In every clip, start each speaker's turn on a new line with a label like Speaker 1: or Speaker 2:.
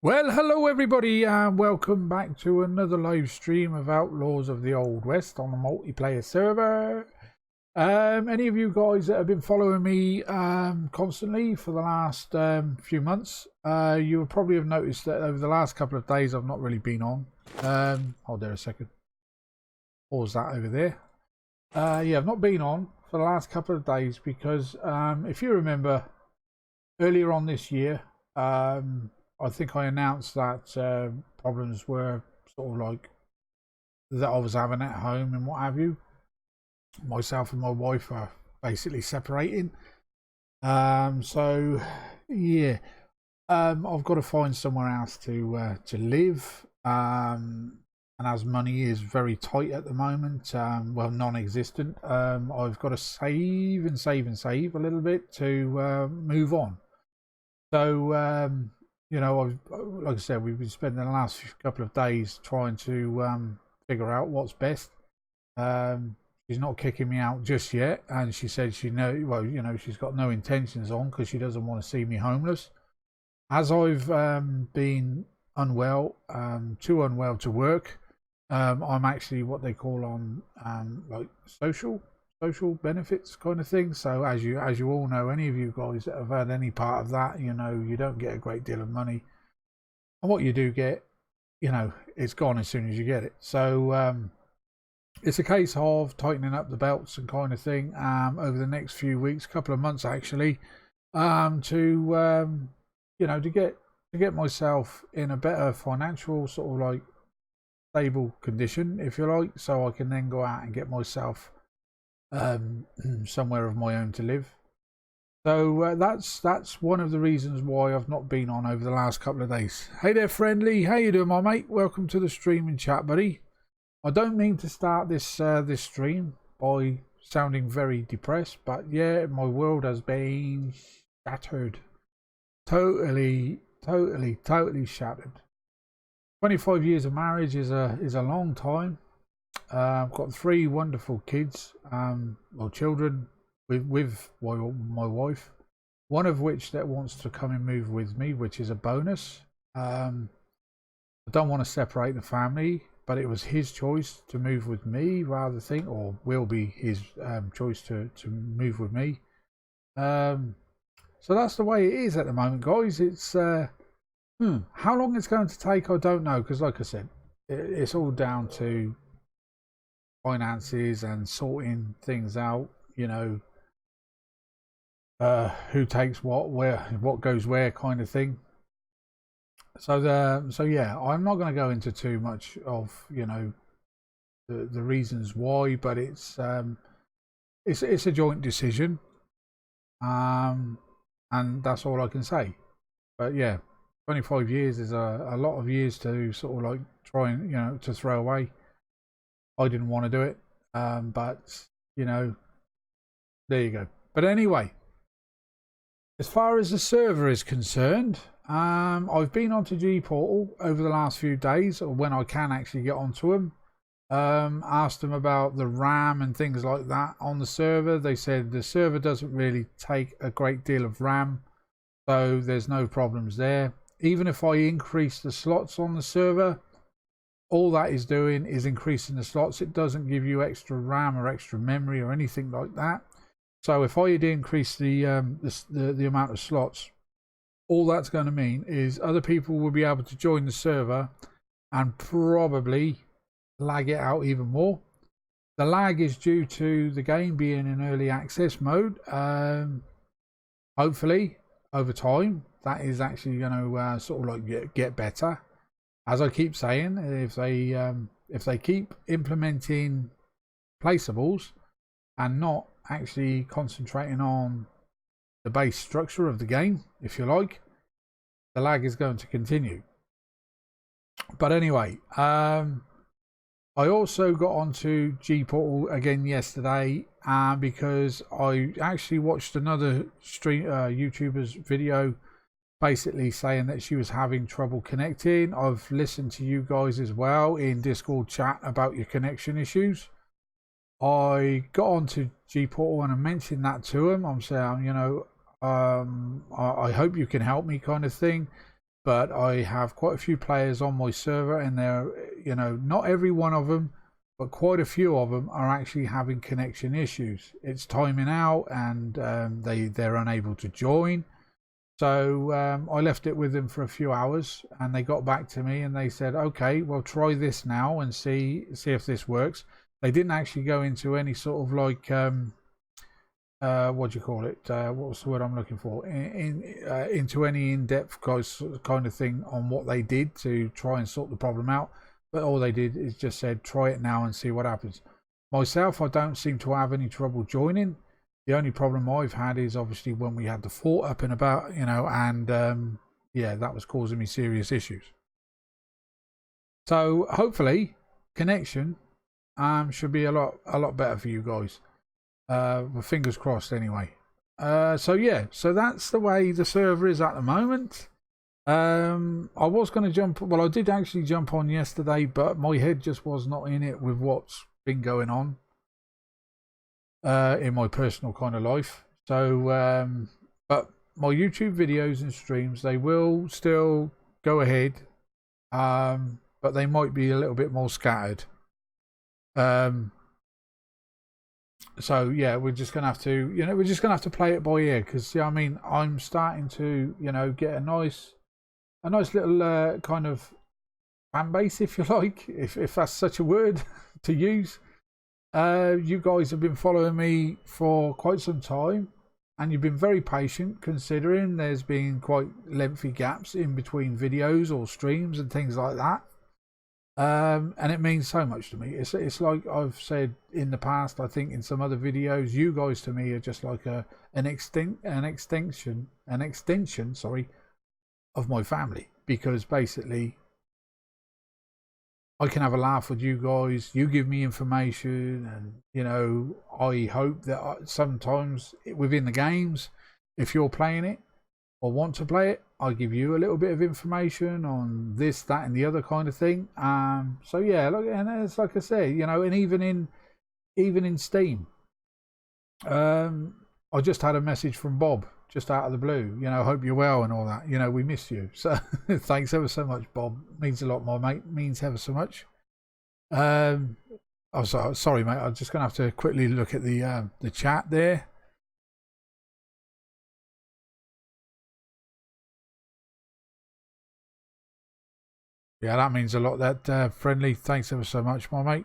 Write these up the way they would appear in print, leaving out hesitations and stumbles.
Speaker 1: Well, hello everybody, and welcome back to another live stream of Outlaws of the Old West on the multiplayer server. Any of you guys that have been following me constantly for the last few months, you will probably have noticed that over the last couple of days I've not really been on. Hold there a second. Pause that over there. Yeah, I've not been on for the last couple of days because if you remember earlier on this year, I think I announced that problems were sort of like that I was having at home and what have you. Myself and my wife are basically separating. So yeah, I've got to find somewhere else to live. And as money is very tight at the moment, well, non-existent, I've got to save and save and save a little bit to move on. So you know, like I said, we've been spending the last couple of days trying to figure out what's best. She's not kicking me out just yet, and she said well, you know, she's got no intentions on because she doesn't want to see me homeless. As I've been unwell, too unwell to work, I'm actually what they call on like social benefits kind of thing. So as you all know, any of you guys that have had any part of that, you know, you don't get a great deal of money, and what you do get, you know, it's gone as soon as you get it. So it's a case of tightening up the belts and kind of thing over the next few weeks, couple of months actually, to you know, to get myself in a better financial sort of like stable condition, if you like, so I can then go out and get myself somewhere of my own to live. So that's one of the reasons why I've not been on over the last couple of days. Hey there, friendly. How you doing, my mate? Welcome to the stream and chat, buddy. I don't mean to start this this stream by sounding very depressed, but yeah, my world has been shattered. Totally shattered. 25 years of marriage is a long time. I've got 3 wonderful kids, well, children with my wife, one of which that wants to come and move with me, which is a bonus. I don't want to separate the family, but it was his choice to move with me rather think, or will be his choice to move with me. So that's the way it is at the moment, guys. It's how long it's going to take, I don't know, because like I said, it's all down to finances and sorting things out, you know, who takes what, where, what goes where, kind of thing. So yeah, I'm not going to go into too much of, you know, the reasons why, but it's a joint decision, and that's all I can say. But yeah, 25 years is a lot of years to sort of like try and, you know, to throw away. I didn't want to do it, but you know, there you go. But anyway, as far as the server is concerned, I've been onto G Portal over the last few days, or when I can actually get onto them. Asked them about the RAM and things like that on the server. They said the server doesn't really take a great deal of RAM, so there's no problems there. Even if I increase the slots on the server, all that is doing is increasing the slots. It doesn't give you extra RAM or extra memory or anything like that. So if I did increase the amount of slots, all that's going to mean is other people will be able to join the server and probably lag it out even more. The lag is due to the game being in early access mode. Hopefully over time that is actually going to sort of like get better. As I keep saying, if they keep implementing placeables and not actually concentrating on the base structure of the game, if you like, the lag is going to continue. But anyway, I also got onto G Portal again yesterday because I actually watched another YouTuber's video basically saying that she was having trouble connecting. I've listened to you guys as well in Discord chat about your connection issues. I got onto G Portal and I mentioned that to him. I'm saying, you know, I hope you can help me, kind of thing. but I have quite a few players on my server, and they're, you know, not every one of them, but quite a few of them are actually having connection issues. It's timing out, and they're unable to join. So I left it with them for a few hours, and they got back to me and they said, okay, well, try this now and see if this works. They didn't actually go into any sort of like what do you call it, what's the word I'm looking for, into any in-depth kind of thing on what they did to try and sort the problem out. But all they did is just said, try it now and see what happens. Myself, I don't seem to have any trouble joining. The only problem I've had is obviously when we had the fort up and about, you know, and yeah, that was causing me serious issues. So hopefully connection should be a lot better for you guys. Well, fingers crossed anyway. So yeah, so that's the way the server is at the moment. I was going to jump, well, I did actually jump on yesterday, but my head just was not in it with what's been going on in my personal kind of life. So but my YouTube videos and streams, they will still go ahead, but they might be a little bit more scattered. So yeah, we're just gonna have to, you know, we're just gonna have to play it by ear, because I mean, I'm starting to, you know, get a nice little kind of fan base, if you like, if that's such a word to use. You guys have been following me for quite some time, and you've been very patient, considering there's been quite lengthy gaps in between videos or streams and things like that. And it means so much to me. It's like I've said in the past, I think in some other videos, you guys to me are just like an extension, sorry, of my family, because basically I can have a laugh with you guys. You give me information, and you know, I hope that sometimes within the games, if you're playing it or want to play it, I give you a little bit of information on this, that, and the other kind of thing. So yeah, look, and it's like I say, you know, and even in Steam, I just had a message from Bob just out of the blue. You know, hope you're well and all that. You know, we miss you. So thanks ever so much, Bob. Means a lot, my mate. Means ever so much. Oh, sorry, mate. I'm just gonna have to quickly look at the chat there. Yeah, that means a lot. That friendly. Thanks ever so much, my mate.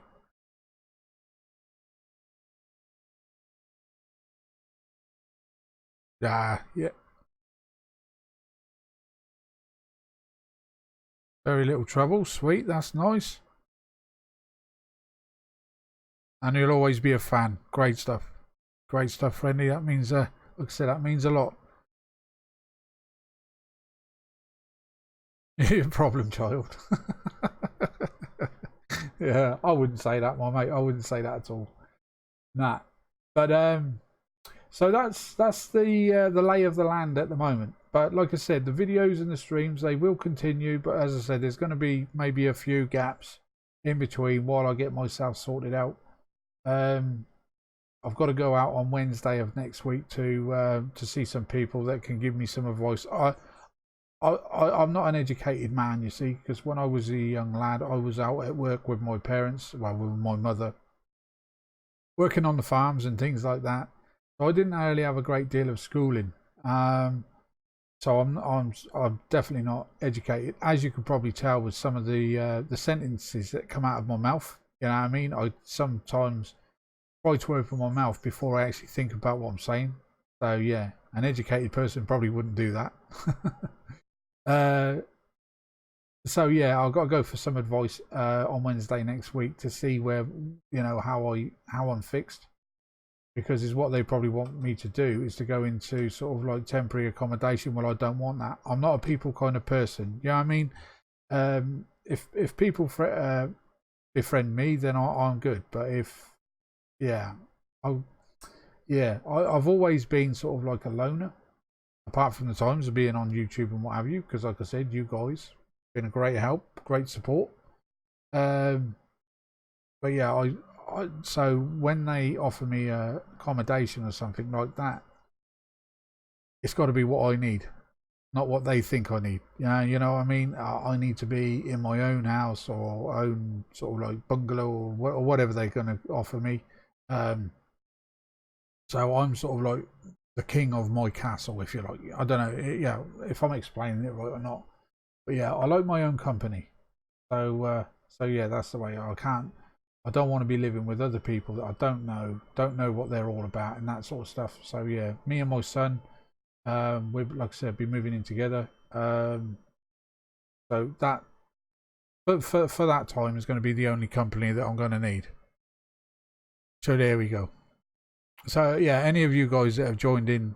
Speaker 1: Yeah. Very little trouble. Sweet. That's nice. And you'll always be a fan. Great stuff. Great stuff, friendly. That means, like I said, that means a lot. You're a problem child. Yeah, I wouldn't say that, my mate. I wouldn't say that at all. Nah. But so that's the lay of the land at the moment. But like I said, the videos and the streams, they will continue. But as I said, there's going to be maybe a few gaps in between while I get myself sorted out. I've got to go out on Wednesday of next week to see some people that can give me some advice. I'm not an educated man, you see, because when I was a young lad, I was out at work with my parents, well, with my mother, working on the farms and things like that. So I didn't really have a great deal of schooling. So I'm definitely not educated, as you can probably tell with some of the sentences that come out of my mouth. You know what I mean? I sometimes try to open my mouth before I actually think about what I'm saying. So yeah, an educated person probably wouldn't do that. So yeah, I've got to go for some advice on Wednesday next week to see where, you know, how I'm fixed, because is what they probably want me to do is to go into sort of like temporary accommodation. Well, I don't want that. I'm not a people kind of person. You know what I mean? If people befriend me, then I'm good. But if yeah, I've always been sort of like a loner, apart from the times of being on YouTube and what have you, because like I said, you guys been a great help, great support. But yeah, so when they offer me accommodation or something like that, it's got to be what I need. not what they think I need. Yeah, you know what I mean? I need to be in my own house or own sort of like bungalow or whatever they're going to offer me. Um, so I'm sort of like the king of my castle, if you like. I don't know, yeah, if I'm explaining it right or not. But yeah, I like my own company. So yeah, that's the way. I don't want to be living with other people that I don't know what they're all about and that sort of stuff. So yeah, me and my son, we've, like I said, be moving in together. So that, but for that time is going to be the only company that I'm going to need. So there we go. So yeah, any of you guys that have joined in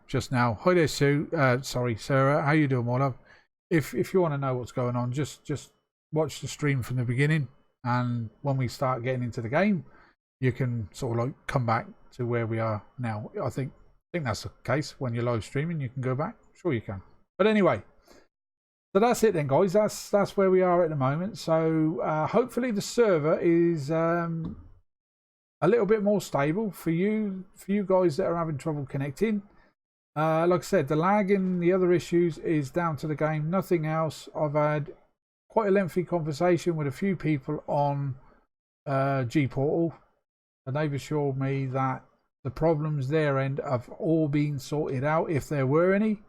Speaker 1: just now, hi there, Sue. Sorry, Sarah. How you doing, my love? If you want to know what's going on, just watch the stream from the beginning, and when we start getting into the game, you can sort of like come back to where we are now. I think that's the case. When you're live streaming, you can go back. Sure, you can. But anyway, so that's it then, guys. That's where we are at the moment. So hopefully the server is a little bit more stable for you guys that are having trouble connecting. Like I said, the lag and the other issues is down to the game, nothing else. I've had quite a lengthy conversation with a few people on G Portal, and they've assured me that the problems their end have all been sorted out, if there were any.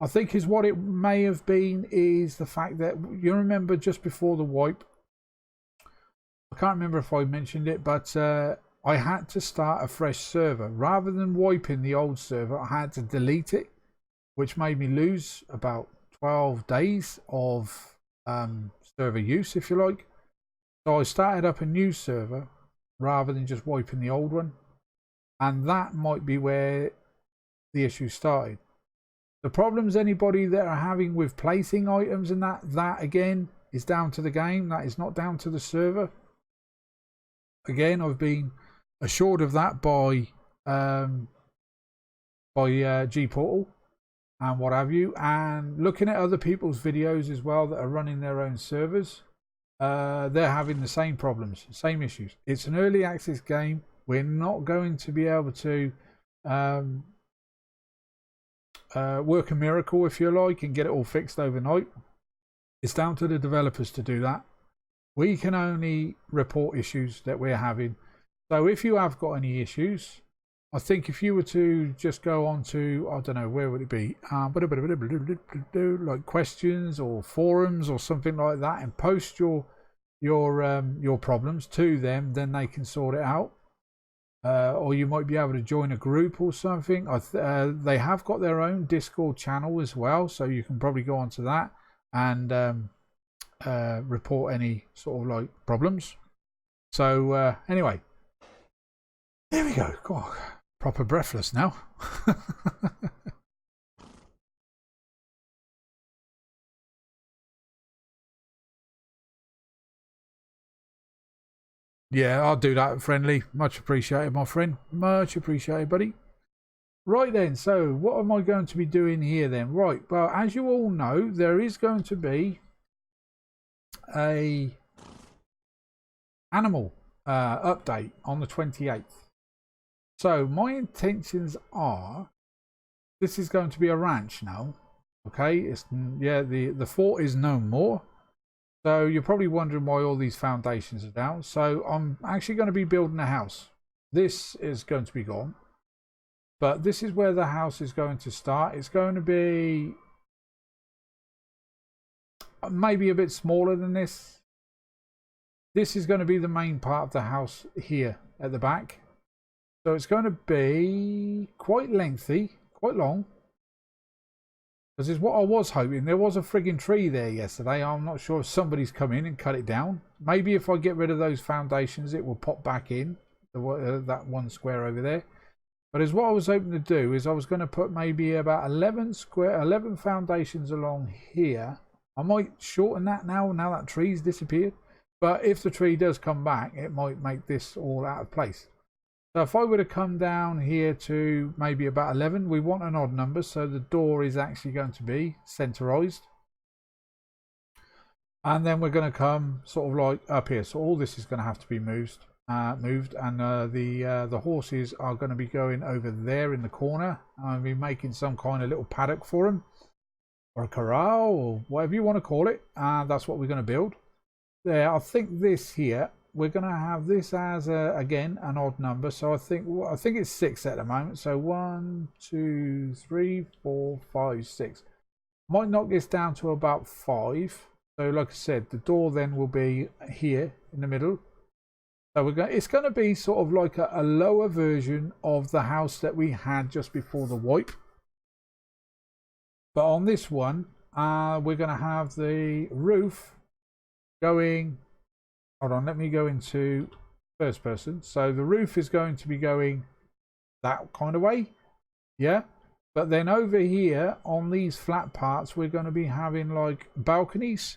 Speaker 1: I think is what it may have been is the fact that you remember just before the wipe, I can't remember if I mentioned it, but I had to start a fresh server. Rather than wiping the old server, I had to delete it, which made me lose about 12 days of server use, if you like. So I started up a new server rather than just wiping the old one. And that might be where the issue started. The problems anybody that are having with placing items and that again is down to the game. That is not down to the server. Again, I've been assured of that by G Portal and what have you, and looking at other people's videos as well that are running their own servers. They're having the same problems, same issues. It's an early access game. We're not going to be able to work a miracle, if you like, and get it all fixed overnight. It's down to the developers to do that. We can only report issues that we're having. So if you have got any issues, I think if you were to just go on to, I don't know, where would it be? Like questions or forums or something like that, and post your problems to them, then they can sort it out. Or you might be able to join a group or something. They have got their own Discord channel as well, so you can probably go onto that and report any sort of like problems. So anyway, there we go. God, proper breathless now. Yeah, I'll do that, friendly. Much appreciated, my friend. Much appreciated, buddy. Right then, so what am I going to be doing here then? Right, well, as you all know, there is going to be a animal update on the 28th. So my intentions are, this is going to be a ranch now. Okay, it's, yeah, the fort is no more. So you're probably wondering why all these foundations are down. So I'm actually going to be building a house. This is going to be gone, but this is where the house is going to start. It's going to be maybe a bit smaller than this. This is going to be the main part of the house here at the back. So it's going to be quite lengthy, quite long. Because it's what I was hoping. There was a frigging tree there yesterday. I'm not sure if somebody's come in and cut it down. Maybe if I get rid of those foundations, it will pop back in. That one square over there. But as what I was hoping to do is I was going to put maybe about 11 foundations along here. I might shorten that now that tree's disappeared. But if the tree does come back, it might make this all out of place. So if I were to come down here to maybe about 11, we want an odd number, so the door is actually going to be centerized. And then we're going to come sort of like up here. So all this is going to have to be moved, and the horses are going to be going over there in the corner. I'll be making some kind of little paddock for them. or a corral or whatever you want to call it. That's what we're going to build. There, I think this here, we're going to have this as again an odd number. So I think it's 6 at the moment. So 1, 2, 3, 4, 5, 6. Might knock this down to about 5. So like I said, the door then will be here in the middle. So it's going to be sort of like a lower version of the house that we had just before the wipe. But on this one, we're going to have the roof going. Hold on, let me go into first person. So the roof is going to be going that kind of way. Yeah. But then over here on these flat parts, we're going to be having like balconies.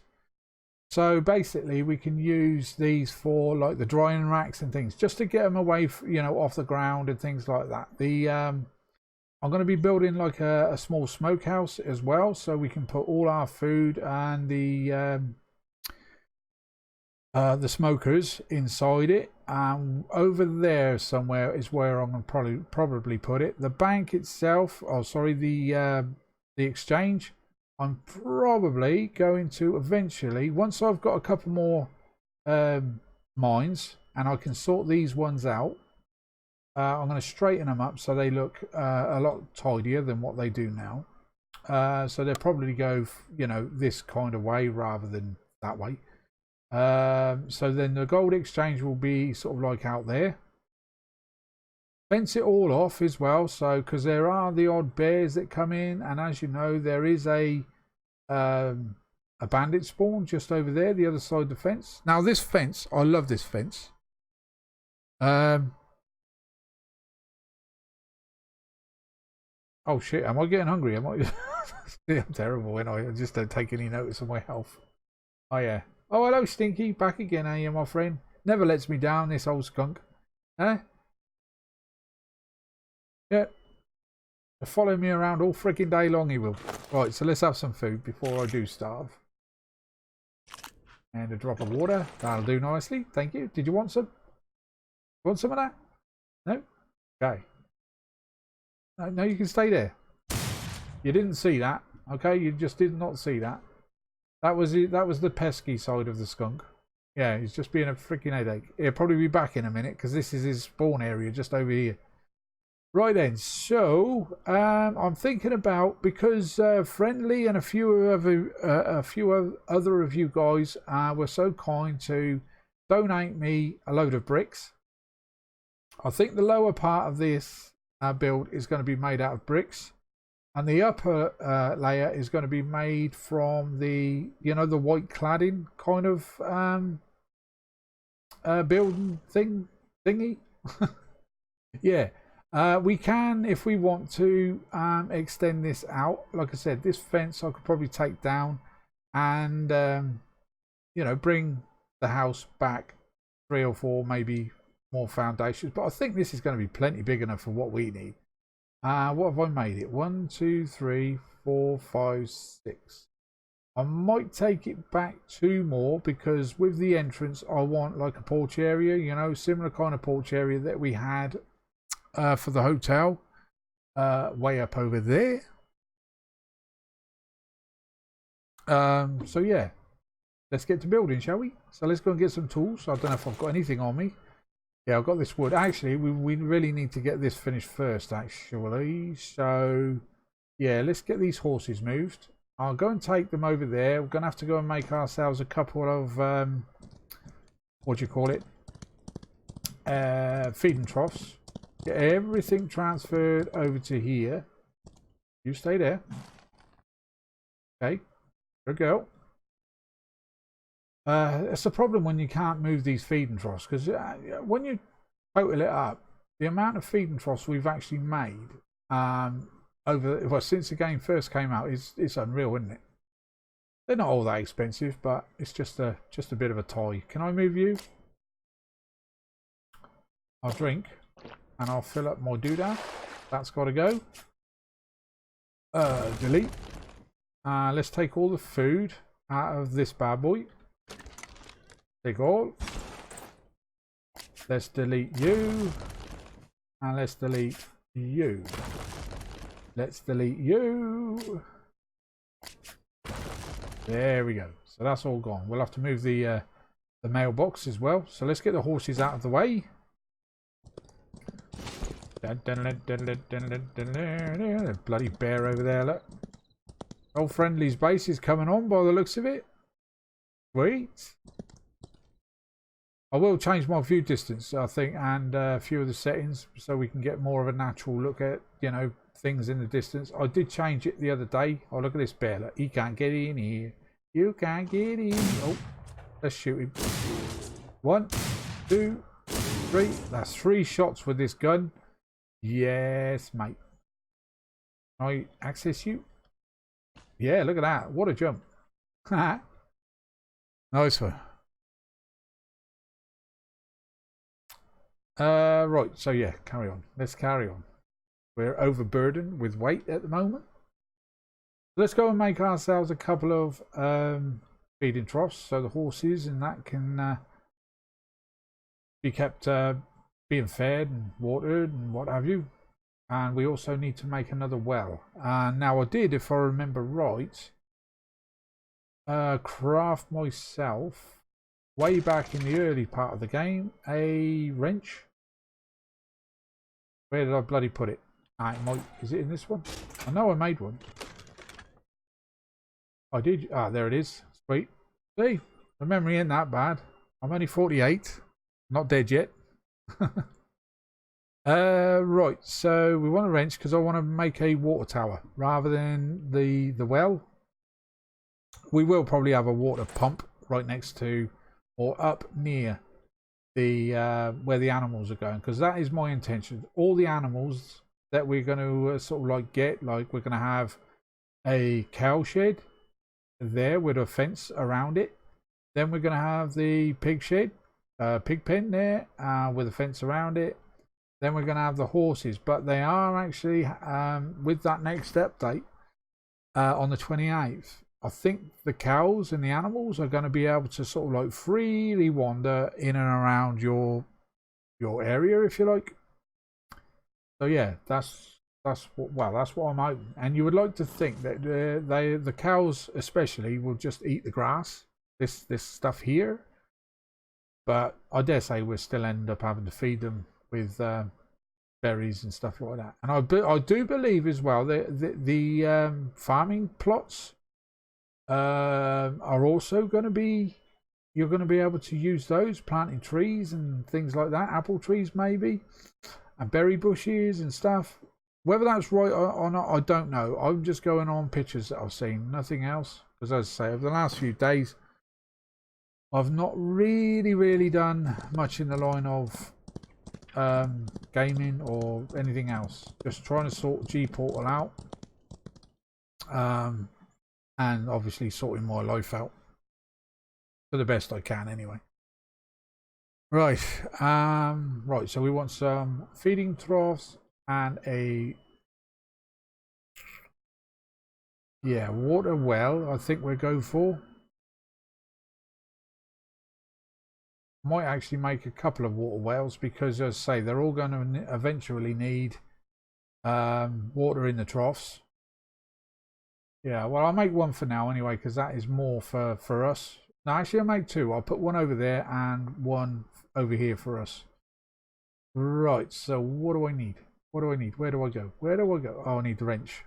Speaker 1: So basically we can use these for like the drying racks and things, just to get them away, off the ground and things like that. I'm going to be building like a small smokehouse as well, so we can put all our food and the smokers inside it. Over there somewhere is where I'm going to probably put it. The bank itself, the exchange, I'm probably going to eventually, once I've got a couple more mines and I can sort these ones out, I'm going to straighten them up so they look a lot tidier than what they do now. So they'll probably go, this kind of way rather than that way. So then the gold exchange will be sort of like out there. Fence it all off as well, so because there are the odd bears that come in, and as you know, there is a bandit spawn just over there, the other side of the fence. Now this fence, I love this fence. Oh shit, am I getting hungry? Am I? I'm terrible when I just don't take any notice of my health. Oh yeah. Oh hello Stinky, back again, are you, my friend? Never lets me down, this old skunk. Huh? Yeah. Follow me around all freaking day long, he will. Right, so let's have some food before I do starve. And a drop of water, that'll do nicely. Thank you. Did you want some? Want some of that? No? Okay. No, you can stay there. You didn't see that, okay? You just did not see that. That was the pesky side of the skunk. Yeah, he's just being a freaking headache. He'll probably be back in a minute because this is his spawn area just over here. Right then, so I'm thinking about, because Friendly and a few other of you guys were so kind to donate me a load of bricks. I think the lower part of this build is going to be made out of bricks, and the upper layer is going to be made from the the white cladding kind of building thingy. Yeah. We can, if we want to, extend this out. Like I said, this fence I could probably take down and bring the house back 3 or 4 maybe more foundations, but I think this is going to be plenty big enough for what we need. What have I made it? 1, 2, 3, 4, 5, 6. I might take it back 2 more, because with the entrance I want like a porch area, similar kind of porch area that we had for the hotel, way up over there. So yeah, let's get to building, shall we? So let's go and get some tools. I don't know if I've got anything on me. Yeah, I've got this wood. Actually, we really need to get this finished first, actually. So yeah, let's get these horses moved. I'll go and take them over there. We're gonna have to go and make ourselves a couple of what do you call it, feeding troughs. Get everything transferred over to here. You stay there. Okay, there we go. It's a problem when you can't move these feeding troughs, because when you total it up, the amount of feeding troughs we've actually made since the game first came out it's unreal, isn't it? They're not all that expensive, but it's just a bit of a toy. Can I move you? I'll drink. And I'll fill up my doodad. That's got to go. Delete. Let's take all the food out of this bad boy. Take all. Let's delete you. And let's delete you. Let's delete you. There we go. So that's all gone. We'll have to move the mailbox as well. So let's get the horses out of the way. Bloody bear over there, look. Old Friendly's base is coming on by the looks of it. Sweet. I will change my view distance, I think, and a few of the settings so we can get more of a natural look at, you know, things in the distance. I did change it the other day. Oh, look at this bear. Look, he can't get in here. You can't get in. Oh, let's shoot him. 1, 2, 3. That's 3 shots with this gun. Yes, mate. Can I access you? Yeah, look at that. What a jump. Nice one. Right, so yeah, carry on. Let's carry on. We're overburdened with weight at the moment. Let's go and make ourselves a couple of feeding troughs so the horses and that can be kept being fed and watered and what have you. And we also need to make another well. Now I did, if I remember right, craft myself way back in the early part of the game a wrench. Where did I bloody put it? Is it in this one? I know I made one. I did. Ah, there it is. Sweet. See, the memory ain't that bad. I'm only 48. Not dead yet. Right, so we want a wrench because I want to make a water tower rather than the well. We will probably have a water pump right next to or up near the where the animals are going, because that is my intention. All the animals that we're going to sort of like get, like we're going to have a cow shed there with a fence around it. Then we're going to have the pig shed, pig pen there with a fence around it. Then we're going to have the horses, but they are actually with that next update on the 28th. I think the cows and the animals are going to be able to sort of like freely wander in and around your area, if you like. So yeah, that's what I'm hoping. And you would like to think that the cows especially will just eat the grass, this stuff here. But I dare say we'll still end up having to feed them with berries and stuff like that. And I do believe as well that the farming plots are also going to be, you're going to be able to use those, planting trees and things like that, apple trees maybe, and berry bushes and stuff. Whether that's right or not, I don't know. I'm just going on pictures that I've seen, nothing else. Because as I say, over the last few days, I've not really done much in the line of gaming or anything else. Just trying to sort G Portal out. And obviously sorting my life out for the best I can anyway. Right, right, so we want some feeding troughs and a water well. I think we'll go for. Might actually make a couple of water wells because, as I say, they're all going to eventually need water in the troughs. Yeah, well, I'll make one for now anyway, because that is more for us. No, actually, I'll make 2. I'll put one over there and one over here for us. Right, so what do I need? What do I need? Where do I go? Where do I go? Oh, I need the wrench.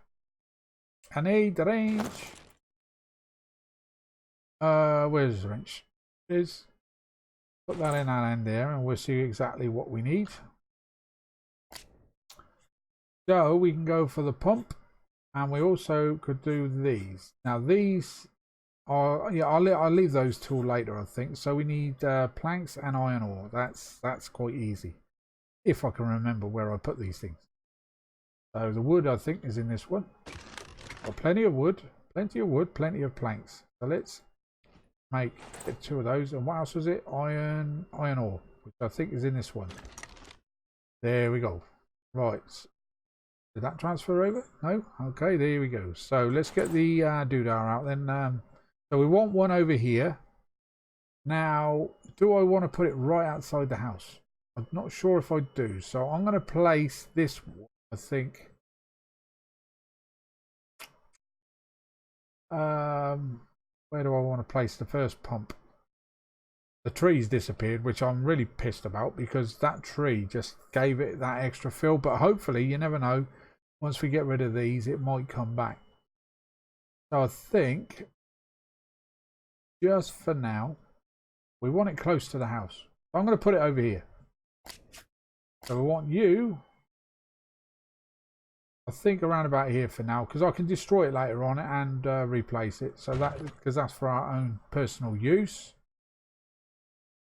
Speaker 1: I need the wrench. Where's the wrench? Put that in that end there and we'll see exactly what we need. So we can go for the pump. And we also could do these. Now these are, yeah, I'll leave those till later, I think. So we need planks and iron ore. That's quite easy, if I can remember where I put these things. So the wood, I think, is in this one. Got plenty of wood, plenty of planks. So let's get 2 of those. And what else was it? Iron ore, which I think is in this one. There we go. Right. Did that transfer over? No? Okay, there we go. So let's get the doodah out then. So we want one over here. Now, do I want to put it right outside the house? I'm not sure if I do. So I'm going to place this one, I think. Where do I want to place the first pump? The tree's disappeared, which I'm really pissed about because that tree just gave it that extra fill. But hopefully, you never know, once we get rid of these, it might come back. So I think, just for now, we want it close to the house. So I'm going to put it over here. So we want you, I think, around about here for now, because I can destroy it later on and replace it. So that, because that's for our own personal use.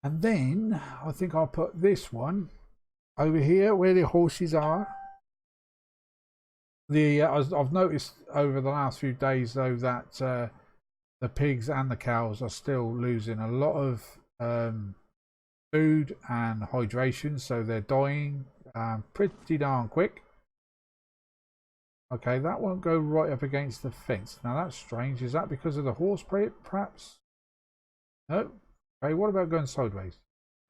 Speaker 1: And then I think I'll put this one over here where the horses are. I've noticed over the last few days though that the pigs and the cows are still losing a lot of food and hydration, so they're dying pretty darn quick. Okay, that won't go right up against the fence. Now that's strange. Is that because of the horse perhaps? No. Okay, what about going sideways?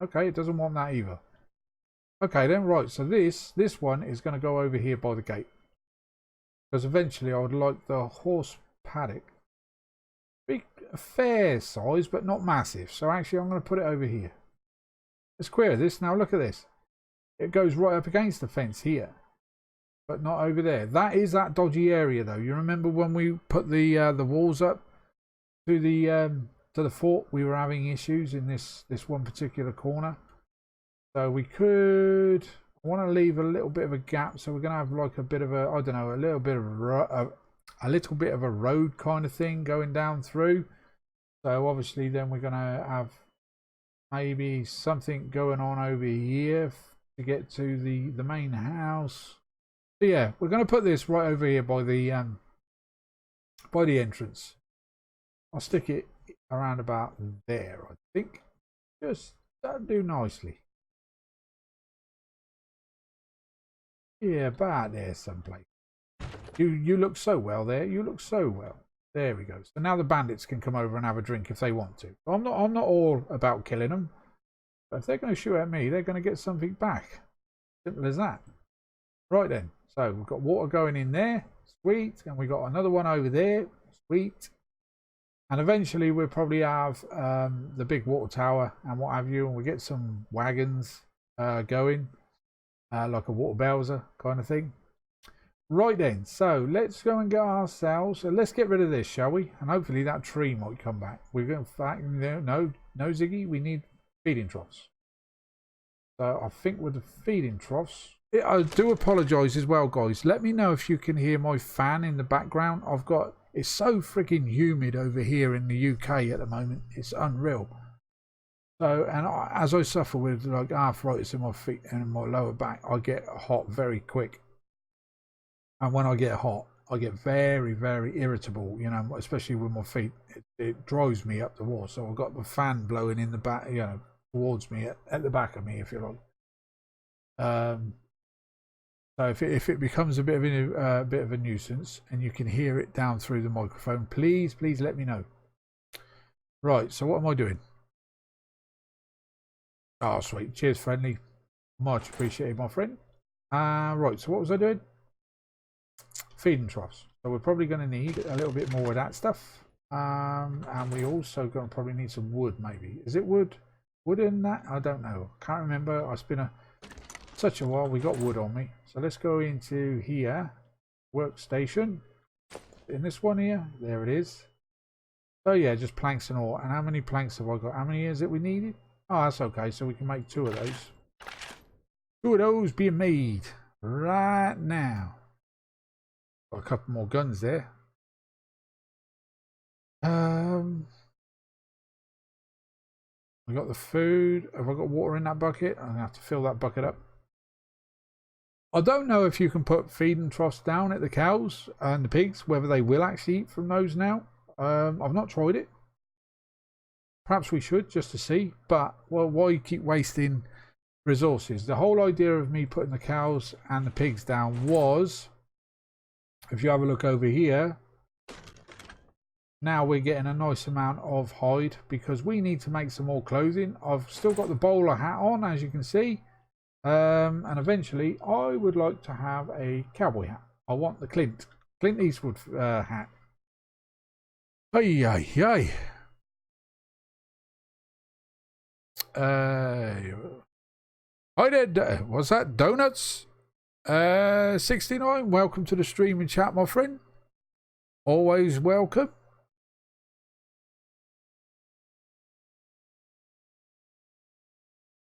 Speaker 1: Okay, it doesn't want that either. Okay then, right, so this one is going to go over here by the gate. Because eventually I would like the horse paddock to be a fair size, but not massive. So actually I'm going to put it over here. Let's queer this. Now look at this. It goes right up against the fence here, but not over there. That is that dodgy area though. You remember when we put the walls up to the fort, we were having issues in this one particular corner. So we could, I want to leave a little bit of a gap, so we're going to have like a bit of a, I don't know, a little bit of a road kind of thing going down through. So obviously then we're going to have maybe something going on over here to get to the main house. So yeah, we're going to put this right over here by the entrance. I'll stick it around about there, I think. Just that'll do nicely. Yeah, about there someplace. You look so well there. You look so well. There we go. So now the bandits can come over and have a drink if they want to. I'm not all about killing them. But if they're going to shoot at me, they're going to get something back. Simple as that. Right then. So we've got water going in there. Sweet. And we've got another one over there. Sweet. And eventually we'll probably have the big water tower and what have you. And we get some wagons going. Like a water bowser kind of thing. Right then, so let's go and get ourselves. So let's get rid of this, shall we? And hopefully that tree might come back. We're going to no, Ziggy. We need feeding troughs. So I think with the feeding troughs, I do apologise as well, guys. Let me know if you can hear my fan in the background. It's so freaking humid over here in the UK at the moment. It's unreal. So, and as I suffer with like arthritis in my feet and in my lower back, I get hot very quick. And when I get hot, I get very, very irritable, you know, especially with my feet. It drives me up the wall. So I've got the fan blowing in the back, you know, towards me, at the back of me, if you like. So if it becomes a bit of a nuisance and you can hear it down through the microphone, please let me know. Right, so what am I doing? Oh, sweet. Cheers, friendly. Much appreciated, my friend. Right, so what was I doing? Feeding troughs. So we're probably going to need a little bit more of that stuff. And we also going to probably need some wood, maybe. Is it wood? Wood in that? I don't know. Can't remember. It's been such a while. We got wood on me. So let's go into here. Workstation. In this one here. There it is. So yeah, just planks and all. And how many planks have I got? How many is it we needed? Oh, that's okay. So we can make 2 of those. 2 of those being made right now. Got a couple more guns there. We got the food. Have I got water in that bucket? I'm going to have to fill that bucket up. I don't know if you can put feeding troughs down at the cows and the pigs, whether they will actually eat from those now. I've not tried it. Perhaps we should, just to see. But, well, why keep wasting resources? The whole idea of me putting the cows and the pigs down was, if you have a look over here, now we're getting a nice amount of hide because we need to make some more clothing. I've still got the bowler hat on, as you can see. And eventually I would like to have a cowboy hat. I want the Clint Eastwood hat. Ay, ay, ay. Hi there. What's that? Donuts? 69. Welcome to the streaming chat, my friend. Always welcome.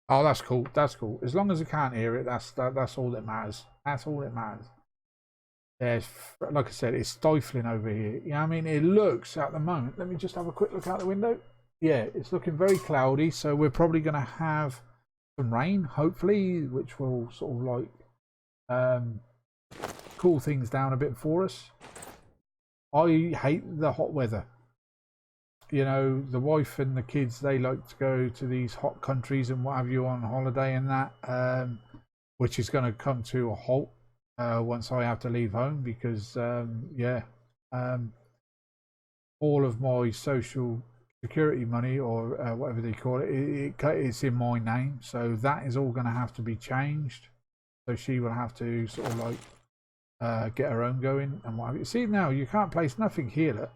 Speaker 1: Oh, that's cool. That's cool. As long as I can't hear it, that's all that matters. That's all that matters. Yeah, like I said, it's stifling over here. Yeah, I mean, it looks at the moment. Let me just have a quick look out the window. Yeah, it's looking very cloudy, so we're probably going to have some rain, hopefully, which will sort of like cool things down a bit for us. I hate the hot weather. You know, the wife and the kids, they like to go to these hot countries and what have you on holiday and that, which is going to come to a halt once I have to leave home because, yeah, all of my social security money or whatever they call it, it's in my name. So that is all going to have to be changed. So she will have to sort of like get her own going and what have you. See, now you can't place nothing here. Look.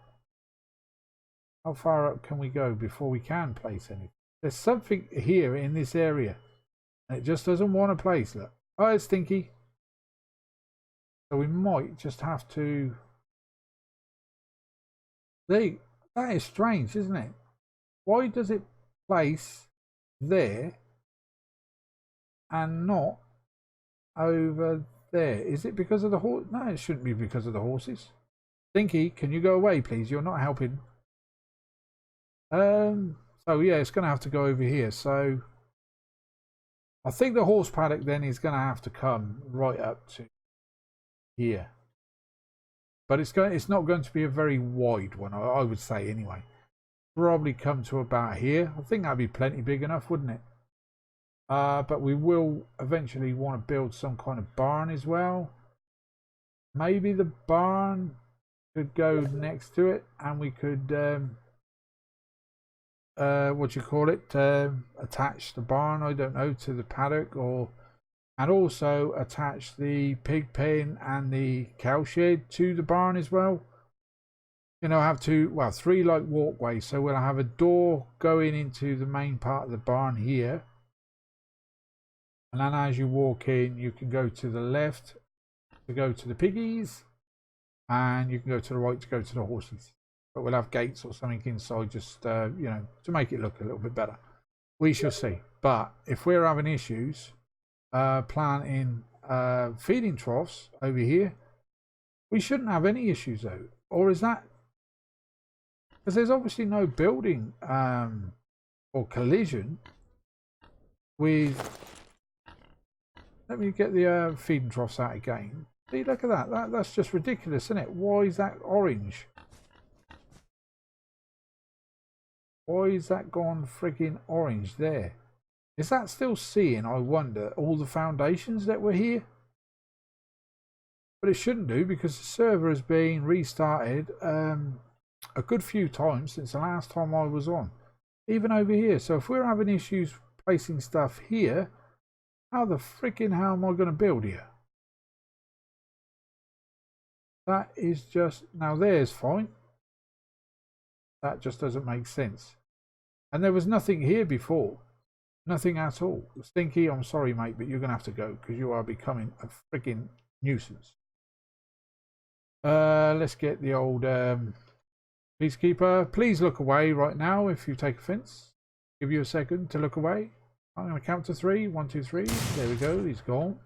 Speaker 1: How far up can we go before we can place anything? There's something here in this area. And it just doesn't want to place. Look. Oh, it's stinky. So we might just have to... That is strange, isn't it? Why does it place there and not over there? Is it because of the horse? No, it shouldn't be because of the horses. Stinky, can you go away, please? You're not helping. So yeah, it's going to have to go over here. So I think the horse paddock then is going to have to come right up to here. But it's not going to be a very wide one, I would say anyway. Probably come to about here. I think that'd be plenty big enough, wouldn't it? But we will eventually want to build some kind of barn as well. Maybe the barn could go next to it, and we could what you call it, attach the barn, I don't know, to the paddock, or and also attach the pig pen and the cow shed to the barn as well. You know, have three like walkways, so we'll have a door going into the main part of the barn here, and then as you walk in you can go to the left to go to the piggies, and you can go to the right to go to the horses. But we'll have gates or something inside, just you know, to make it look a little bit better. We shall see. But if we're having issues planting feeding troughs over here, we shouldn't have any issues though. Or is that because there's obviously no building or collision with... Let me get the feeding troughs out again. See, look at that. That's just ridiculous, isn't it? Why is that orange? Why is that gone frigging orange there? Is that still seeing, I wonder, all the foundations that were here? But it shouldn't do, because the server has been restarted a good few times since the last time I was on. Even over here. So if we're having issues placing stuff here, how the freaking hell am I going to build here? That is just... Now there's fine. That just doesn't make sense. And there was nothing here before. Nothing at all. Stinky, I'm sorry, mate, but you're going to have to go because you are becoming a freaking nuisance. Let's get the old peacekeeper. Please look away right now if you take offense. Give you a second to look away. I'm going to count to 3. 1, 2, 3. There we go. He's gone.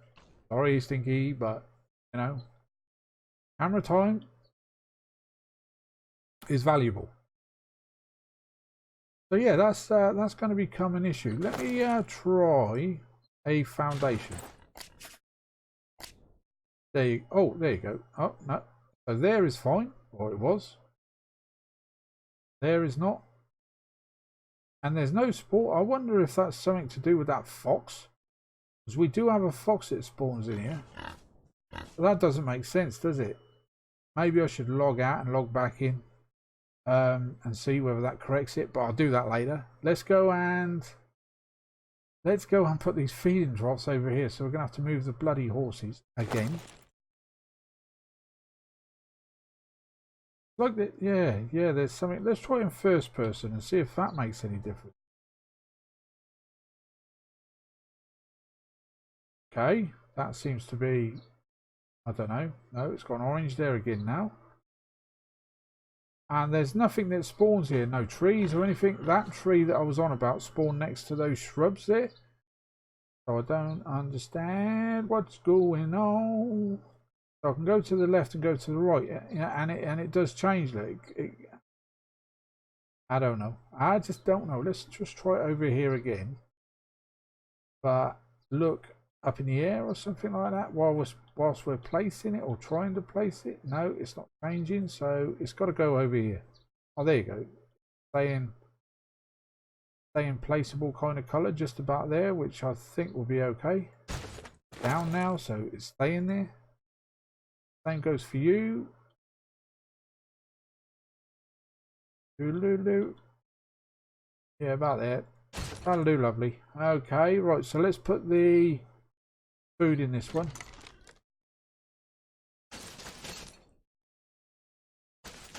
Speaker 1: Sorry, Stinky, but, you know, camera time is valuable. So yeah, that's going to become an issue. Let me try a foundation. There you go. Oh no, so there is fine, or it was. There is not, and there's no spawn. I wonder if that's something to do with that fox, because we do have a fox that spawns in here. But that doesn't make sense, does it? Maybe I should log out and log back in. And see whether that corrects it, but I'll do that later. Let's go and put these feeding troughs over here. So we're gonna have to move the bloody horses again. Like that, yeah, yeah. There's something. Let's try in first person and see if that makes any difference. Okay, that seems to be. I don't know. No, it's gone orange there again now. And there's nothing that spawns here. No trees or anything. That tree that I was on about spawned next to those shrubs there. So I don't understand what's going on. So I can go to the left and go to the right, and it does change. I don't know. I just don't know. Let's just try it over here again. But look up in the air or something like that whilst we're placing it or trying to place it. No, it's not changing. So it's got to go over here. Oh, there you go. Staying placeable kind of color just about there, which I think will be okay. Down now, so it's staying there. Same goes for you. Yeah, about there. That'll do, lovely. Okay, right, so let's put the food in this one.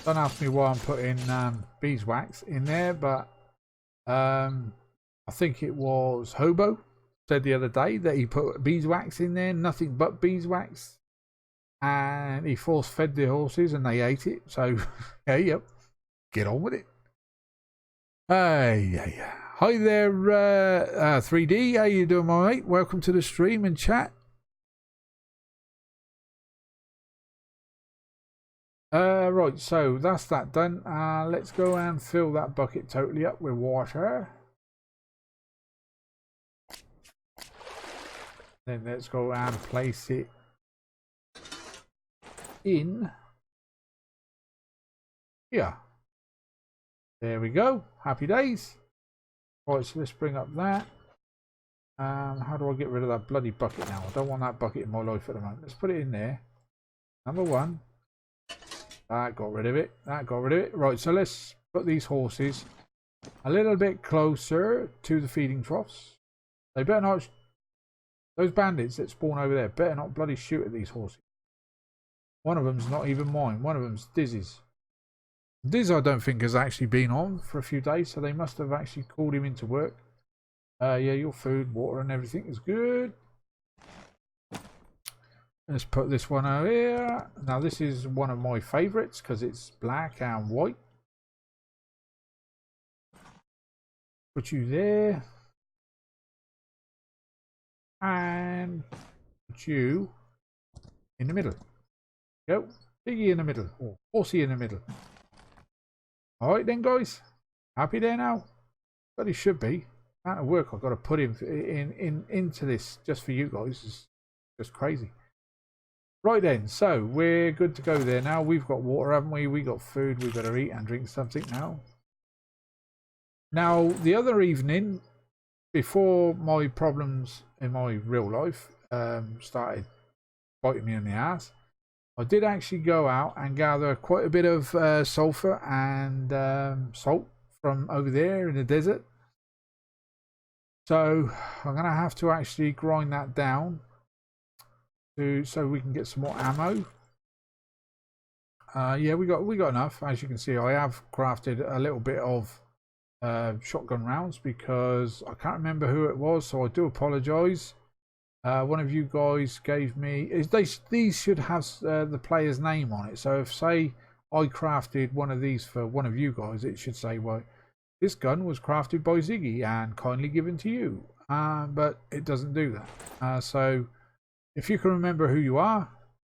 Speaker 1: Don't ask me why I'm putting beeswax in there, but I think it was Hobo said the other day that he put beeswax in there, nothing but beeswax, and he force fed the horses and they ate it. So yeah, yep, get on with it. Yeah. Hi there, 3D. How you doing, my mate? Welcome to the stream and chat. Right, so that's that done. Let's go and fill that bucket totally up with water. Then let's go and place it in here. There we go. Happy days. Right, so let's bring up that. How do I get rid of that bloody bucket now? I don't want that bucket in my life at the moment. Let's put it in there. Number one. That got rid of it. That got rid of it. Right, so let's put these horses a little bit closer to the feeding troughs. They better not... Those bandits that spawn over there better not bloody shoot at these horses. One of them's not even mine. One of them's Dizzy's. Diz, I don't think, has actually been on for a few days, so they must have actually called him into work. Yeah, your food, water and everything is good. Let's put this one over here. Now this is one of my favourites because it's black and white. Put you there. And put you in the middle. Go. Piggy in the middle. Or horsey in the middle. Alright then, guys. Happy there now? But it should be. The amount of work I've got to put into this just for you guys is just crazy. Right then, so we're good to go there now. We've got water, haven't we? We got food. We've got to eat and drink something now. Now, the other evening, before my problems in my real life started biting me in the ass, I did actually go out and gather quite a bit of sulfur and salt from over there in the desert. So I'm going to have to actually grind that down so we can get some more ammo. Yeah, we got enough. As you can see, I have crafted a little bit of shotgun rounds because I can't remember who it was, so I do apologize. One of you guys gave me these should have the player's name on it, so if say I crafted one of these for one of you guys, it should say, well, this gun was crafted by Ziggy and kindly given to you, but it doesn't do that. So if you can remember who you are,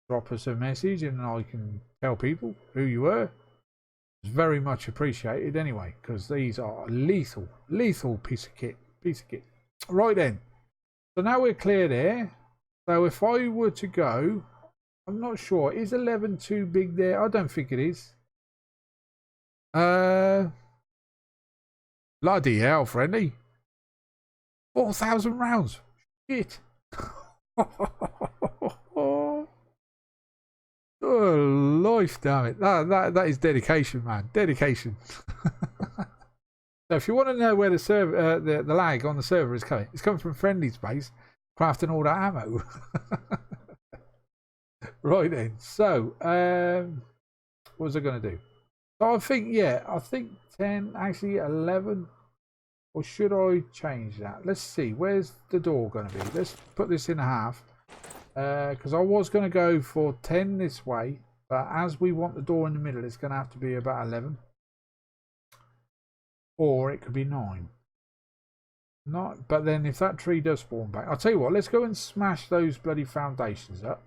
Speaker 1: drop us a message and I can tell people who you were. It's very much appreciated anyway, because these are lethal piece of kit. Right then, so now we're clear there. So if I were to go, I'm not sure, is 11 too big there? I don't think it is. Bloody hell, friendly. 4,000 rounds. Shit. Oh, life, damn it. That is dedication, man. Dedication. So if you want to know where the server, the lag on the server is coming, it's coming from friendly space, crafting all that ammo. Right then. So, what was I going to do? So I think, yeah, I think 10, actually 11. Or should I change that? Let's see. Where's the door going to be? Let's put this in half. Because I was going to go for 10 this way. But as we want the door in the middle, it's going to have to be about 11. Or it could be 9. Not, but then if that tree does spawn back, I'll tell you what, let's go and smash those bloody foundations up.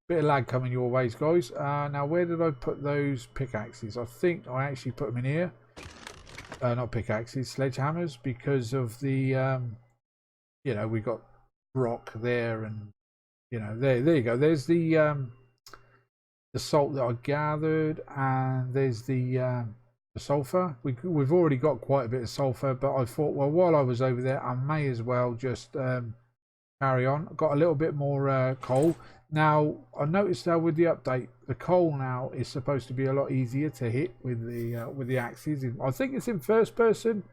Speaker 1: Bit of lag coming your ways, guys. Now, where did I put those pickaxes? I think I actually put them in here. Not pickaxes, sledgehammers, because of the, you know, we got rock there, and you know, there you go. There's the salt that I gathered, and there's the sulfur. We've already got quite a bit of sulfur, but I thought, well, while I was over there, I may as well just carry on. Got a little bit more coal. Now, I noticed that with the update, the coal now is supposed to be a lot easier to hit with the axes. I think it's in first person.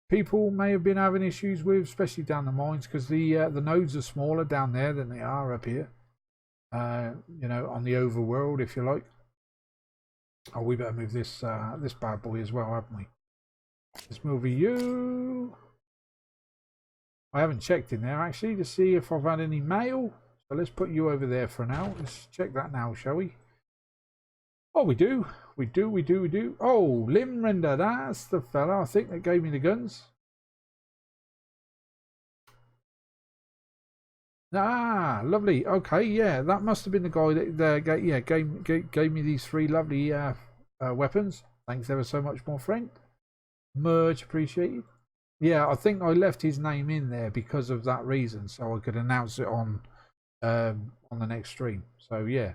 Speaker 1: People may have been having issues with, especially down the mines, because the nodes are smaller down there than they are up here. You know, on the overworld, if you like. Oh, we better move this this bad boy as well, haven't we? Let's move you. I haven't checked in there actually to see if I've had any mail. So let's put you over there for now. Let's check that now, shall we? Oh, we do. We do. Oh, Limrender, that's the fella I think that gave me the guns. Ah, lovely. Okay, yeah, that must have been the guy that gave me these 3 lovely weapons. Thanks ever so much, my friend. Much appreciated. Yeah, I think I left his name in there because of that reason, so I could announce it on the next stream. So yeah.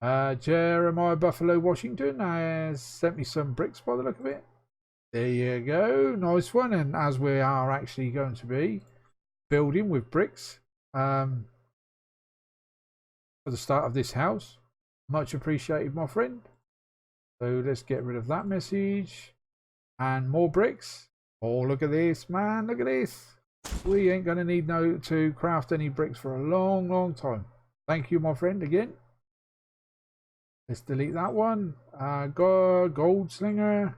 Speaker 1: Jeremiah Buffalo Washington has sent me some bricks by the look of it. There you go, nice one. And as we are actually going to be building with bricks for the start of this house, much appreciated, my friend. So let's get rid of that message and more bricks. Oh, look at this, man, look at this. We ain't gonna need to craft any bricks for a long time. Thank you, my friend, again. Let's delete that one. Gold slinger.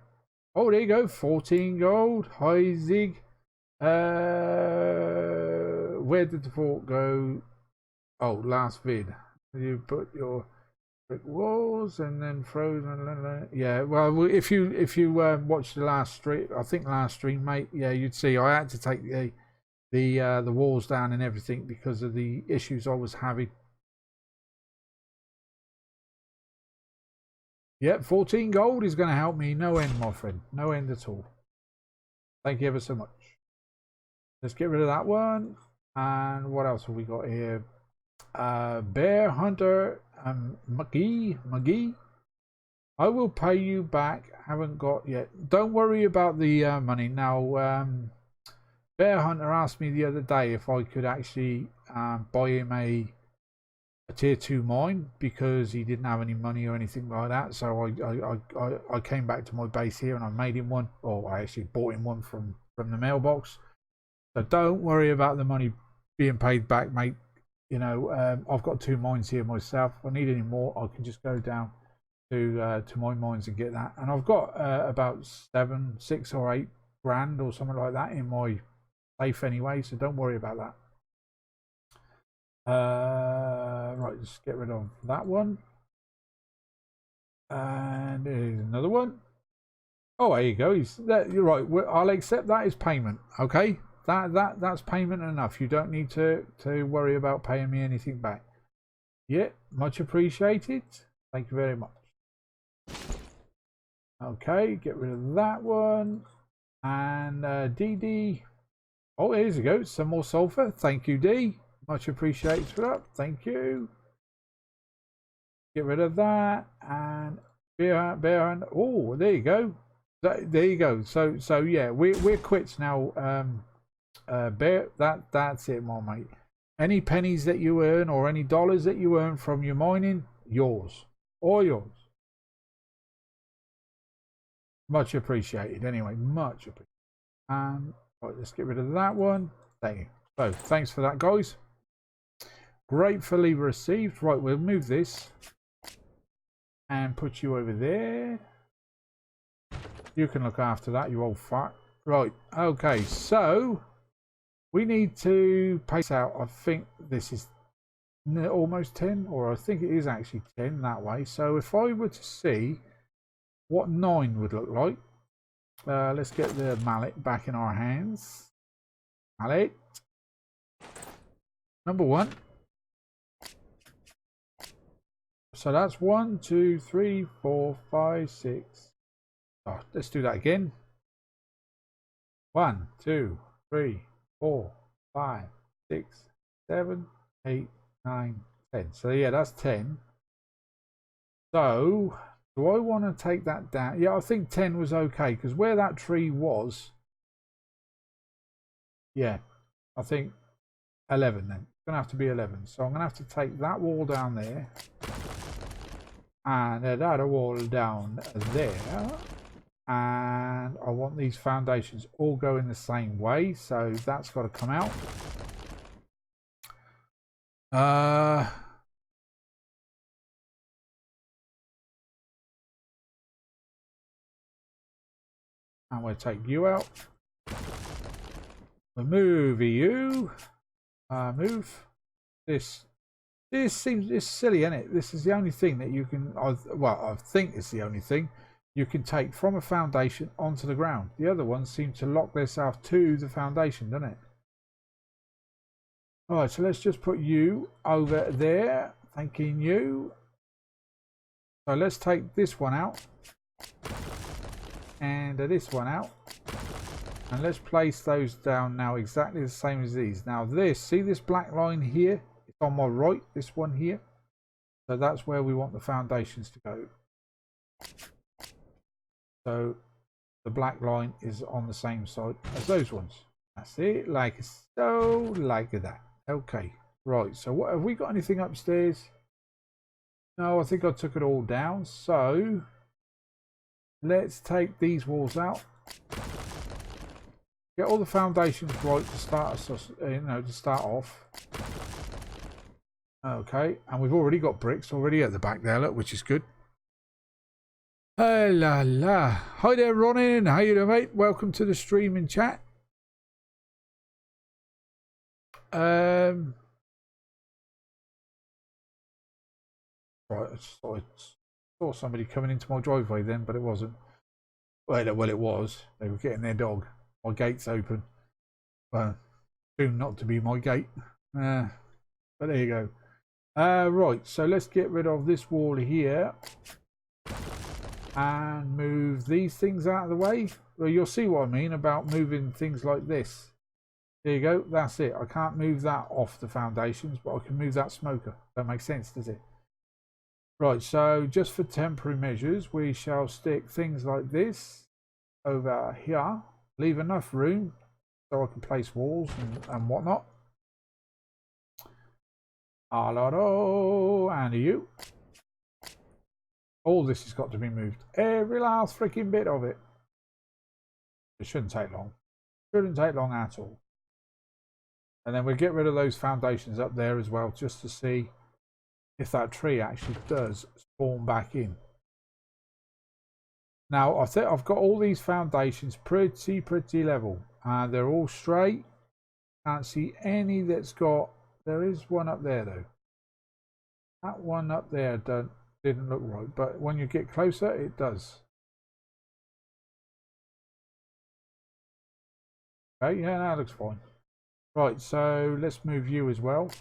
Speaker 1: Oh, there you go, 14 gold. Hi, Zig. Where did the fort go? Oh, last vid. You put your brick walls and then frozen. Yeah, well, if you watched the last stream, I think last stream, mate. Yeah, you'd see I had to take the walls down and everything because of the issues I was having. Yep, 14 gold is going to help me no end, my friend. No end at all. Thank you ever so much. Let's get rid of that one. And what else have we got here? Bear Hunter McGee. I will pay you back. Haven't got yet. Don't worry about the money. Now, Bear Hunter asked me the other day if I could actually buy him a tier 2 mine because he didn't have any money or anything like that. So I came back to my base here and I made him one, or I actually bought him one from the mailbox. So don't worry about the money being paid back, mate. You know, I've got 2 mines here myself. If I need any more, I can just go down to my mines and get that. And I've got about 6 or 8 grand or something like that in my safe anyway. So don't worry about that. Right, let's get rid of that one. And there's another one. Oh, there you go. You're right. I'll accept that as payment. Okay, that's payment enough. You don't need to worry about paying me anything back. Yeah, much appreciated. Thank you very much. Okay, get rid of that one. And DD. Oh, here you go. Some more sulfur. Thank you, D. Much appreciated for that. Thank you. Get rid of that. And bear. Oh, there you go. There you go. So yeah, we're quits now. Bear. That's it, my mate. Any pennies that you earn or any dollars that you earn from your mining, yours. All yours. Much appreciated. Anyway, much appreciated. Right, let's get rid of that one. There you go. So thanks for that, guys. Gratefully received. Right, we'll move this. and put you over there. You can look after that, you old fuck. Right, okay, so we need to pace out. I think this is almost 10, or I think it is actually 10 that way. So if I were to see what 9 would look like, let's get the mallet back in our hands. Mallet. Number 1. So that's 1, 2, 3, 4, 5, 6. Oh, let's do that again. 1, 2, 3, 4, 5, 6, 7, 8, 9, 10. So yeah, that's 10. So do I want to take that down? Yeah, I think 10 was okay, because where that tree was, yeah, I think 11 then. It's going to have to be 11. So I'm going to have to take that wall down there and that other wall down there. And I want these foundations all going the same way, so that's got to come out. And we'll take you out. We'll move you. Move. This seems, it's silly, isn't it? This is the only thing that you can, well, I think it's the only thing you can take from a foundation onto the ground. The other ones seem to lock themselves to the foundation, doesn't it? All right, so let's just put you over there. Thanking you. So let's take this one out. And this one out. And let's place those down now exactly the same as these. Now this, see this black line here? It's on my right, this one here. So that's where we want the foundations to go. So the black line is on the same side as those ones. That's it, like so, like that. Okay, right, so what have we got? Anything upstairs? No, I think I took it all down. So let's take these walls out. Get all the foundations right to start us, to start off. Okay, and we've already got bricks already at the back there, look, which is good. Hey la la. Hi there, Ronin. How you doing, mate? Welcome to the stream and chat. Right, I saw somebody coming into my driveway then, but it wasn't. Well, it was. They were getting their dog. My gate's open. Well, soon not to be my gate. But there you go. Right, so let's get rid of this wall here. And move these things out of the way. Well, you'll see what I mean about moving things like this. There you go. That's it. I can't move that off the foundations, but I can move that smoker. That makes sense, does it? Right, so just for temporary measures, we shall stick things like this over here. Leave enough room so I can place walls and whatnot. Hello, and you. All this has got to be moved. Every last freaking bit of it. It shouldn't take long. Shouldn't take long at all. And then we'll get rid of those foundations up there as well, just to see if that tree actually does spawn back in. Now, I think I've got all these foundations pretty level. They're all straight. Can't see any that's got... There is one up there, though. That one up there didn't look right, but when you get closer, it does. Okay, yeah, that looks fine. Right, so let's move you as well.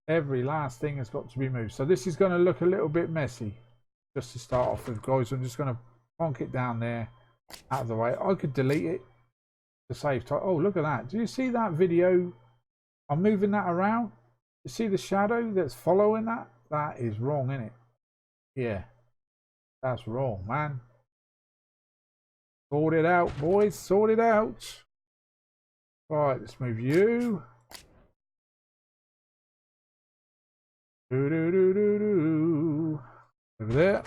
Speaker 1: Every last thing has got to be moved. So this is going to look a little bit messy. Just to start off with, guys, I'm just going to plonk it down there out of the way. I could delete it to save time. Oh, look at that. Do you see that video? I'm moving that around. You see the shadow that's following that? That is wrong, isn't it? Yeah, that's wrong, man. Sort it out, boys. Sort it out. Right, let's move you. Do. Over there.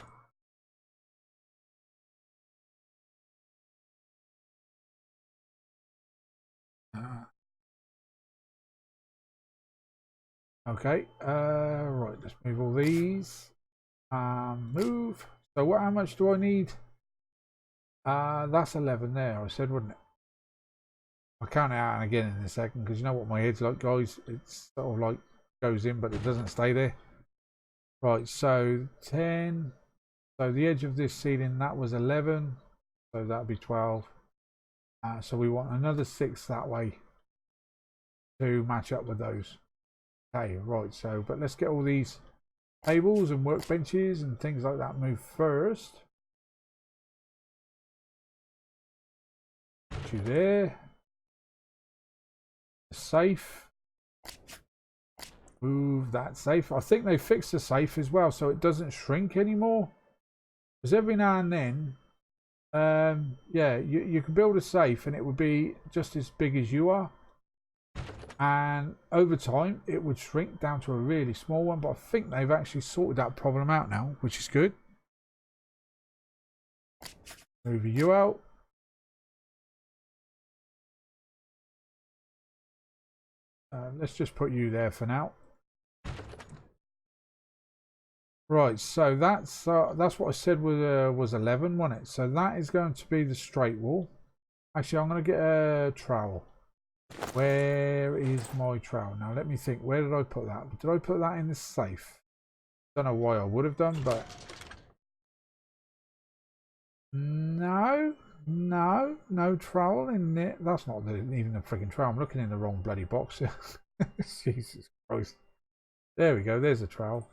Speaker 1: Okay, right, let's move all these. Move. So what? How much do I need? That's 11 there. I said, wouldn't it? I'll count it out and again in a second because you know what my head's like, guys. It's sort of like goes in, but it doesn't stay there. Right. So 10. So the edge of this ceiling that was 11. So that'd be 12. So we want another 6 that way to match up with those. Okay. Right. So, but let's get all these tables and workbenches and things like that moved first. Put you there. Safe. Move that safe. I think they fixed the safe as well so it doesn't shrink anymore. Because every now and then, yeah, you can build a safe and it would be just as big as you are. And over time, it would shrink down to a really small one. But I think they've actually sorted that problem out now, which is good. Move you out. Let's just put you there for now. Right, so that's what I said was 11, wasn't it? So that is going to be the straight wall. Actually, I'm going to get a trowel. Where is my trowel? Now, let me think. Where did I put that? Did I put that in the safe? Don't know why I would have done, but... No trowel in there. That's not even a freaking trowel. I'm looking in the wrong bloody box. Jesus Christ. There we go. There's a trowel.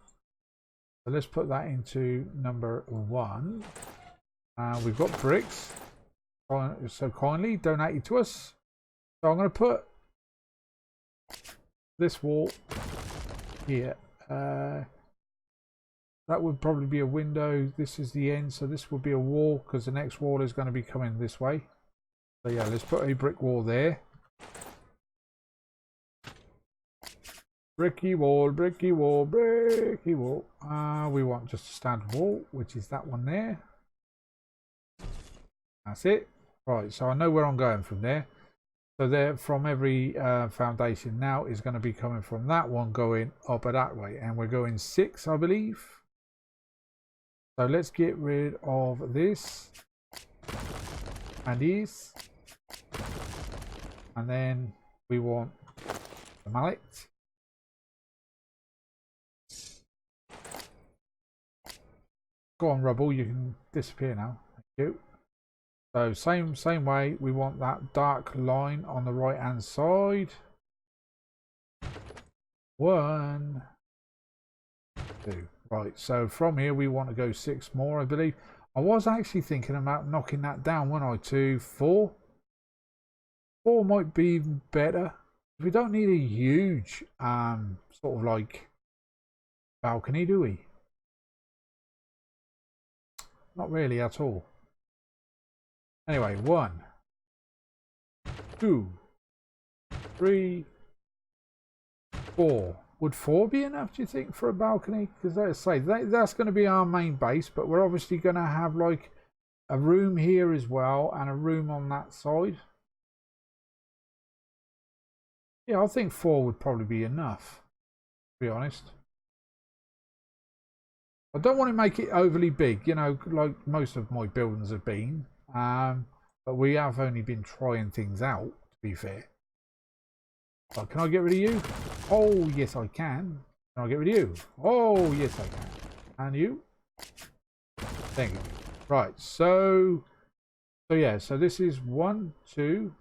Speaker 1: So let's put that into number 1. We've got bricks. So kindly donated to us. So I'm going to put this wall here. That would probably be a window. This is the end, so this would be a wall because the next wall is going to be coming this way. So yeah, let's put a brick wall there. Bricky wall, bricky wall, bricky wall. We want just a standard wall, which is that one there. That's it. Right, so I know where I'm going from there. So there, from every foundation now is going to be coming from that one going up that way. And we're going 6, I believe. So let's get rid of this and these. And then we want the mallet. Go on, rubble, you can disappear now. Thank you. So same way, we want that dark line on the right hand side. 1, 2. Right, so from here we want to go 6 more, I believe. I was actually thinking about knocking that down, wasn't I, to 4. 4 might be even better. We don't need a huge sort of like balcony, do we? Not really at all. Anyway, 1, 2, 3, 4. Would 4 be enough, do you think, for a balcony? Because let's say that's going to be our main base, but we're obviously going to have like a room here as well and a room on that side. Yeah, I think 4 would probably be enough, to be honest. I don't want to make it overly big, you know, like most of my buildings have been. But we have only been trying things out, to be fair. Oh, can I get rid of you? Oh, yes, I can. Can I get rid of you? Oh, yes, I can. And you? Thank you. Right, so yeah, so this is 1, 2,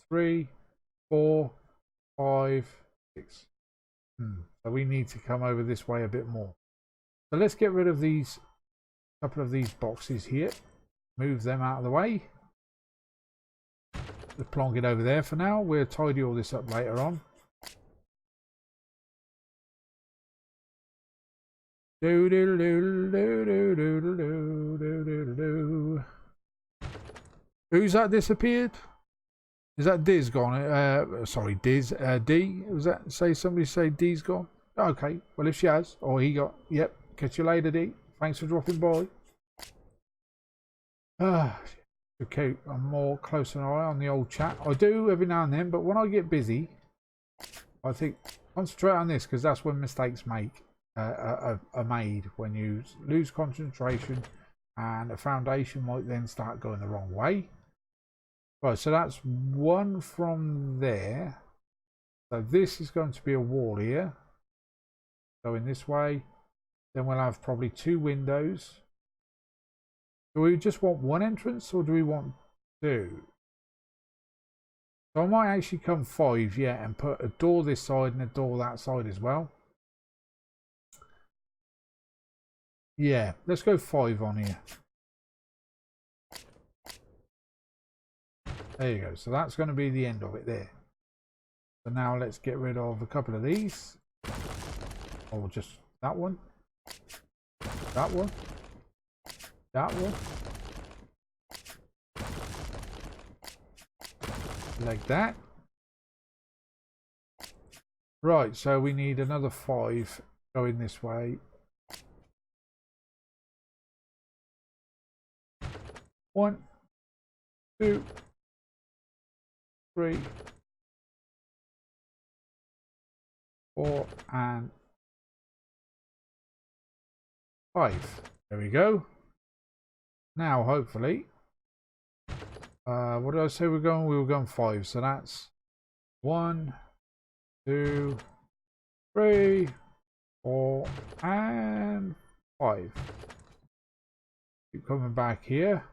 Speaker 1: 3, 4, 5, 6. So we need to come over this way a bit more. So let's get rid of these, couple of these boxes here. Move them out of the way. Just plonk it over there for now. We'll tidy all this up later on. Who's that disappeared? Is that Diz gone? Sorry, Diz. D. Was that somebody say D's gone? Okay. Well, if she has, or he got. Yep. Catch you later, D. Thanks for dropping by. Okay. I'm more closer an eye on the old chat. I do every now and then, but when I get busy, I think Concentrate on this because that's when mistakes are made, when you lose concentration and the foundation might then start going the wrong way. Right, so that's one from there. So this is going to be a wall here, going this way. Then we'll have probably 2 windows. Do we just want 1 entrance or do we want 2? So I might actually come 5, yeah, and put a door this side and a door that side as well. Yeah, let's go 5 on here. There you go. So that's going to be the end of it there. So now let's get rid of a couple of these. Or just that one. That one. That one. Like that. Right, so we need another 5 going this way. 1, 2, 3, 4, and 5. There we go. Now, hopefully, what did I say we're going? We were going 5. So that's 1, 2, 3, 4, and 5. Keep coming back here.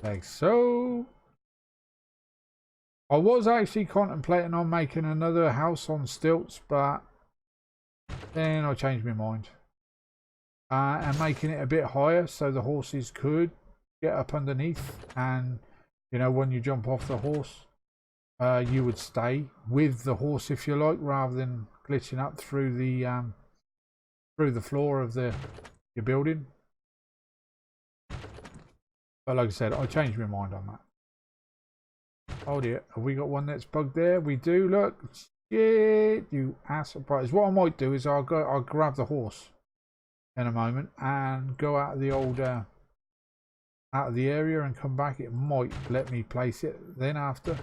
Speaker 1: Like so. I was actually contemplating on making another house on stilts, but then I changed my mind. And making it a bit higher so the horses could get up underneath, and you know, when you jump off the horse, you would stay with the horse if you like, rather than glitching up through the floor of your building. But like I said, I changed my mind on that. Oh dear, have we got one that's bugged there? We do, look. Shit, you ass surprise. What I might do is I'll grab the horse in a moment and go out of the old out of the area and come back. It might let me place it then after.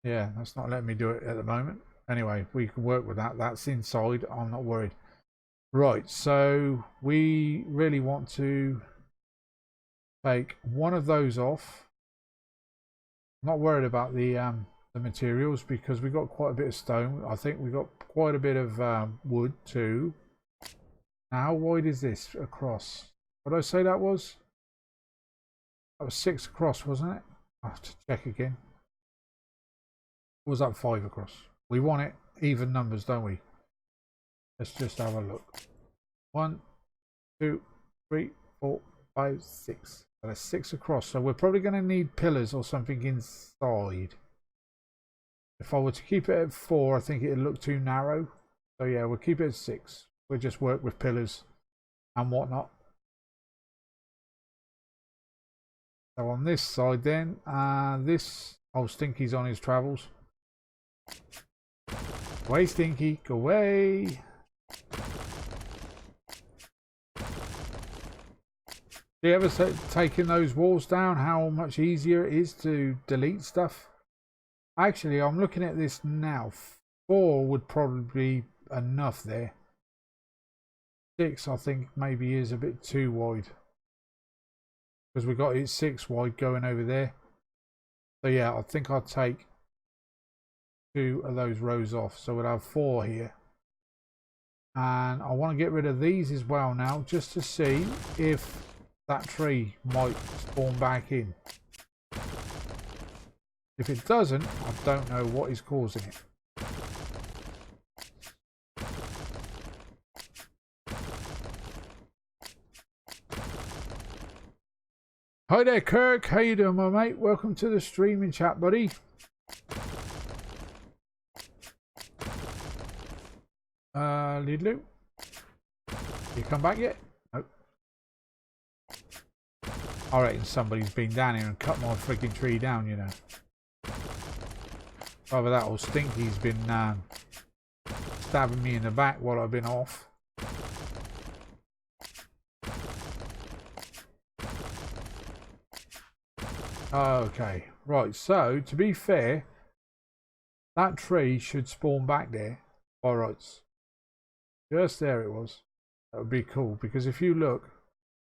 Speaker 1: Yeah, that's not letting me do it at the moment. Anyway, we can work with that. That's inside. I'm not worried. Right, so we really want to take one of those off. I'm not worried about the materials because we got quite a bit of stone. I think we got quite a bit of wood too. Now, how wide is this across? What did I say that was? That was 6 across, wasn't it? I have to check again. Or was that 5 across? We want it even numbers, don't we? Let's just have a look. 1, 2, 3, 4, 5, 6. So that's 6 across. So we're probably going to need pillars or something inside. If I were to keep it at 4, I think it'd look too narrow. So yeah, we'll keep it at 6. We'll just work with pillars and whatnot. So on this side then, this old Stinky's on his travels. Away, Stinky, go away. Do you ever taking those walls down, how much easier it is to delete stuff? Actually, I'm looking at this now. 4 would probably be enough there. 6, I think, maybe is a bit too wide. Because we got it 6 wide going over there. So yeah, I think I'll take 2 of those rows off. So we'll have 4 here. And I want to get rid of these as well now, just to see if that tree might spawn back in. If it doesn't, I don't know what is causing it. Hi there, Kirk. How you doing, my mate? Welcome to the streaming chat, buddy. Lidloo. You come back yet? Nope. I reckon somebody's been down here and cut my freaking tree down, you know. Either that or Stinky's been stabbing me in the back while I've been off. Okay, right, so to be fair, that tree should spawn back there. Alright, just there it was. That would be cool, because if you look,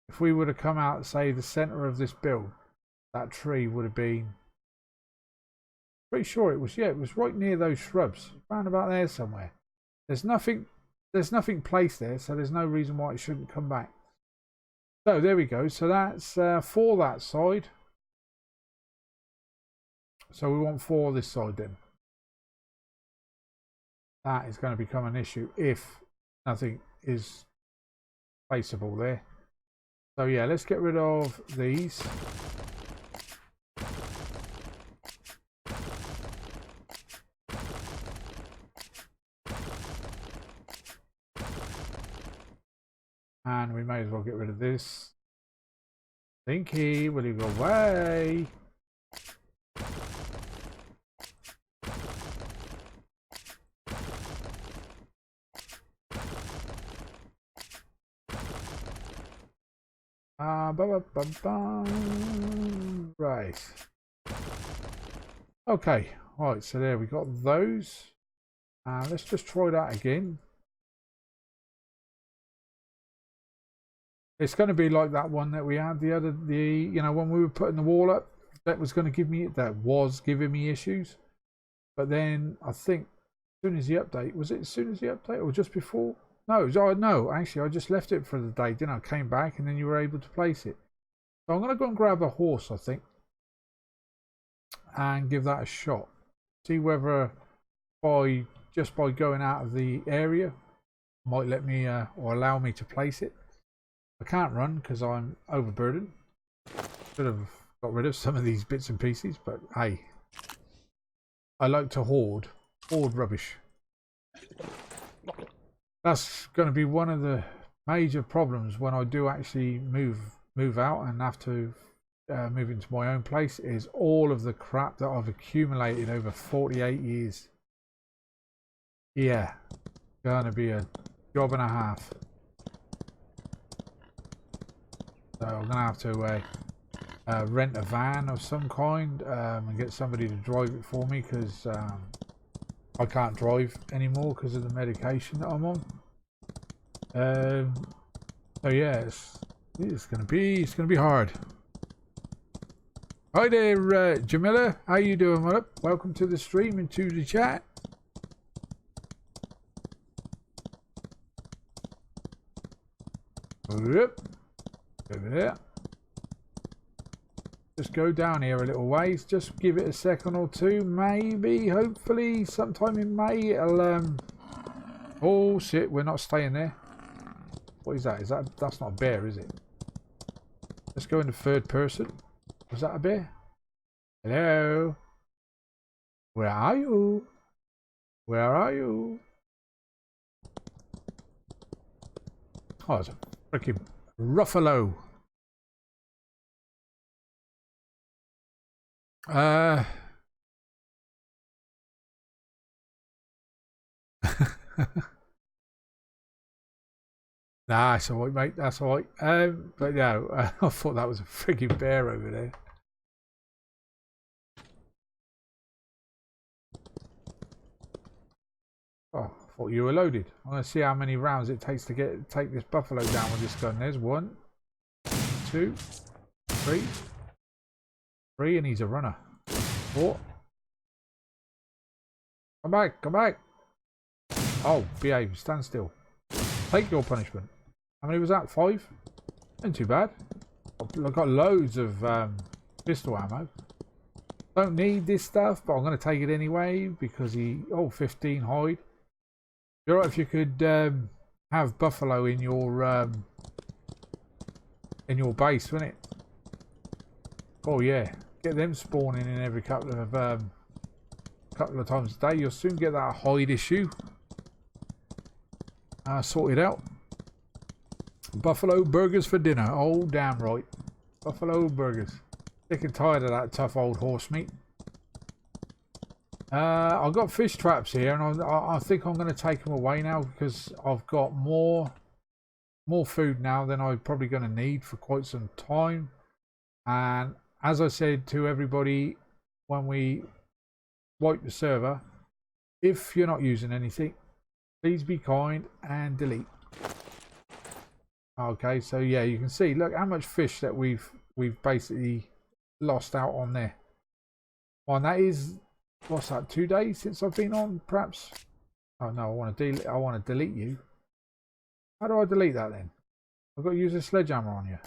Speaker 1: if we would have come out, say, the center of this build, that tree would have been, pretty sure it was, yeah, it was right near those shrubs, around about there somewhere. There's nothing placed there, so there's no reason why it shouldn't come back. So there we go. So that's 4 that side. So we want 4 this side then. That is going to become an issue if nothing is placeable there. So yeah, let's get rid of these. And we may as well get rid of this. Stinky, will you go away? Right. Okay. Right. So there we got those. Let's just try that again. It's going to be like that one that we had you know, when we were putting the wall up, that was giving me issues. But then I think as soon as the update, was it as soon as the update or just before? No, no, actually I just left it for the day, didn't I? Came back and then you were able to place it. So I'm going to go and grab a horse, I think, and give that a shot. See whether just by going out of the area might let me or allow me to place it. I can't run because I'm overburdened. Should have got rid of some of these bits and pieces, but hey, I like to hoard rubbish. That's going to be one of the major problems when I do actually move out and have to move into my own place, is all of the crap that I've accumulated over 48 years. Yeah, gonna be a job and a half. So I'm gonna have to rent a van of some kind and get somebody to drive it for me, because I can't drive anymore because of the medication that I'm on. So yeah, it's gonna be hard. Hi there, Jamila. How you doing? What up? Welcome to the stream and to the chat. Whoop. Over there. Just go down here a little ways. Just give it a second or two. Maybe, hopefully, sometime in May it'll oh shit, we're not staying there. What is that? That's not a bear, is it? Let's go into third person. Was that a bear? Hello? Where are you? Where are you? Oh, it's a freaking Ruffalo. Nah, it's alright, mate. That's alright. But no, I thought that was a freaking bear over there. Oh, I thought you were loaded. I'm gonna see how many rounds it takes to take this buffalo down with this gun. There's 1, 2, 3. 3, and he's a runner. 4. Come back, come back. Oh, behave, stand still. Take your punishment. How many was that? 5? Not too bad. I've got loads of pistol ammo. Don't need this stuff, but I'm going to take it anyway because 15 hide. You're right if you could have buffalo in your base, wouldn't it? Oh yeah, get them spawning in every couple of times a day. You'll soon get that hide issue sorted out. Buffalo burgers for dinner. Oh, damn right. Buffalo burgers. Sick and tired of that tough old horse meat. I've got fish traps here, and I think I'm going to take them away now because I've got more food now than I'm probably going to need for quite some time. And as I said to everybody when we wipe the server, if you're not using anything, please be kind and delete. Okay, so yeah, you can see, look how much fish that we've basically lost out on there. Well, and that is, what's that, 2 days since I've been on, perhaps? Oh no, I want to delete you. How do I delete that then? I've got to use a sledgehammer on you.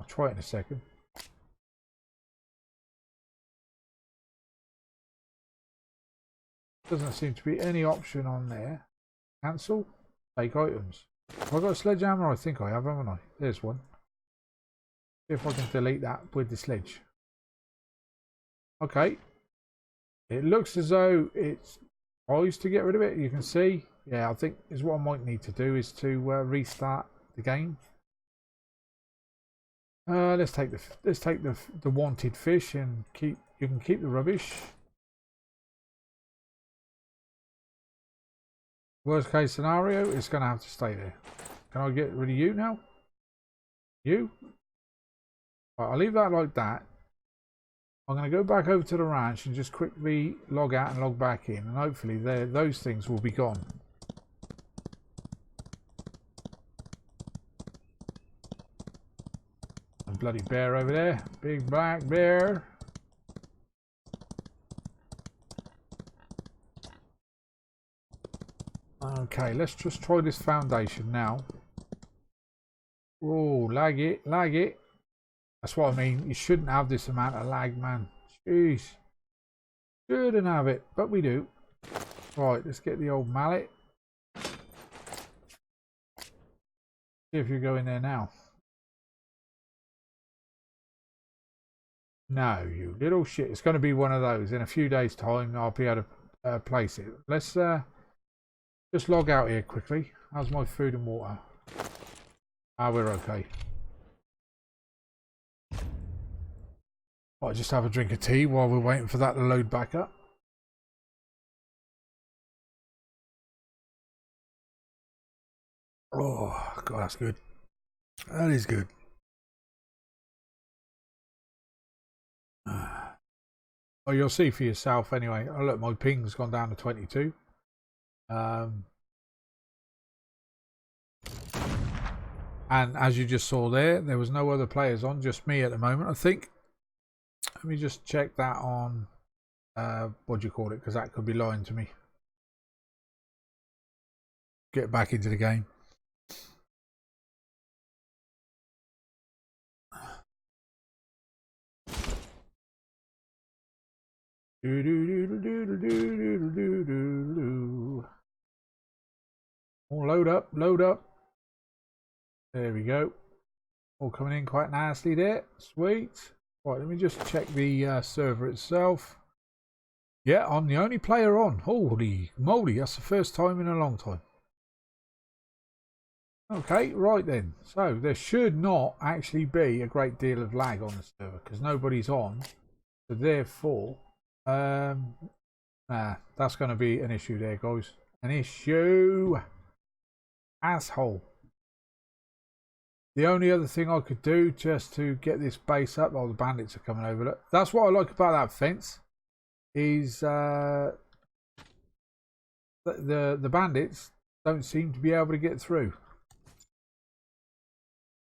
Speaker 1: I'll try it in a second. Doesn't seem to be any option on there. Cancel. Take items. Have I got a sledgehammer? I think I have, haven't I? There's one. See if I can delete that with the sledge. Okay. It looks as though it's tries to get rid of it. You can see. Yeah, I think is what I might need to do is to restart the game. Let's take the wanted fish and you can keep the rubbish. Worst case scenario, it's going to have to stay there. Can I get rid of you now? You? Right, I'll leave that like that. I'm going to go back over to the ranch and just quickly log out and log back in. And hopefully those things will be gone. A bloody bear over there. Big black bear. Okay, let's just try this foundation now. Oh, lag it, lag it. That's what I mean. You shouldn't have this amount of lag, man. Jeez. Shouldn't have it, but we do. Right, let's get the old mallet. See if you go in there now. No, you little shit. It's going to be one of those. In a few days' time, I'll be able to place it. Let's just log out here quickly. How's my food and water? Ah, we're okay. I'll just have a drink of tea while we're waiting for that to load back up. Oh, God, that's good. That is good. Oh, you'll see for yourself anyway. Oh, look, my ping's gone down to 22. And as you just saw there was no other players on, just me at the moment, I think. Let me just check that on, what do you call it? Because that could be lying to me. Get back into the game. Oh, load up, load up. There we go. All coming in quite nicely there. Sweet. Right, let me just check the server itself. Yeah, I'm the only player on. Holy moly, that's the first time in a long time. Okay, right then. So there should not actually be a great deal of lag on the server because nobody's on. So therefore, nah, that's going to be an issue there, guys. An issue. Asshole. The only other thing I could do just to get this base up, oh, the bandits are coming over. Look, that's what I like about that fence, is the bandits don't seem to be able to get through.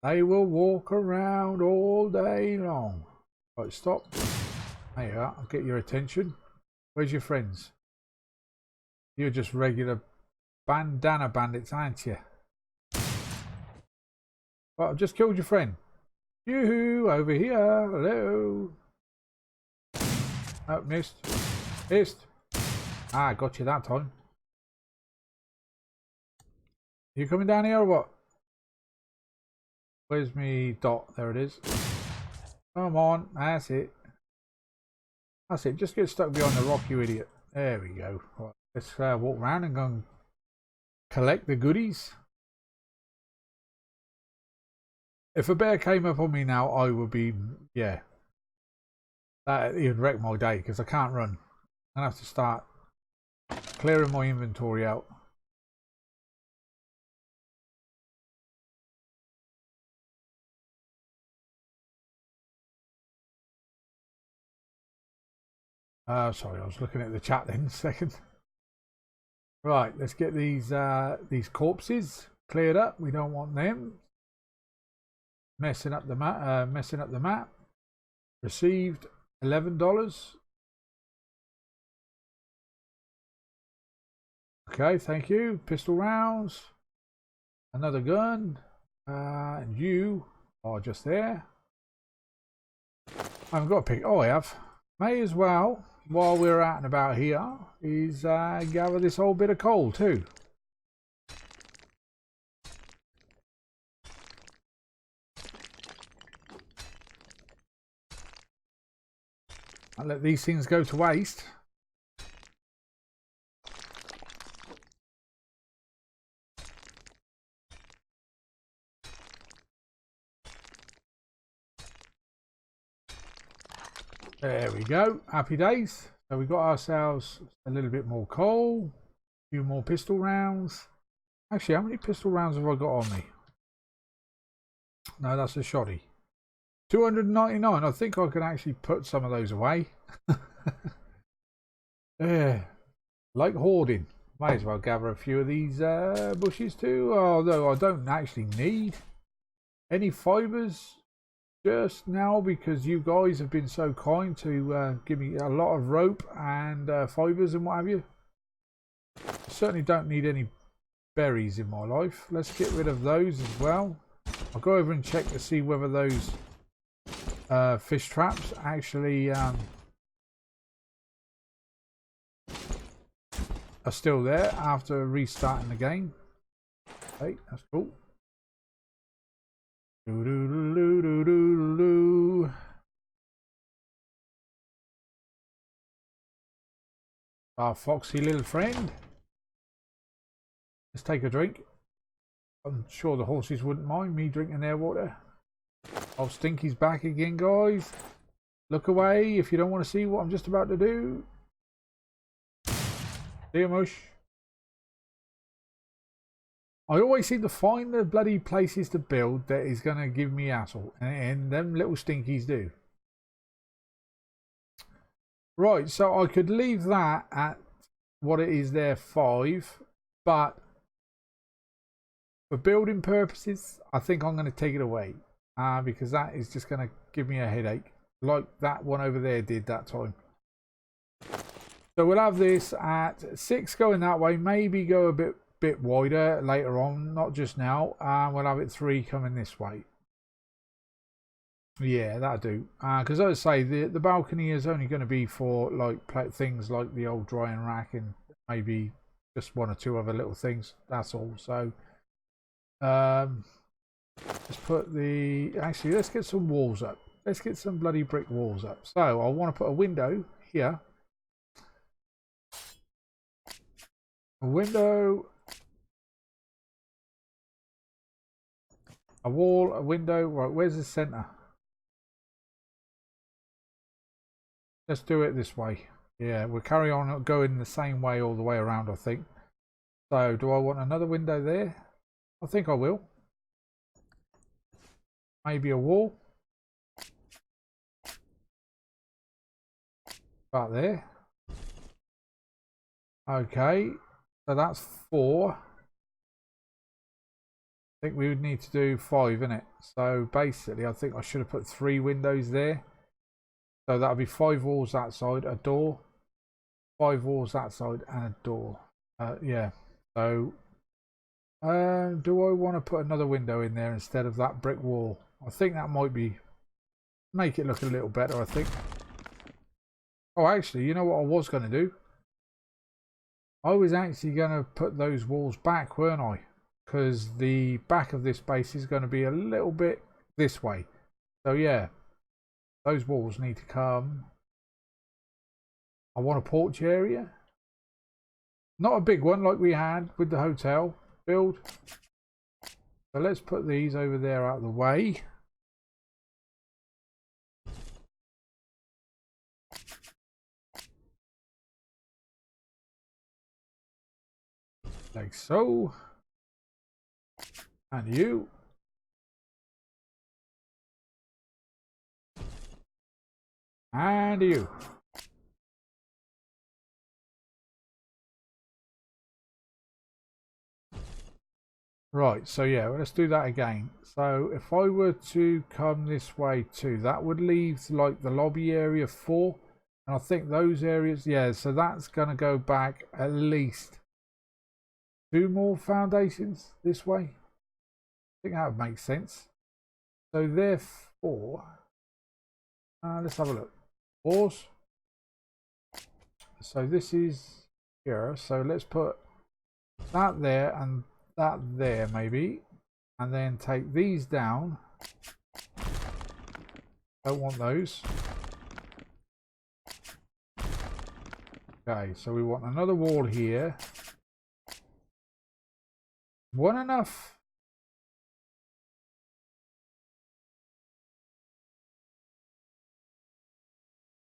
Speaker 1: They will walk around all day long. Right, stop. There you are. I'll get your attention. Where's your friends? You're just regular bandana bandits, aren't you? Well, I've just killed your friend. Yoo-hoo, over here. Hello. Oh, missed. Missed. Ah, got you that time. You coming down here or what? Where's me dot? There it is. Come on. That's it. That's it. Just get stuck behind the rock, you idiot. There we go. Right, let's walk around and go and collect the goodies. If a bear came up on me now, I would be, yeah. It would wreck my day because I can't run. I have to start clearing my inventory out. Sorry, I was looking at the chat then a second. Right, let's get these corpses cleared up. We don't want them messing up the map. Received $11. Okay, thank you. Pistol rounds. Another gun. And you are just there. I haven't got a pick. Oh, I have. May as well, while we're out and about here, is gather this whole bit of coal too. I'll let these things go to waste. There we go. Happy days. So we got ourselves a little bit more coal, a few more pistol rounds. Actually, how many pistol rounds have I got on me? No, that's a shoddy. 299. I think I can actually put some of those away. Yeah, like hoarding. Might as well gather a few of these bushes too. Although I don't actually need any fibres just now because you guys have been so kind to give me a lot of rope and fibres and what have you. Certainly don't need any berries in my life. Let's get rid of those as well. I'll go over and check to see whether those fish traps actually are still there after restarting the game. Okay, that's cool. Our foxy little friend. Let's take a drink. I'm sure the horses wouldn't mind me drinking their water. Oh, Stinky's back again, guys. Look away if you don't want to see what I'm just about to do. See you, mush. I always seem to find the bloody places to build that is going to give me hassle. And them little stinkies do. Right, so I could leave that at what it is there, 5. But for building purposes, I think I'm going to take it away. Because that is just going to give me a headache. Like that one over there did that time. So we'll have this at 6 going that way. Maybe go a bit wider later on, not just now. We'll have it 3 coming this way. Yeah, that'll do. Because as I say, the balcony is only going to be for like things like the old drying rack and maybe just 1 or 2 other little things. That's all. So let's put actually let's get some walls up. Let's get some bloody brick walls up. So I want to put a window here. A window. A wall, a window. Right, where's the center? Let's do it this way. Yeah, we'll carry on going the same way all the way around, I think. So, do I want another window there? I think I will. Maybe a wall. About there. Okay, so that's 4. I think we would need to do 5, innit? So basically, I think I should have put 3 windows there. So that'll be 5 walls that side, a door, 5 walls that side, and a door. Yeah. So, do I want to put another window in there instead of that brick wall? I think that might make it look a little better, I think. Oh, actually, you know what I was going to do? I was actually going to put those walls back, weren't I? Because the back of this base is going to be a little bit this way. So yeah, those walls need to come. I want a porch area. Not a big one like we had with the hotel build. So let's put these over there out of the way. like so. And you. And you. Right, so yeah, well, let's do that again. So if I were to come this way too, that would leave like the lobby area 4. And I think those areas, yeah, so that's going to go back at least 2 more foundations this way. I think that would make sense. So therefore, let's have a look. Pause. So this is here. So let's put that there and that there maybe. And then take these down. Don't want those. Okay, so we want another wall here. One enough?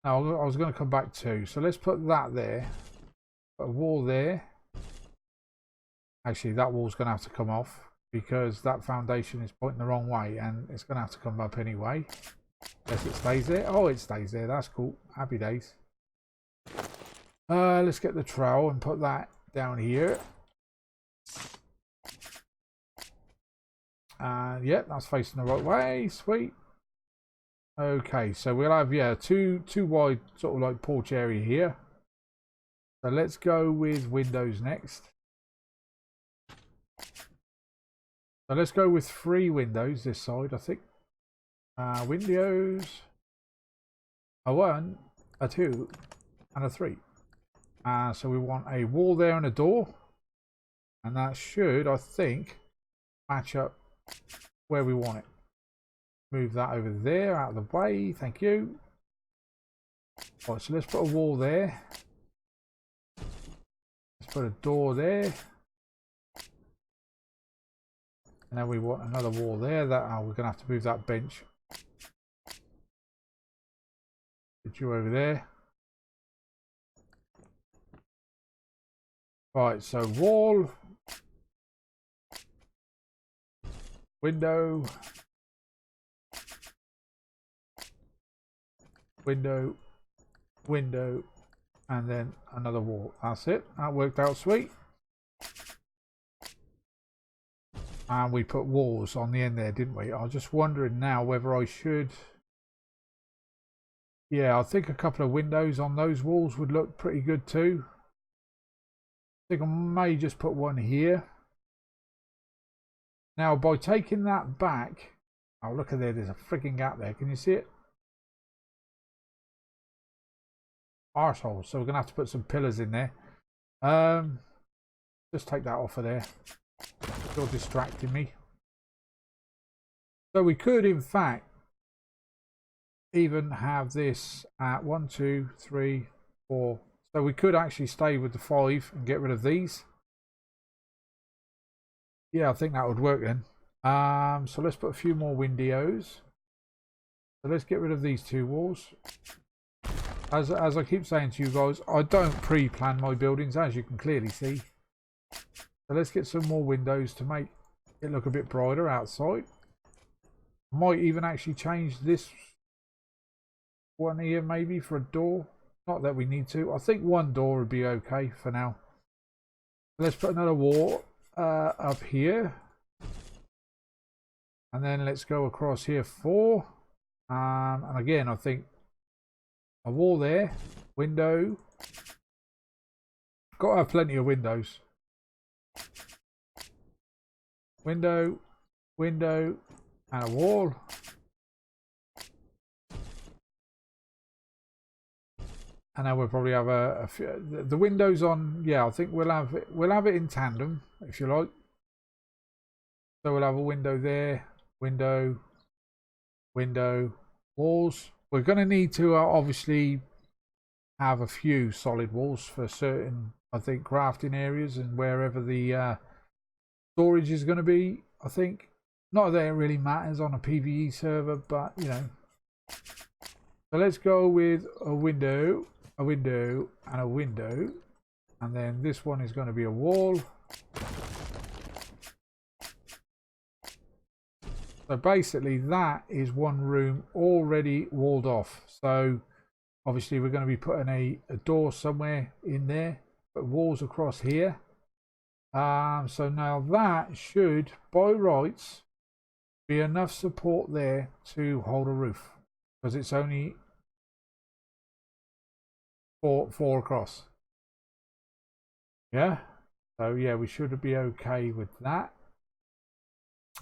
Speaker 1: No, I was going to come back to. So let's put that there. Put a wall there. Actually, that wall's going to have to come off because that foundation is pointing the wrong way and it's going to have to come up anyway. Unless it stays there. Oh, it stays there. That's cool. Happy days. Let's get the trowel and put that down here. And yeah, that's facing the right way. Sweet. Okay, so we'll have, yeah, two wide sort of like porch area here. So let's go with windows next. So let's go with 3 windows this side, I think. Windows. A 1, a 2, and a 3. So we want a wall there and a door. And that should, I think, match up where we want it. Move that over there, out of the way. Thank you. Right, so let's put a wall there. Let's put a door there. And then we want another wall there. That we're going to have to move that bench. Put you over there. Right, so wall. Window. Window. Window. And then another wall. That's it. That worked out sweet. And we put walls on the end there, didn't we? I was just wondering now whether I should... Yeah, I think a couple of windows on those walls would look pretty good too. I think I may just put one here. Now, by taking that back... Oh, look at there. There's a freaking gap there. Can you see it? Arsehole. So we're going to have to put some pillars in there. Just take that off of there. You're distracting me. So we could, in fact, even have this at 1, 2, 3, 4. So we could actually stay with the 5 and get rid of these. Yeah, I think that would work then. So let's put a few more windows. So let's get rid of these 2 walls. As I keep saying to you guys, I don't pre-plan my buildings, as you can clearly see. So let's get some more windows to make it look a bit brighter outside. Might even actually change this one here maybe for a door. Not that we need to. I think 1 door would be okay for now. Let's put another wall up here. And then let's go across here 4. And again, I think a wall there. Window. Got to have plenty of windows. Window, window, and a wall. And then we'll probably have a few, the windows on. Yeah, I think we'll have it in tandem, if you like. So we'll have a window there, window, window, walls. We're going to need to obviously have a few solid walls for certain, I think, crafting areas and wherever the storage is going to be. I think not that it really matters on a PvE server, but you know. So let's go with a window, and a window, and then this one is going to be a wall. So basically that is one room already walled off. So obviously we're going to be putting a door somewhere in there, but walls across here. So now that should, by rights, be enough support there to hold a roof, because it's only four across. Yeah. So yeah, we should be okay with that.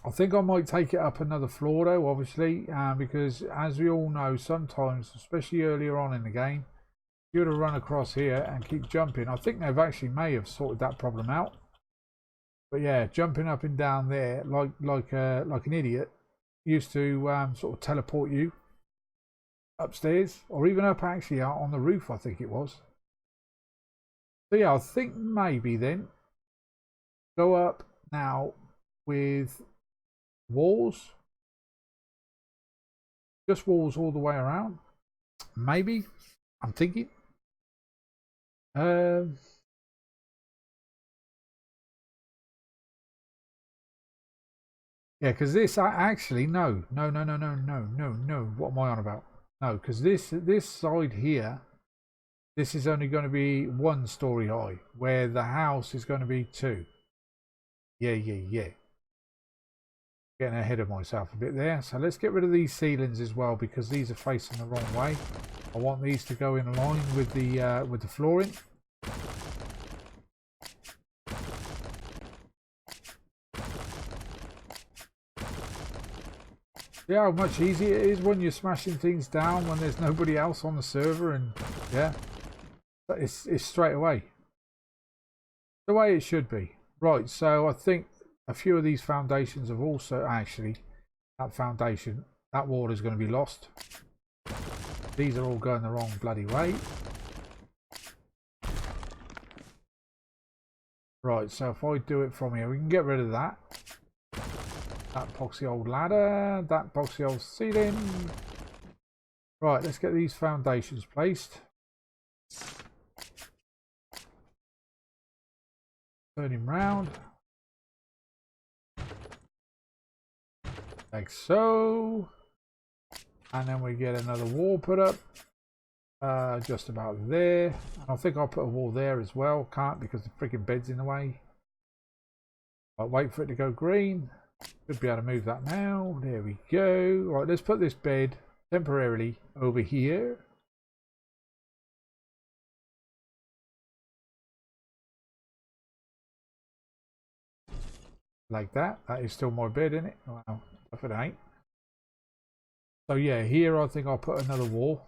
Speaker 1: I think I might take it up another floor though, obviously, because as we all know, sometimes, especially earlier on in the game, you're to run across here and keep jumping. I think they've actually may have sorted that problem out. But yeah, jumping up and down there like an idiot used to sort of teleport you upstairs, or even up actually out on the roof, I think it was. So yeah, I think maybe then go up now with walls, just walls all the way around. Maybe, I'm thinking. Yeah, because this actually no. What am I on about? No, because this side here, this is only going to be 1 story high, where the house is going to be 2. Yeah. Getting ahead of myself a bit there. So let's get rid of these ceilings as well, because these are facing the wrong way. I want these to go in line with the flooring. Yeah, how much easier it is when you're smashing things down when there's nobody else on the server, and yeah, it's straight away. The way it should be. Right, so I think a few of these foundations have also actually, that wall is going to be lost. These are all going the wrong bloody way. Right, so if I do it from here, we can get rid of that. That boxy old ladder, that boxy old ceiling. Right, let's get these foundations placed. Turn him round. Like so. And then we get another wall put up. Just about there. And I think I'll put a wall there as well. Can't, because the freaking bed's in the way. I'll wait for it to go green. Should be able to move that now. There we go. Right, let's put this bed temporarily over here. Like that. That is still my bed, isn't it? Well, if it ain't. So yeah, here I think I'll put another wall.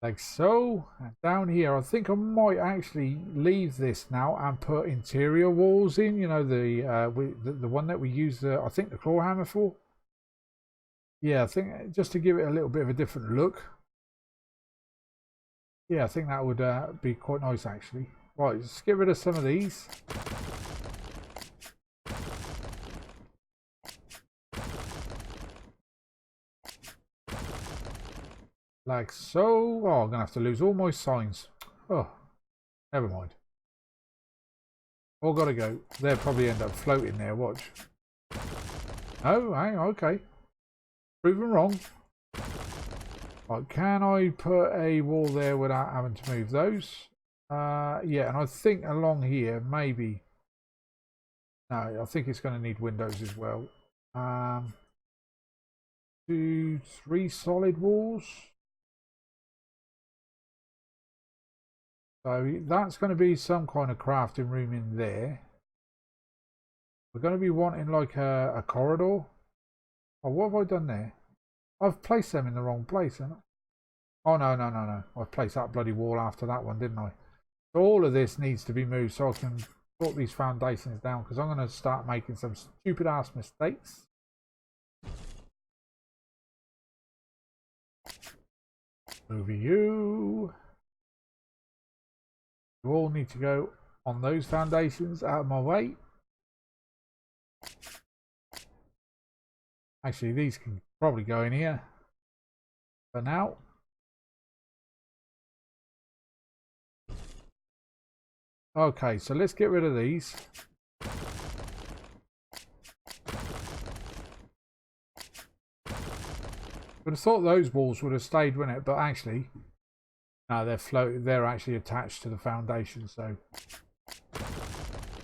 Speaker 1: Like so. And down here, I think I might actually leave this now and put interior walls in. You know, the one that we use, I think, the claw hammer for. Yeah, I think just to give it a little bit of a different look. Yeah, I think that would be quite nice actually. Right, let's get rid of some of these. Like so. Oh, I'm going to have to lose all my signs. Oh, never mind. All got to go. They'll probably end up floating there, watch. Oh, hang on, okay. Proven wrong. Right, can I put a wall there without having to move those? Yeah, and I think along here, maybe. No, I think it's going to need windows as well. 2, 3 solid walls. So that's going to be some kind of crafting room in there. We're going to be wanting like a corridor. Oh, what have I done there? I've placed them in the wrong place, haven't I? Oh, no. I've placed that bloody wall after that one, didn't I? So all of this needs to be moved so I can sort these foundations down, because I'm going to start making some stupid ass mistakes. Over you. You all need to go on those foundations out of my way. Actually, these can probably go in here for now. Okay, so let's get rid of these. Would have thought those walls would have stayed, wouldn't it? But actually, no, they're floating. They're actually attached to the foundation, so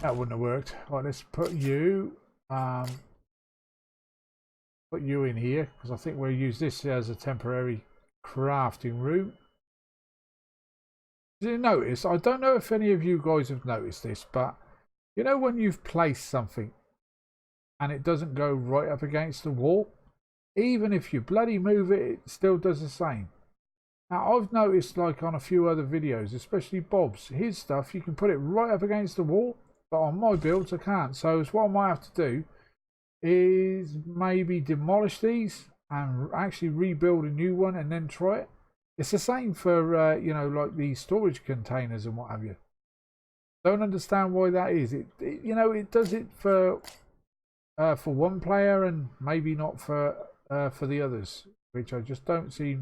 Speaker 1: that wouldn't have worked. Right, let's put you in here because I think we'll use this as a temporary crafting room. Did you notice? I don't know if any of you guys have noticed this, but you know when you've placed something and it doesn't go right up against the wall, even if you bloody move it, it still does the same. Now I've noticed, like on a few other videos, especially Bob's, his stuff, you can put it right up against the wall, but on my builds I can't. So what I might have to do is maybe demolish these and actually rebuild a new one and then try it. It's the same for you know, like these storage containers and what have you. Don't understand why that is. You know, it does it for one player and maybe not for the others, which I just don't see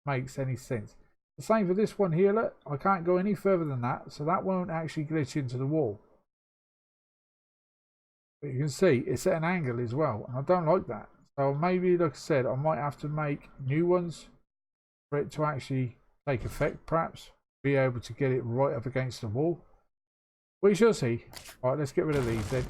Speaker 1: makes any sense. The same for this one here. Look, I can't go any further than that, so that won't actually glitch into the wall. But you can see it's at an angle as well, and I don't like that. So maybe, like I said, I might have to make new ones for it to actually take effect, perhaps. Be able to get it right up against the wall. We shall see. Alright, let's get rid of these then.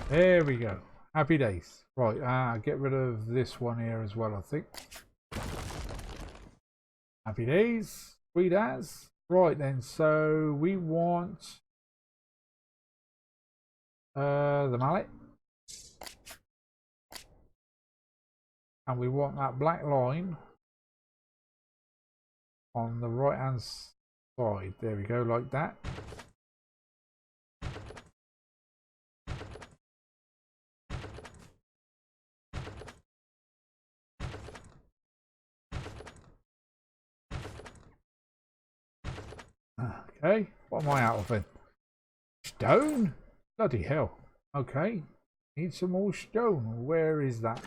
Speaker 1: There we go. Happy days. Right, get rid of this one here as well, I think. Happy days. Sweet as. Right then, so we want the mallet. And we want that black line on the right hand side. There we go, like that. Okay, what am I out of then? Stone? Bloody hell. Okay, need some more stone. Where is that?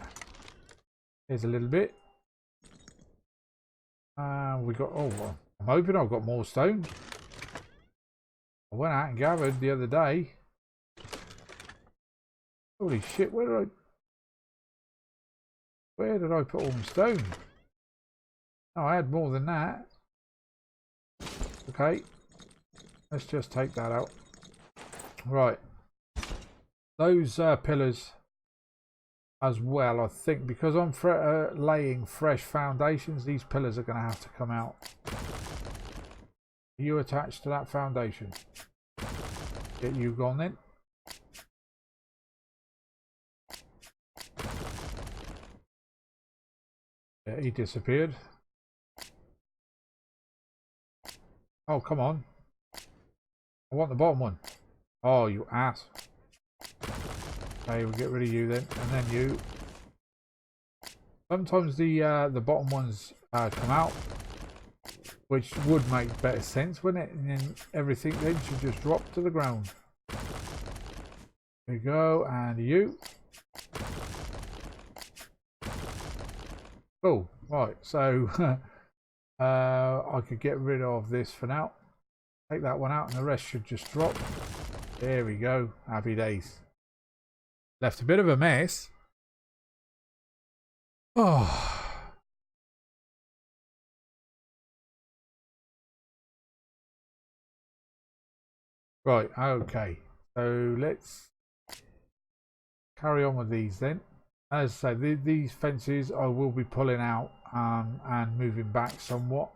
Speaker 1: There's a little bit. We got, oh, well, I'm hoping I've got more stone. I went out and gathered the other day. Holy shit, where did I put all my stone? Oh, I had more than that. Okay, let's just take that out. Right, those pillars as well, I think, because I'm laying fresh foundations, these pillars are going to have to come out. Are you attached to that foundation? Get you gone then. Yeah, he disappeared. Oh, come on. I want the bottom one. Oh, you ass. Okay, we'll get rid of you then, and then you. Sometimes the bottom ones come out, which would make better sense, wouldn't it? And then everything then should just drop to the ground. There you go, and you. Oh, right, so I could get rid of this for now. Take that one out and the rest should just drop. There we go. Happy days. Left a bit of a mess. Oh. Right, okay. So let's carry on with these then. As I say, these fences I will be pulling out and moving back somewhat.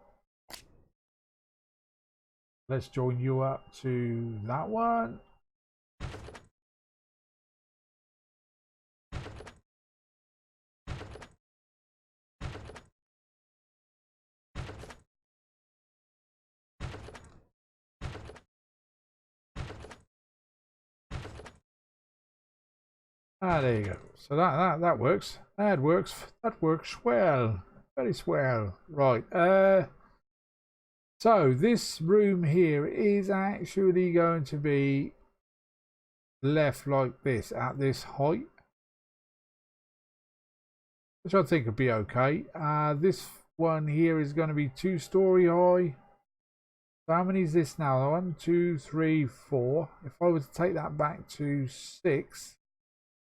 Speaker 1: Let's join you up to that one. Ah, there you go. So that works. That works. That works well. Very swell. Right. So this room here is actually going to be left like this at this height, which I think would be okay. This one here is going to be 2-story high. So how many is this now? 1, 2, 3, 4. If I were to take that back to 6,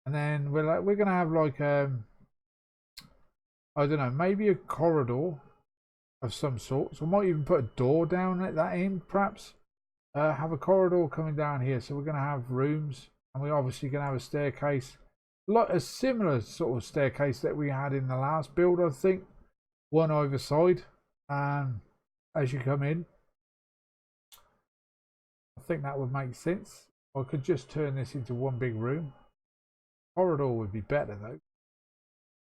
Speaker 1: and then we're going to have like I don't know, maybe a corridor of some sort. So I might even put a door down at that end, perhaps. Have a corridor coming down here. So we're going to have rooms, and we're obviously going to have a staircase, like a similar sort of staircase that we had in the last build, I think. One either side, as you come in. I think that would make sense. I could just turn this into one big room. Corridor would be better though.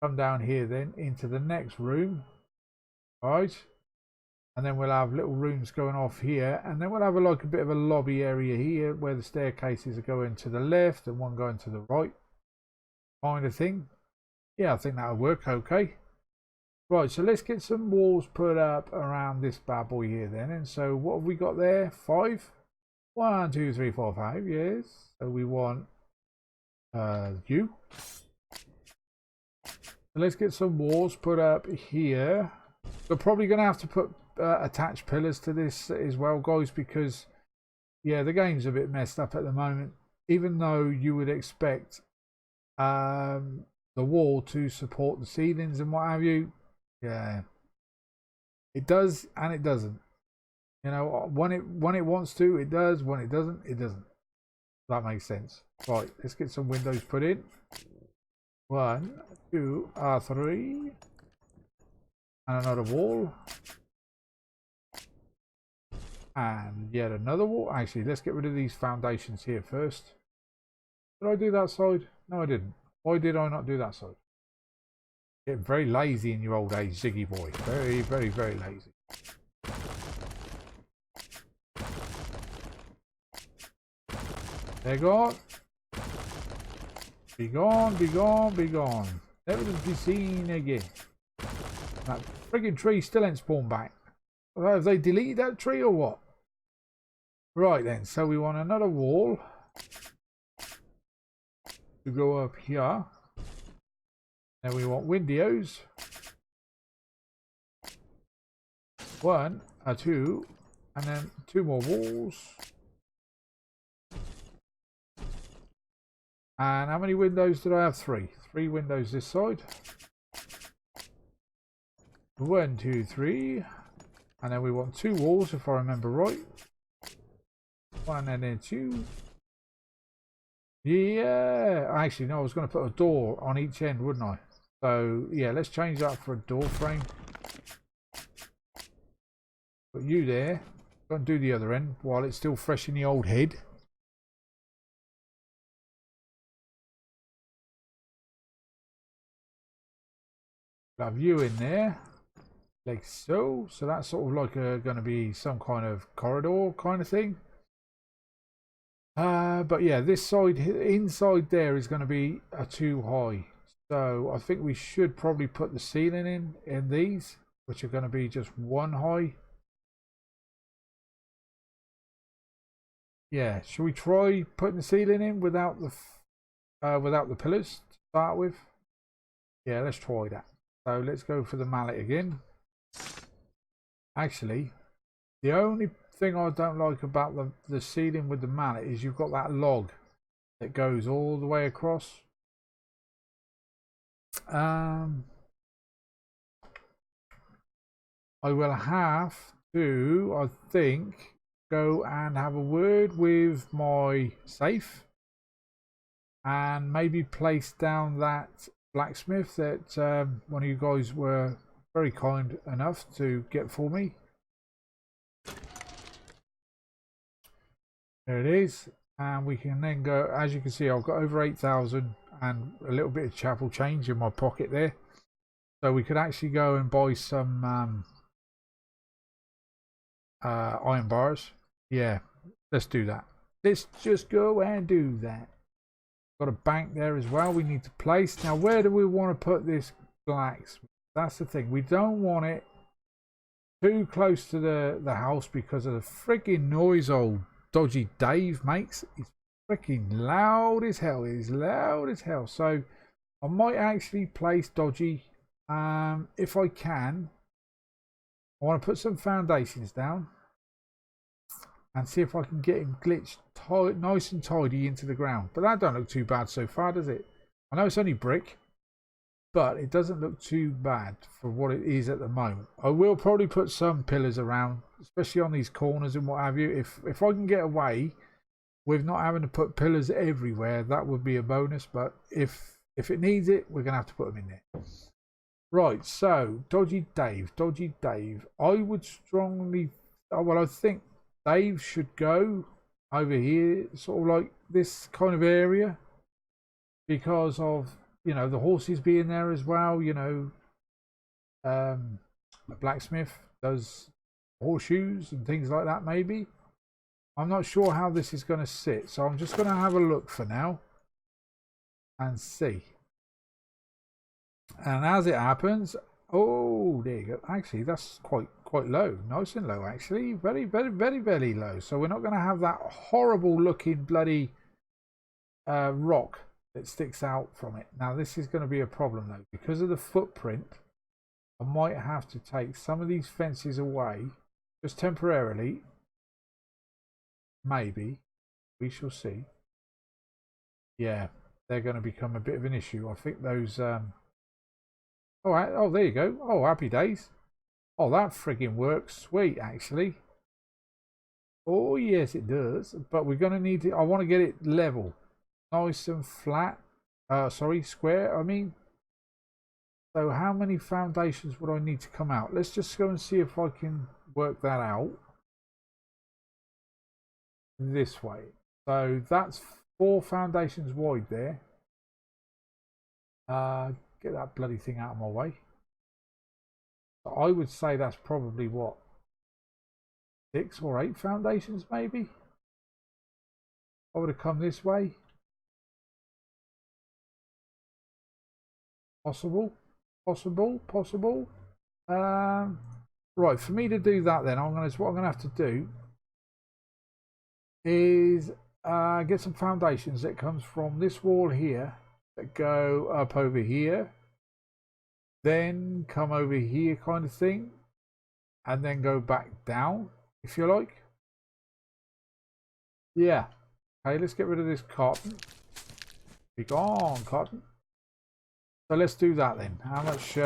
Speaker 1: Come down here then into the next room, right? And then we'll have little rooms going off here, and then we'll have like a bit of a lobby area here where the staircases are going to the left and one going to the right, kind of thing. Yeah, I think that would work okay. Right, so let's get some walls put up around this bad boy here then. And so what have we got there? 5. 1, 2, 3, 4, 5. Yes. So we want you. So let's get some walls put up here. We're probably going to have to put attached pillars to this as well, guys, because yeah, the game's a bit messed up at the moment. Even though you would expect the wall to support the ceilings and what have you, yeah, it does and it doesn't. You know, when it wants to, it does. When it doesn't, it doesn't. That makes sense. Right, let's get some windows put in. 1, 2, 3, and another wall, and yet another wall. Actually, let's get rid of these foundations here first. Did I do that side? No, I didn't. Why did I not do that side? Getting very lazy in your old age, Ziggy boy. Very, very, very lazy. They're gone. Be gone, be gone, be gone. Never to be seen again. That friggin' tree still ain't spawned back. Have they deleted that tree or what? Right then, so we want another wall to go up here. Then we want windows. 1, 2, and then 2 more walls. And how many windows did I have? 3. 3 windows this side. 1, 2, 3. And then we want 2 walls, if I remember right. 1 and then 2. Yeah. Actually, no, I was going to put a door on each end, wouldn't I? So, yeah, let's change that for a door frame. Put you there. Go and do the other end while it's still fresh in the old head. Have you in there, like so. So that's sort of like going to be some kind of corridor kind of thing. But yeah, this side inside there is going to be too high. So I think we should probably put the ceiling in these, which are going to be just 1 high. Yeah, should we try putting the ceiling in without the pillars to start with? Yeah, let's try that. So let's go for the mallet again. Actually, the only thing I don't like about the ceiling with the mallet is you've got that log that goes all the way across. I will have to, I think, go and have a word with my safe and maybe place down that blacksmith that one of you guys were very kind enough to get for me. There it is, and we can then go. As you can see, I've got over 8,000 and a little bit of chapel change in my pocket there, so we could actually go and buy some iron bars. Yeah, let's do that. Let's just go and do that. Got a bank there as well we need to place. Now, where do we want to put this blacksmith? That's the thing. We don't want it too close to the house because of the freaking noise old dodgy Dave makes. It's freaking loud as hell. It is loud as hell. So I might actually place dodgy if I can. I want to put some foundations down and see if I can get him glitched nice and tidy into the ground. But that don't look too bad so far, does it? I know it's only brick, but it doesn't look too bad for what it is at the moment. I will probably put some pillars around, especially on these corners and what have you. If I can get away with not having to put pillars everywhere, that would be a bonus. But if it needs it, we're going to have to put them in there. Right, so dodgy Dave. I would strongly, well, I think Dave should go over here, sort of like this kind of area, because of, you know, the horses being there as well. You know, a blacksmith does horseshoes and things like that. Maybe, I'm not sure how this is going to sit, so I'm just going to have a look for now and see. And as it happens, oh, there you go. Actually, that's quite low, nice and low. Actually, very low. So we're not going to have that horrible looking bloody rock that sticks out from it. Now, this is going to be a problem though, because of the footprint. I might have to take some of these fences away, just temporarily. Maybe, we shall see. Yeah, they're going to become a bit of an issue. I think those. All right. Oh, there you go. Oh, happy days. Oh, that frigging works. Sweet, actually. Oh, yes, it does. But we're going to need to. I want to get it level, nice and flat. Sorry, square. I mean. So, how many foundations would I need to come out? Let's just go and see if I can work that out. This way. So that's 4 foundations wide there. Get that bloody thing out of my way. So I would say that's probably what, 6 or 8 foundations maybe. I would have come this way. Possible. Right, for me to do that, then what I'm gonna have to do is get some foundations that comes from this wall here that go up over here, then come over here kind of thing, and then go back down, if you like. Yeah. Okay, let's get rid of this cotton. Be gone, cotton. So let's do that then. How much?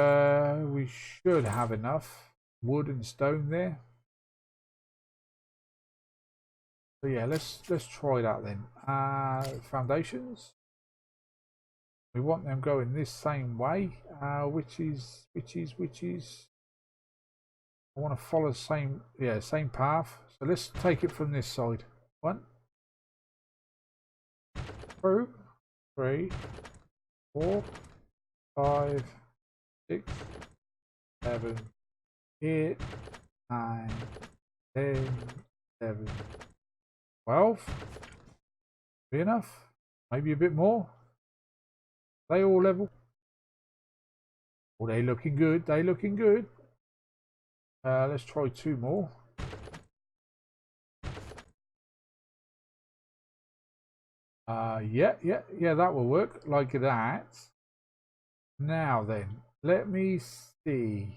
Speaker 1: We should have enough wood and stone there. So yeah, let's try that then. Foundations. We want them going this same way, which is. I want to follow the same path. So let's take it from this side. 1, 2, 3, 4, 5, 6, 7, 8, 9, 10, 11, 12. Be enough? Maybe a bit more. They all level. Oh, they looking good. Let's try 2 more. Yeah, that will work like that. Now then, let me see.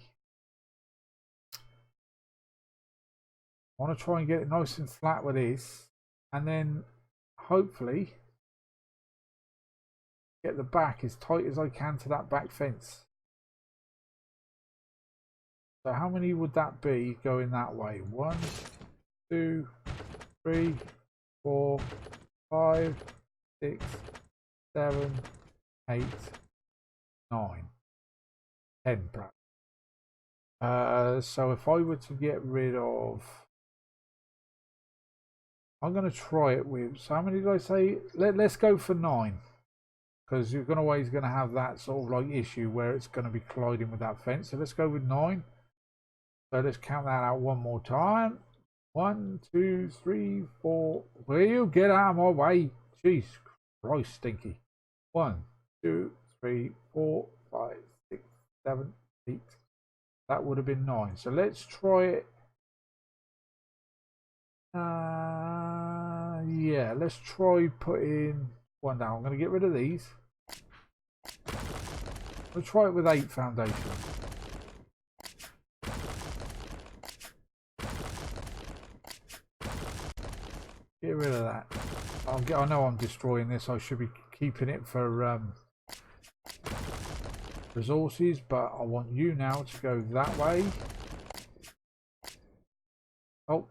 Speaker 1: I want to try and get it nice and flat with this, and then hopefully get the back as tight as I can to that back fence. So how many would that be going that way? 1, 2, 3, 4, 5, 6, 7, 8, 9, 10 perhaps. So if I were to get rid of, I'm going to try it with, so how many did I say? Let's go for 9, because you're always going to have that sort of like issue where it's going to be colliding with that fence. So let's go with 9. So let's count that out one more time. 1, 2, 3, 4. Will you get out of my way? Jeez. Right, stinky. 1, 2, 3, 4, 5, 6, 7, 8. That would have been 9. So let's try it. Yeah, let's try putting one down. I'm going to get rid of these. We'll try it with 8 foundations. Get rid of that. I know I'm destroying this. I should be keeping it for resources, but I want you now to go that way. Oh.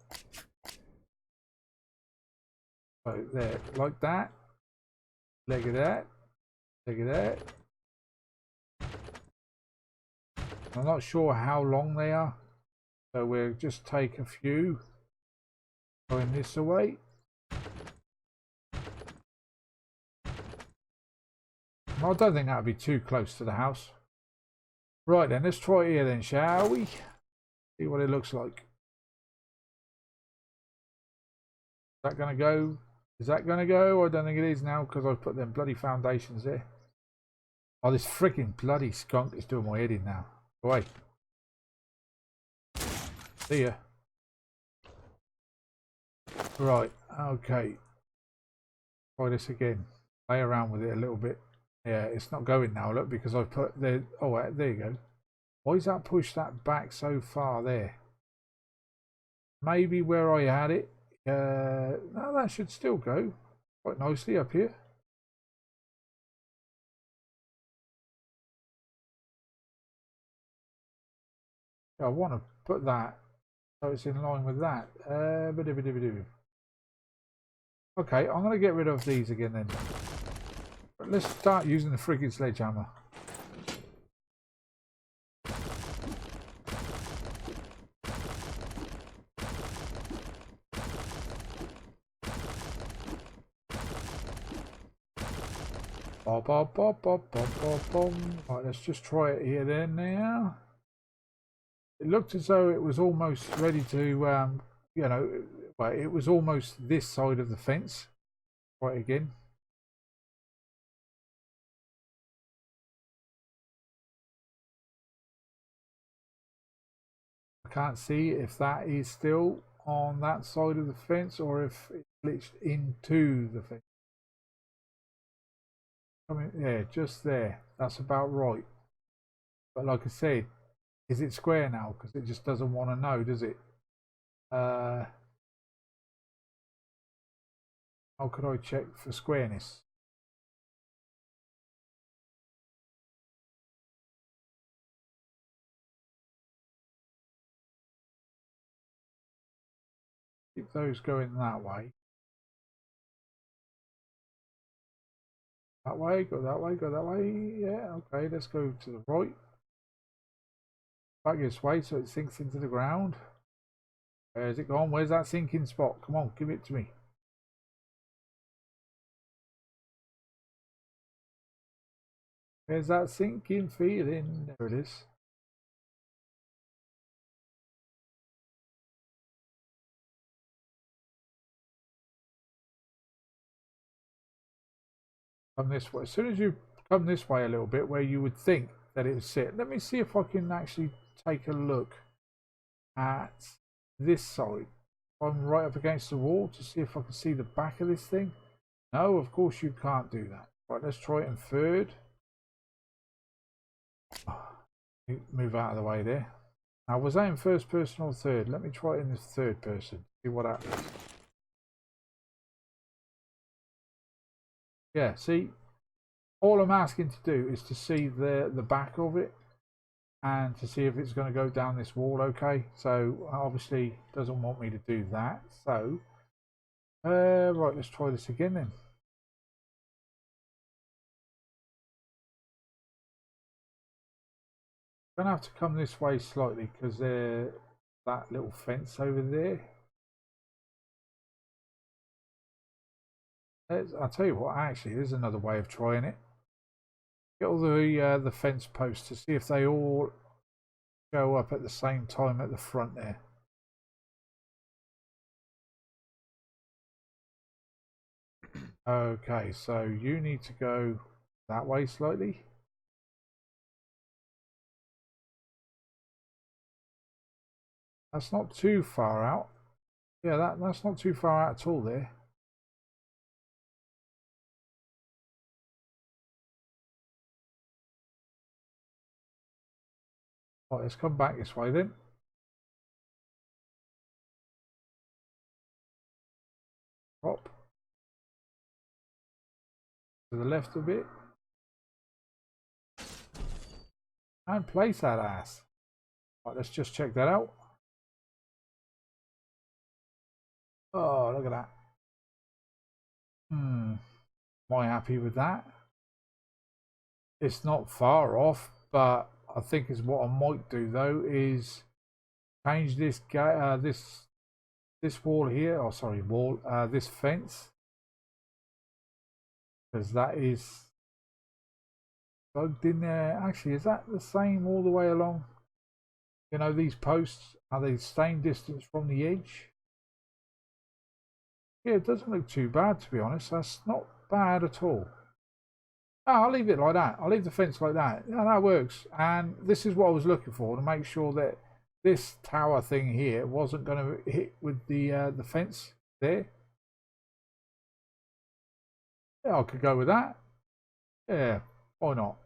Speaker 1: So there, like that. Leg of that. Leg of that. I'm not sure how long they are. So we'll just take a few. Going this away. I don't think that would be too close to the house. Right then, let's try it here then, shall we? See what it looks like. Is that going to go? Is that going to go? I don't think it is now because I've put them bloody foundations there. Oh, this freaking bloody skunk is doing my head in now. Go away. See ya. Right, okay. Try this again. Play around with it a little bit. Yeah, it's not going now, look, because I've put the... Oh, there you go. Why does that push that back so far there? Maybe where I had it. No, that should still go quite nicely up here. I want to put that so it's in line with that. Okay, I'm going to get rid of these again then. But let's start using the friggin' sledgehammer. Right, let's just try it here then now. It looked as though it was almost ready to, you know, well, it was almost this side of the fence. Try it again. I can't see if that is still on that side of the fence or if it glitched into the fence. I mean, yeah, just there. That's about right. But like I said, is it square now? Because it just doesn't want to know, does it? How could I check for squareness? Keep those going that way. That way, go that way, go that way. Yeah, okay, let's go to the right. Back this way so it sinks into the ground. Where's it gone? Where's that sinking spot? Come on, give it to me. Where's that sinking feeling? There it is. Come this way. As soon as you come this way a little bit where you would think that it would sit. Let me see if I can actually take a look at this side. I'm right up against the wall to see if I can see the back of this thing. No, of course you can't do that. Right, let's try it in third. Move out of the way there. Now, was that in first person or third? Let me try it in the third person. See what happens. Yeah, see, all I'm asking to do is to see the back of it and to see if it's going to go down this wall. Okay, so obviously doesn't want me to do that. So, right, let's try this again then. I'm gonna have to come this way slightly because that little fence over there. I'll tell you what, actually, there's another way of trying it. Get all the fence posts to see if they all go up at the same time at the front there. Okay, so you need to go that way slightly. That's not too far out. Yeah, that's not too far out at all there. Right, let's come back this way then. Hop. To the left a bit. And place that ass. Right, let's just check that out. Oh, look at that. Am I happy with that? It's not far off, but I think is what I might do though is change this this wall here. Oh, sorry, wall. This fence, because that is plugged in there. Actually, is that the same all the way along? You know, these posts, are they the same distance from the edge? Yeah, it doesn't look too bad, to be honest. That's not bad at all. Oh, I'll leave it like that. I'll leave the fence like that. Yeah, that works. And this is what I was looking for, to make sure that this tower thing here wasn't going to hit with the fence there. Yeah, I could go with that. Yeah, why not?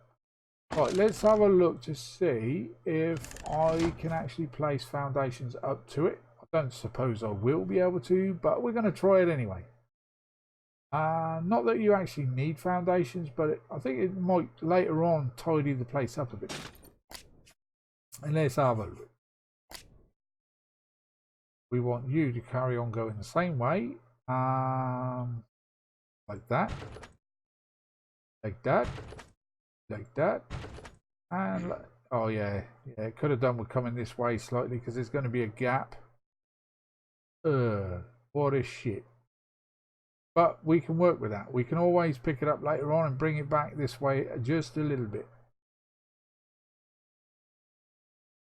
Speaker 1: Right, let's have a look to see if I can actually place foundations up to it. I don't suppose I will be able to, but we're going to try it anyway. Not that you actually need foundations, but I think it might later on tidy the place up a bit. And let's have a look. We want you to carry on going the same way. Like that. Like that. Like that. And oh yeah, it could have done with coming this way slightly because there's going to be a gap. What a shit. But we can work with that. We can always pick it up later on and bring it back this way just a little bit.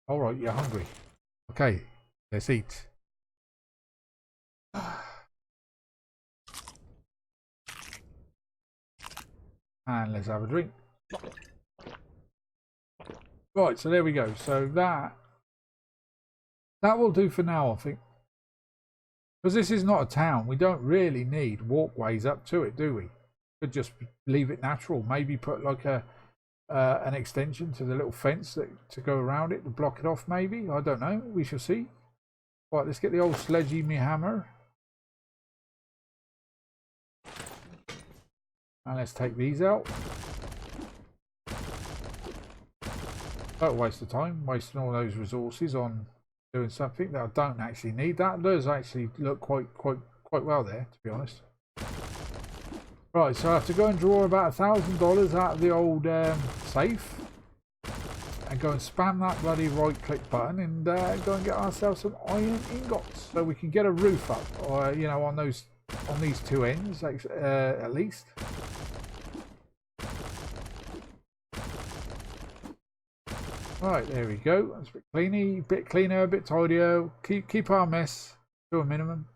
Speaker 1: All right, you're hungry. Okay, let's eat. And let's have a drink. Right, so there we go. So that will do for now, I think. Because this is not a town, we don't really need walkways up to it, do we? Could just leave it natural. Maybe put like an extension to the little fence to go around it to block it off. Maybe, I don't know. We shall see. Right, let's get the old sledgy me hammer, and let's take these out. Don't waste the time wasting all those resources on doing something that I don't actually need. That does actually look quite well there, to be honest. Right, so I have to go and draw about $1,000 out of the old safe, and go and spam that bloody right click button and go and get ourselves some iron ingots so we can get a roof up, or you know, on these two ends at least. Right, there we go. That's a bit cleaner, a bit tidier. Keep our mess to a minimum.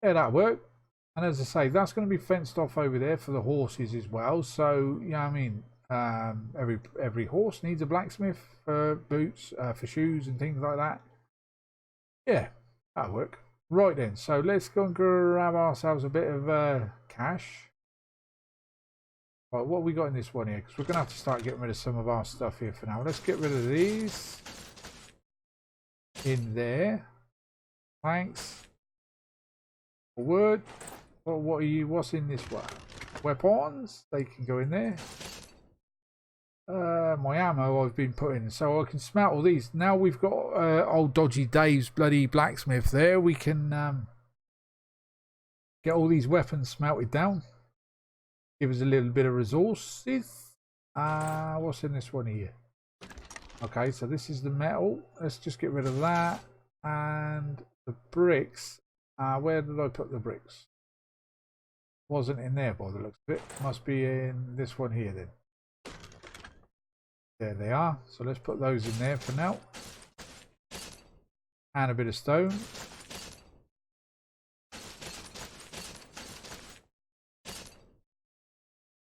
Speaker 1: Yeah, that'll work. And as I say, that's going to be fenced off over there for the horses as well. So yeah, I mean, every horse needs a blacksmith for boots, for shoes and things like that. Yeah, that'll work. Right then, so let's go and grab ourselves a bit of cash. Right, what have we got in this one here? Because we're going to have to start getting rid of some of our stuff here for now. Let's get rid of these in there. Thanks. Forward. Well, what are you? What's in this one? Weapons. They can go in there. My ammo I've been putting, so I can smelt all these. Now we've got old dodgy Dave's bloody blacksmith there. We can get all these weapons smelted down. Give us a little bit of resources. What's in this one here? Okay, so this is the metal. Let's just get rid of that. And the bricks. Where did I put the bricks? Wasn't in there by the looks of it. Must be in this one here then. There they are. So let's put those in there for now. And a bit of stone.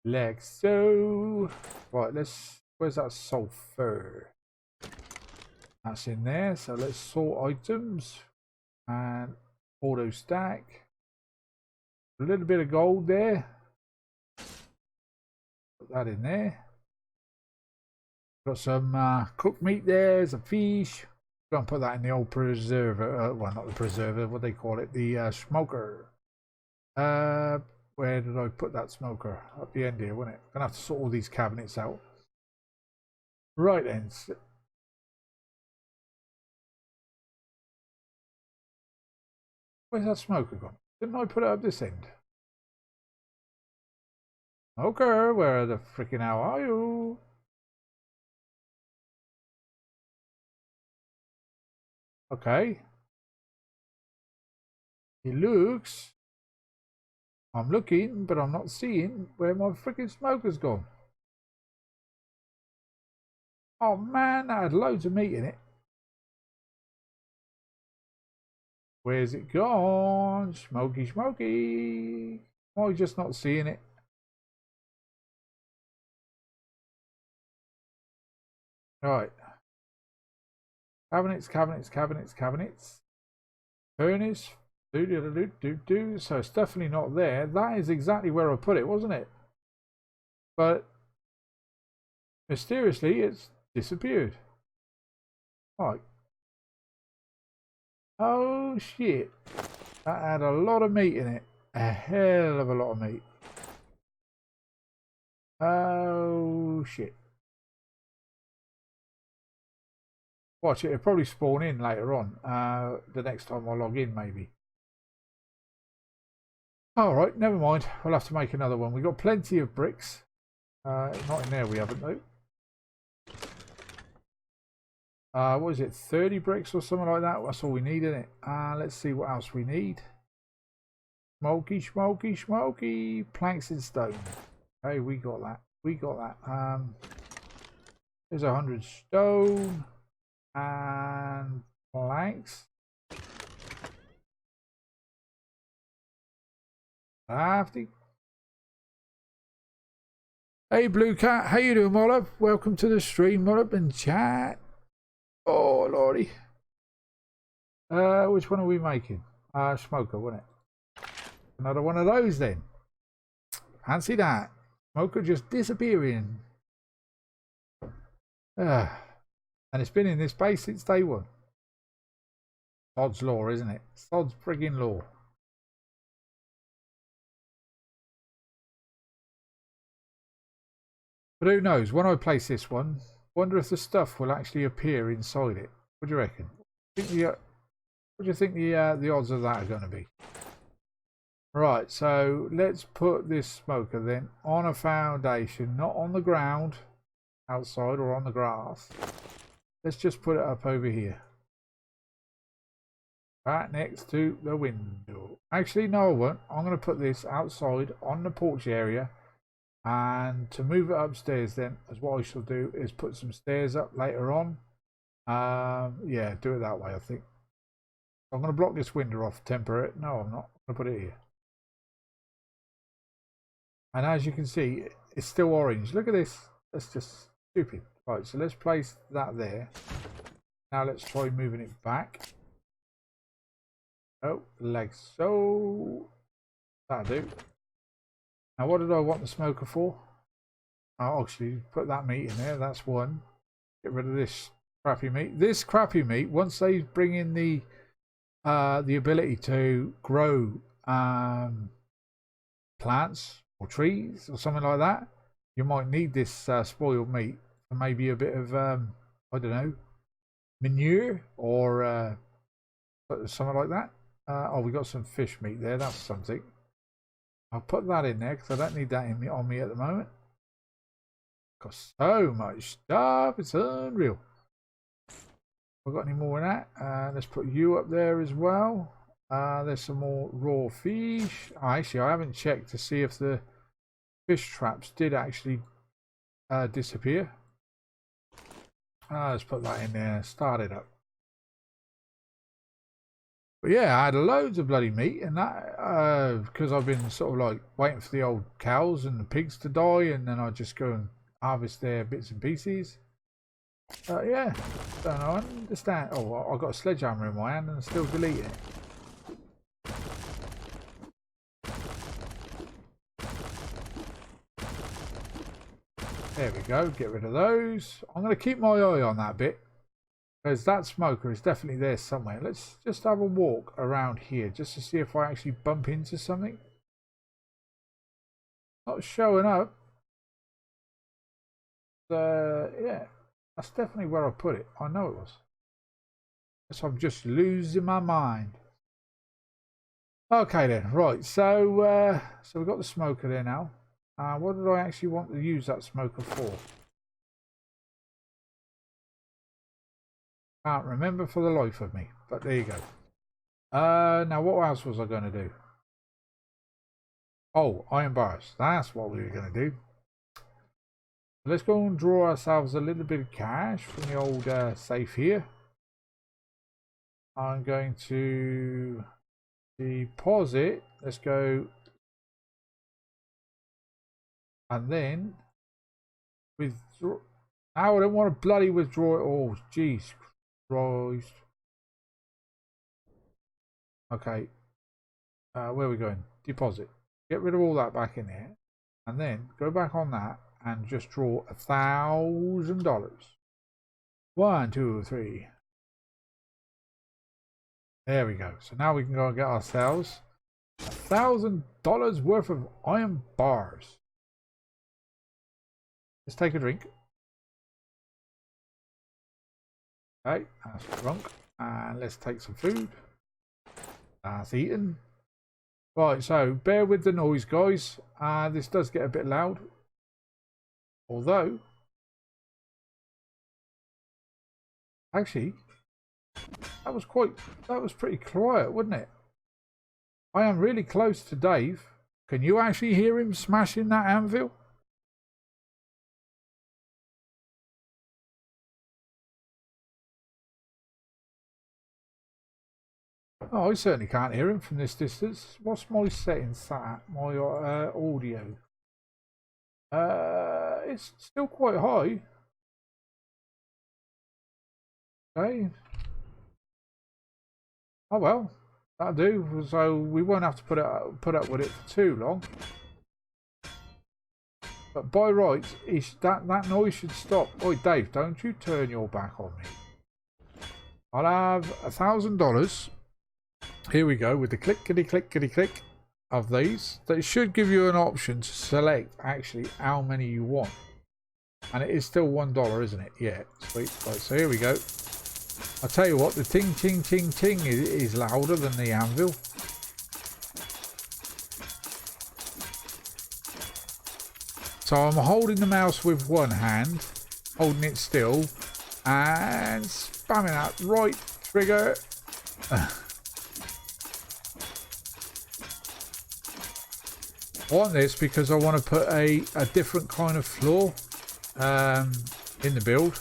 Speaker 1: Like so. Right, let's, where's that sulfur? That's in there. So let's sort items and auto stack. A little bit of gold there. Put that in there. Got some cooked meat there, some fish. Go and put that in the old preserver. Well, not the preserver, what they call it, the smoker. Where did I put that smoker? At the end here, wasn't it? Gonna have to sort all these cabinets out. Right then. Where's that smoker gone? Didn't I put it up this end? Smoker, where the freaking hell are you? Okay. He looks. I'm looking, but I'm not seeing where my freaking smoker's gone. Oh man, that had loads of meat in it. Where's it gone? Smoky, smoky. Why am I just not seeing it? Right. Cabinets, cabinets, cabinets, cabinets. Furnace. Do, do, do, do, do. So it's definitely not there. That is exactly where I put it, wasn't it? But mysteriously, it's disappeared. Right. Oh shit. That had a lot of meat in it. A hell of a lot of meat. Oh shit. Watch it, it'll probably spawn in later on. The next time I log in, maybe. Alright, never mind. We'll have to make another one. We've got plenty of bricks. Not in there, we haven't though. What is it, 30 bricks or something like that? That's all we need in it. Let's see what else we need. Smoky, smoky, smoky. Planks and stone. Okay, we got that. We got that. There's 100 stone. And planks. Crafty. Hey Blue Cat, how you doing, Mollop? Welcome to the stream, Mollop and chat. Oh lordy. Which one are we making? Smoker, wasn't it? Another one of those then. Fancy that. Smoker just disappearing. And it's been in this base since day one. Sod's law, isn't it? Sod's friggin' law. But who knows? When I place this one, wonder if the stuff will actually appear inside it. What do you reckon? What do you think the odds of that are going to be? Right, so let's put this smoker then on a foundation, not on the ground, outside or on the grass. Let's just put it up over here. Right next to the window. Actually, no, I won't. I'm going to put this outside on the porch area. And to move it upstairs then, as what I shall do is put some stairs up later on. Yeah, do it that way, I think. I'm going to block this window off temporarily. No, I'm not. I'm going to put it here. And as you can see, it's still orange. Look at this. That's just stupid. Right, so let's place that there. Now let's try moving it back. Oh, like so. That'll do. Now, what did I want the smoker for? I'll actually put that meat in there. That's one. Get rid of this crappy meat. This crappy meat, once they bring in the ability to grow plants or trees or something like that, you might need this spoiled meat for maybe a bit of I don't know, manure or something like that. Oh, we got some fish meat there. That's something. I'll put that in there because I don't need that on me at the moment. Got so much stuff, it's unreal. I've got any more in that? Let's put you up there as well. There's some more raw fish. Oh, actually, I haven't checked to see if the fish traps did actually disappear. Let's put that in there. Start it up. But yeah, I had loads of bloody meat, and that because I've been sort of like waiting for the old cows and the pigs to die, and then I just go and harvest their bits and pieces. Yeah, don't know, I understand. Oh, I got a sledgehammer in my hand and still deleting it. There we go, get rid of those. I'm going to keep my eye on that bit, because that smoker is definitely there somewhere. Let's just have a walk around here just to see if I actually bump into something. Not showing up. Yeah, that's definitely where I put it. I know it was. So I'm just losing my mind. Okay then, right. So we've got the smoker there now. What did I actually want to use that smoker for? Can't remember for the life of me, but there you go. Now what else was I going to do? Oh, iron bars. That's what we were going to do. Let's go and draw ourselves a little bit of cash from the old safe here. I'm going to deposit. Let's go. And then withdraw. Now I don't want to bloody withdraw it all. Jeez Christ. Okay. Where are we going? Deposit. Get rid of all that back in there. And then go back on that and just draw $1,000. 1, 2, 3. There we go. So now we can go and get ourselves $1,000 worth of iron bars. Let's take a drink. Okay, that's drunk. And let's take some food. That's eaten. Right, so bear with the noise, guys. This does get a bit loud. Although, actually, that was pretty quiet, wasn't it? I am really close to Dave. Can you actually hear him smashing that anvil? Oh, I certainly can't hear him from this distance. What's my settings set at? My audio. It's still quite high. Okay. Oh well, that'll do. So we won't have to put up with it for too long. But by rights, that noise should stop. Oi, Dave, don't you turn your back on me. I'll have $1,000. Here we go with the click of these. That should give you an option to select actually how many you want. And it is still $1, isn't it? Yeah, sweet. Right, so here we go. I'll tell you what, the ting ting ting ting is louder than the anvil. So I'm holding the mouse with one hand, holding it still, and spamming that right trigger. I want this because I want to put a different kind of floor in the build.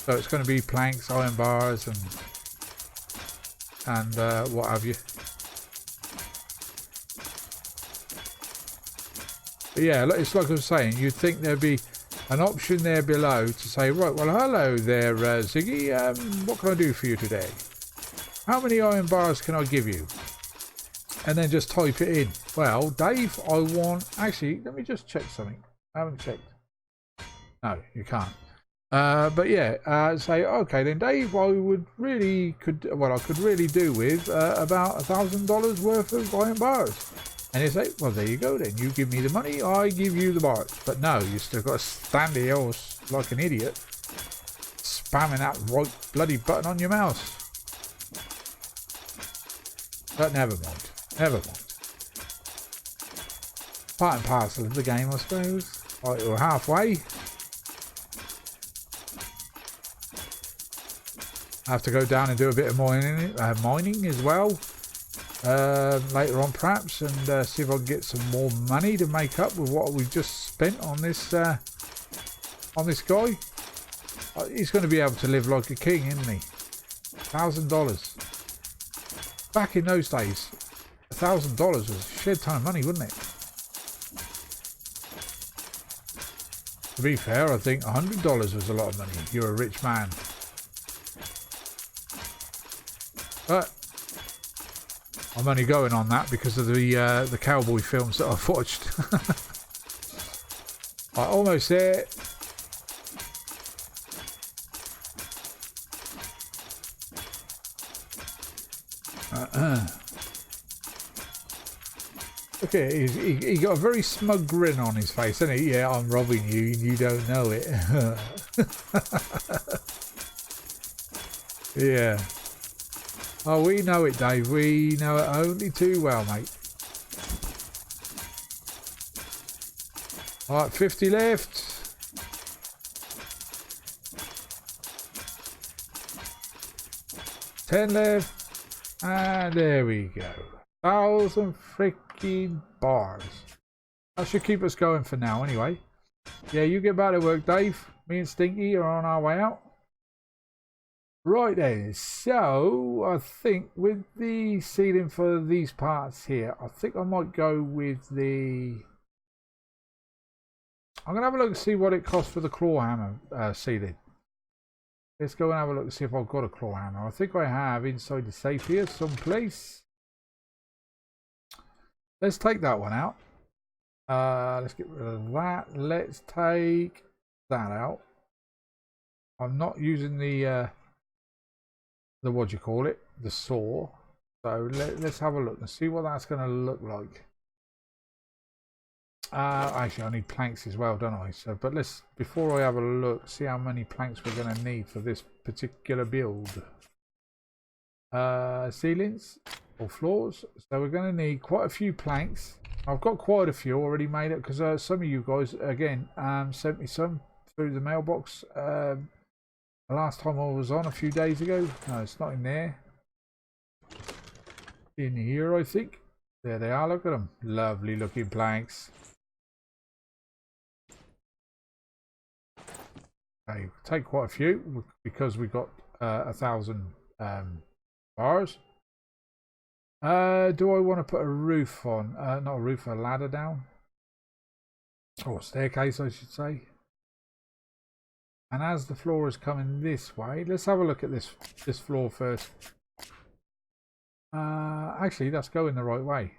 Speaker 1: So it's going to be planks, iron bars, and what have you. But yeah, it's like I was saying, you'd think there'd be an option there below to say, right, well, hello there, Ziggy. What can I do for you today? How many iron bars can I give you? And then just type it in. Well, Dave, I want... Actually, let me just check something. I haven't checked. No, you can't. But yeah, say, okay, then Dave, I could really do with about $1,000 worth of iron bars. And you say, well, there you go then. You give me the money, I give you the bars. But no, you still got to stand here like an idiot, spamming that right bloody button on your mouse. But never mind. Never mind. Part and parcel of the game, I suppose. Right, we're halfway. I have to go down and do a bit of mining as well later on, perhaps, and see if I can get some more money to make up with what we've just spent on this guy. He's going to be able to live like a king, isn't he? $1,000. Back in those days, $1,000 was a shed ton of money, wouldn't it? To be fair, I think $100 was a lot of money. You're a rich man. But I'm only going on that because of the cowboy films that I've watched. I almost there. Okay, he got a very smug grin on his face, hasn't he? Yeah, I'm robbing you and you don't know it. Yeah. Oh, we know it, Dave. We know it only too well, mate. Alright, 50 left. 10 left. And there we go. 1,000 freaking bars. That should keep us going for now anyway. Yeah, you get back to work, Dave. Me and Stinky are on our way out. Right then, so I think with the sealing for these parts here, I think I might go with the... I'm going to have a look and see what it costs for the claw hammer sealing. Let's go and have a look and see if I've got a claw hammer. I think I have inside the safe here someplace. Let's take that one out. Let's get rid of that. Let's take that out. I'm not using the what do you call it? The saw. So let's have a look and see what that's going to look like. Actually, I need planks as well, don't I? So, but let's, before I have a look, see how many planks we're going to need for this particular build. Ceilings or floors. So we're going to need quite a few planks. I've got quite a few already made up because some of you guys again sent me some through the mailbox. The last time I was on a few days ago. No, it's not in there. In here, I think. There they are. Look at them. Lovely looking planks. Okay, take quite a few because we got 1,000 bars. Do I want to put a roof on? Not a roof, a ladder down. Or a staircase, I should say. And as the floor is coming this way, let's have a look at this floor first. Actually, that's going the right way.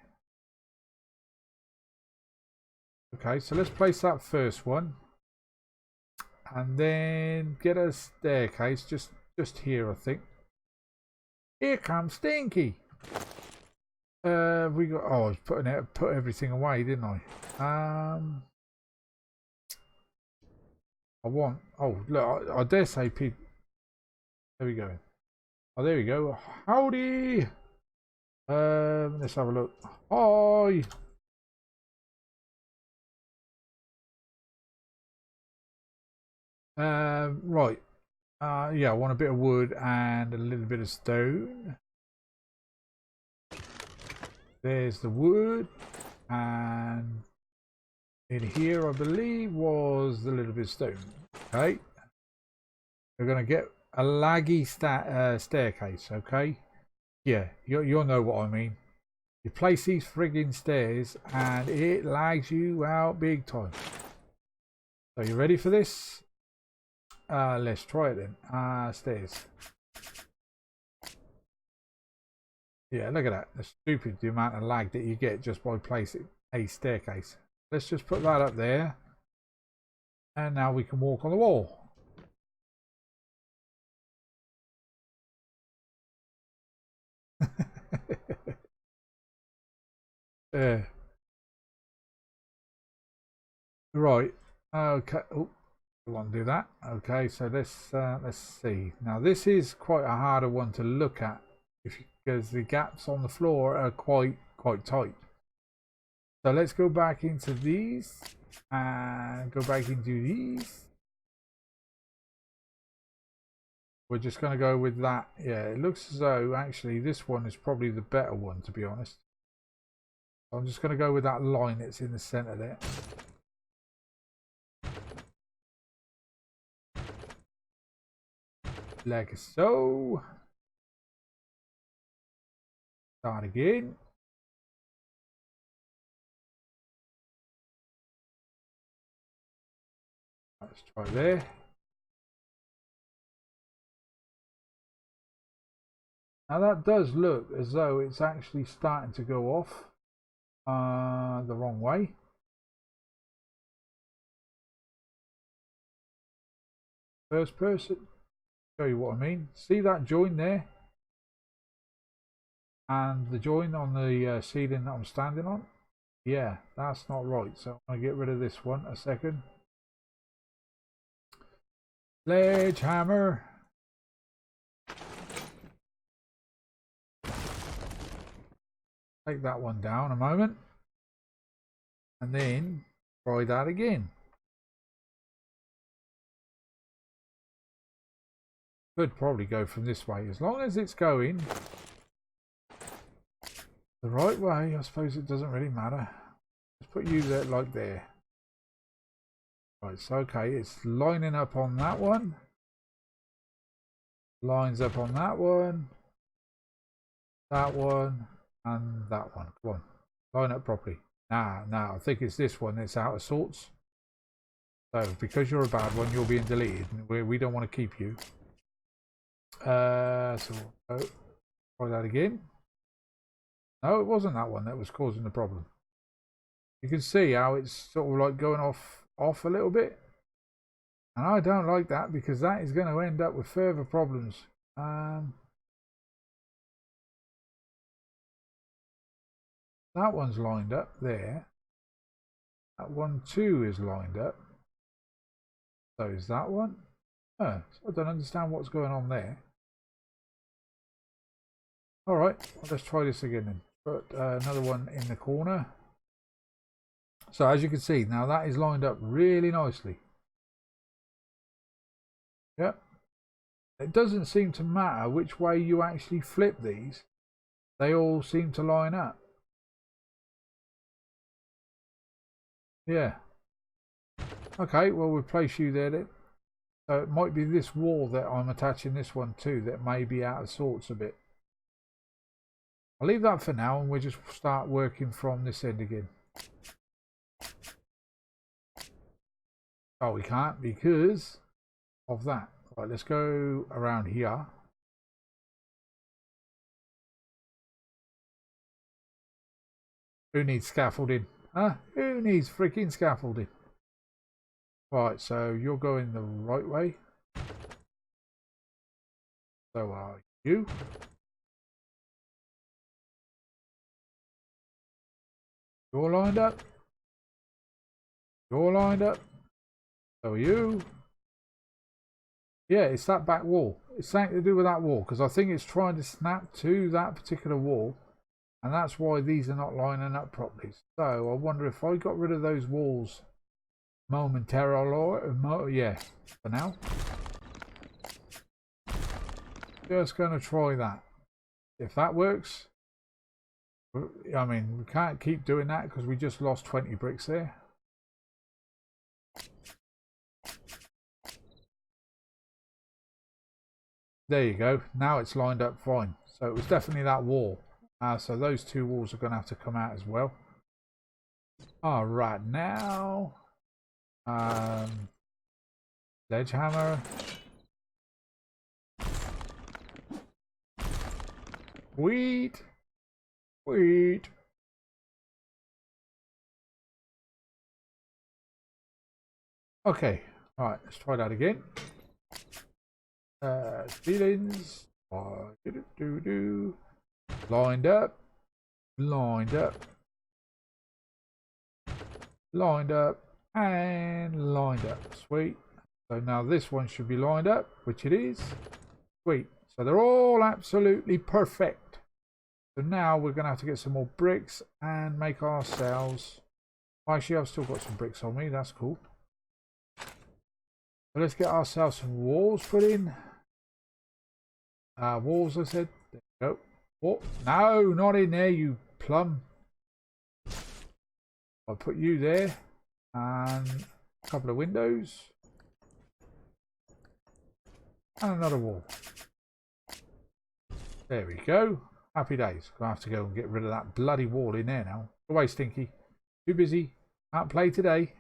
Speaker 1: Okay, so let's place that first one. And then get a staircase just here, I think. Here comes Stinky. We got. Oh, I was put everything away, didn't I? I want. Oh, look! I dare say people. There we go. Oh, there we go. Howdy. Let's have a look. Hi. Right. Yeah, I want a bit of wood and a little bit of stone. There's the wood, and in here, I believe, was the little bit of stone. Okay. We're gonna get a laggy staircase. Okay. Yeah, you'll know what I mean. You place these frigging stairs, and it lags you out big time. So you ready for this? Let's try it then. Stairs. Yeah, look at that. It's stupid the amount of lag that you get just by placing a staircase. Let's just put that up there. And now we can walk on the wall. Yeah. Right. Okay. Oh, I want to do that. Okay, so let's see. Now this is quite a harder one to look at because the gaps on the floor are quite tight. So let's go back into these and go back into these. We're just going to go with that. Yeah, it looks as though actually this one is probably the better one, to be honest. So I'm just going to go with that line that's in the center there. Like so. Start again. Let's try there. Now that does look as though it's actually starting to go off the wrong way. First person. Show you what I mean. See that join there? And the join on the ceiling that I'm standing on? Yeah, that's not right. So I'm going to get rid of this one a second. Sledgehammer. Take that one down a moment. And then try that again. Could probably go from this way. As long as it's going the right way, I suppose it doesn't really matter. Let's put you there, like there. Right, so okay, it's lining up on that one. Lines up on that one. That one. And that one. Come on. Line up properly. Nah, I think it's this one that's out of sorts. So, because you're a bad one, you're being deleted. We don't want to keep you. So try that again. No, it wasn't that one that was causing the problem. You can see how it's sort of like going off a little bit, and I don't like that because that is going to end up with further problems. That one's lined up there. That one too is lined up. So is that one? Oh, so I don't understand what's going on there. Alright, well, let's try this again then. Put another one in the corner. So as you can see, now that is lined up really nicely. Yep. It doesn't seem to matter which way you actually flip these. They all seem to line up. Yeah. Okay, well we'll place you there then. So it might be this wall that I'm attaching this one to that may be out of sorts a bit. I'll leave that for now and we'll just start working from this end again. Oh, we can't because of that. Right, let's go around here. Who needs scaffolding? Huh? Who needs freaking scaffolding? Right, so you're going the right way. So are you. You're lined up. You're lined up. So are you. Yeah, it's that back wall. It's something to do with that wall because I think it's trying to snap to that particular wall. And that's why these are not lining up properly. So I wonder if I got rid of those walls momentarily. Yeah, for now. Just going to try that. If that works. I mean, we can't keep doing that because we just lost 20 bricks there. There you go. Now it's lined up fine. So it was definitely that wall. So those two walls are going to have to come out as well. All right, now. Sledgehammer. Wheat. Wheat. Okay. All right, let's try that again. Ceilings. Lined up. Lined up. Lined up. And lined up. Sweet. So now this one should be lined up, which it is. Sweet. So they're all absolutely perfect. So now we're going to have to get some more bricks and make ourselves... Actually, I've still got some bricks on me. That's cool. So let's get ourselves some walls put in. Walls, I said. There we go. Oh, no, not in there, you plum. I'll put you there. And a couple of windows. And another wall. There we go. Happy days. Gonna have to go and get rid of that bloody wall in there now. Go away, Stinky. Too busy. Can't play today.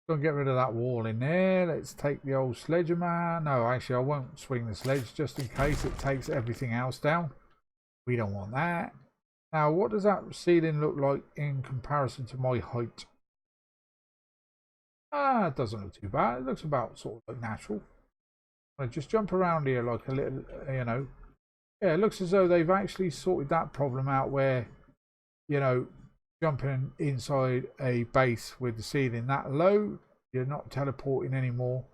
Speaker 1: Go and get rid of that wall in there. Let's take the old sledgehammer. No, actually, I won't swing the sledge just in case it takes everything else down. We don't want that. Now, what does that ceiling look like in comparison to my height? It doesn't look too bad. It looks about sort of like natural. I just jump around here like a little, you know. Yeah, it looks as though they've actually sorted that problem out where, you know, jumping inside a base with the ceiling that low, you're not teleporting anymore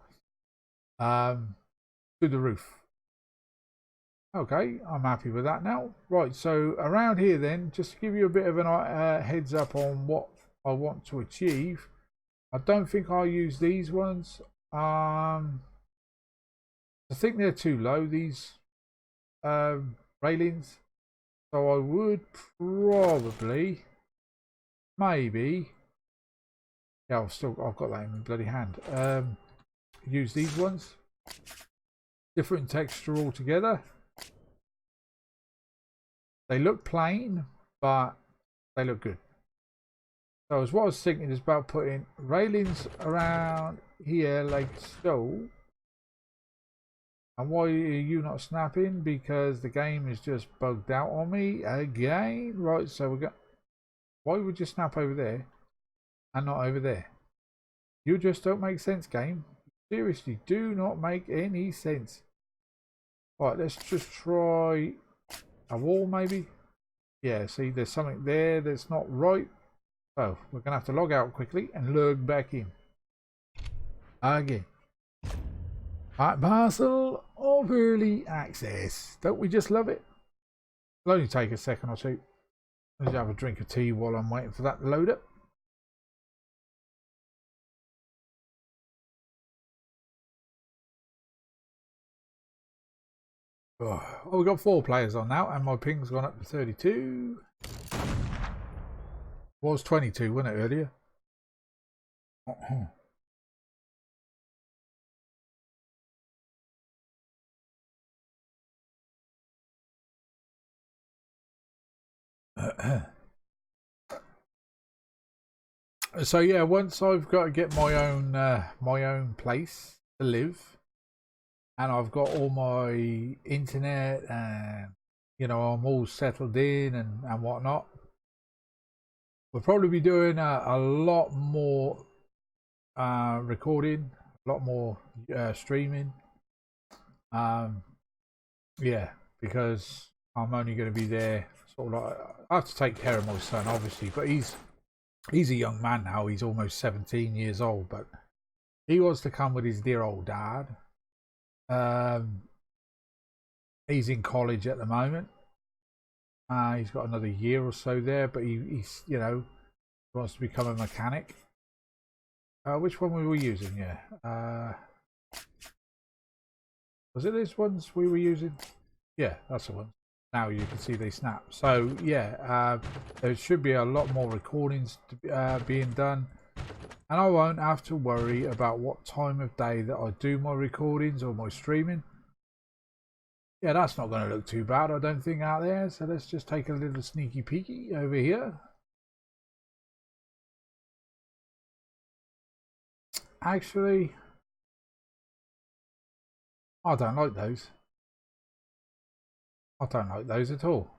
Speaker 1: to the roof. Okay, I'm happy with that now. Right, so around here then, just to give you a bit of an heads up on what I want to achieve. I don't think I'll use these ones. I think they're too low, these railings. So I would probably, maybe, yeah, I've got that in my bloody hand. Use these ones. Different texture altogether. They look plain, but they look good. So as what I was thinking is about putting railings around here like so. And why are you not snapping? Because the game is just bugged out on me again. Right, so we got. Why would you snap over there and not over there? You just don't make sense, game. Seriously, do not make any sense. Right, let's just try a wall maybe. Yeah, see, there's something there that's not right. So we're gonna have to log out quickly and log back in again. Right, parcel of early access. Don't we just love it? It'll only take a second or two. Let's have a drink of tea while I'm waiting for that to load up. Oh, we've got 4 players on now, and my ping's gone up to 32. Was 22, wasn't it, earlier? So yeah, once I've got to get my own place to live, and I've got all my internet and you know I'm all settled in and whatnot, we'll probably be doing a lot more recording, a lot more streaming. Yeah, because I'm only going to be there sort of like I have to take care of my son obviously, but he's a young man now. He's almost 17 years old, but he wants to come with his dear old dad. He's in college at the moment. He's got another year or so there, but he's you know wants to become a mechanic. Which one were we using? Yeah. Was it this ones we were using? Yeah, that's the one. Now you can see they snap. So yeah, there should be a lot more recordings being done, and I won't have to worry about what time of day that I do my recordings or my streaming. Yeah, that's not going to look too bad, I don't think, out there. So let's just take a little sneaky peeky over here. Actually, I don't like those. I don't like those at all.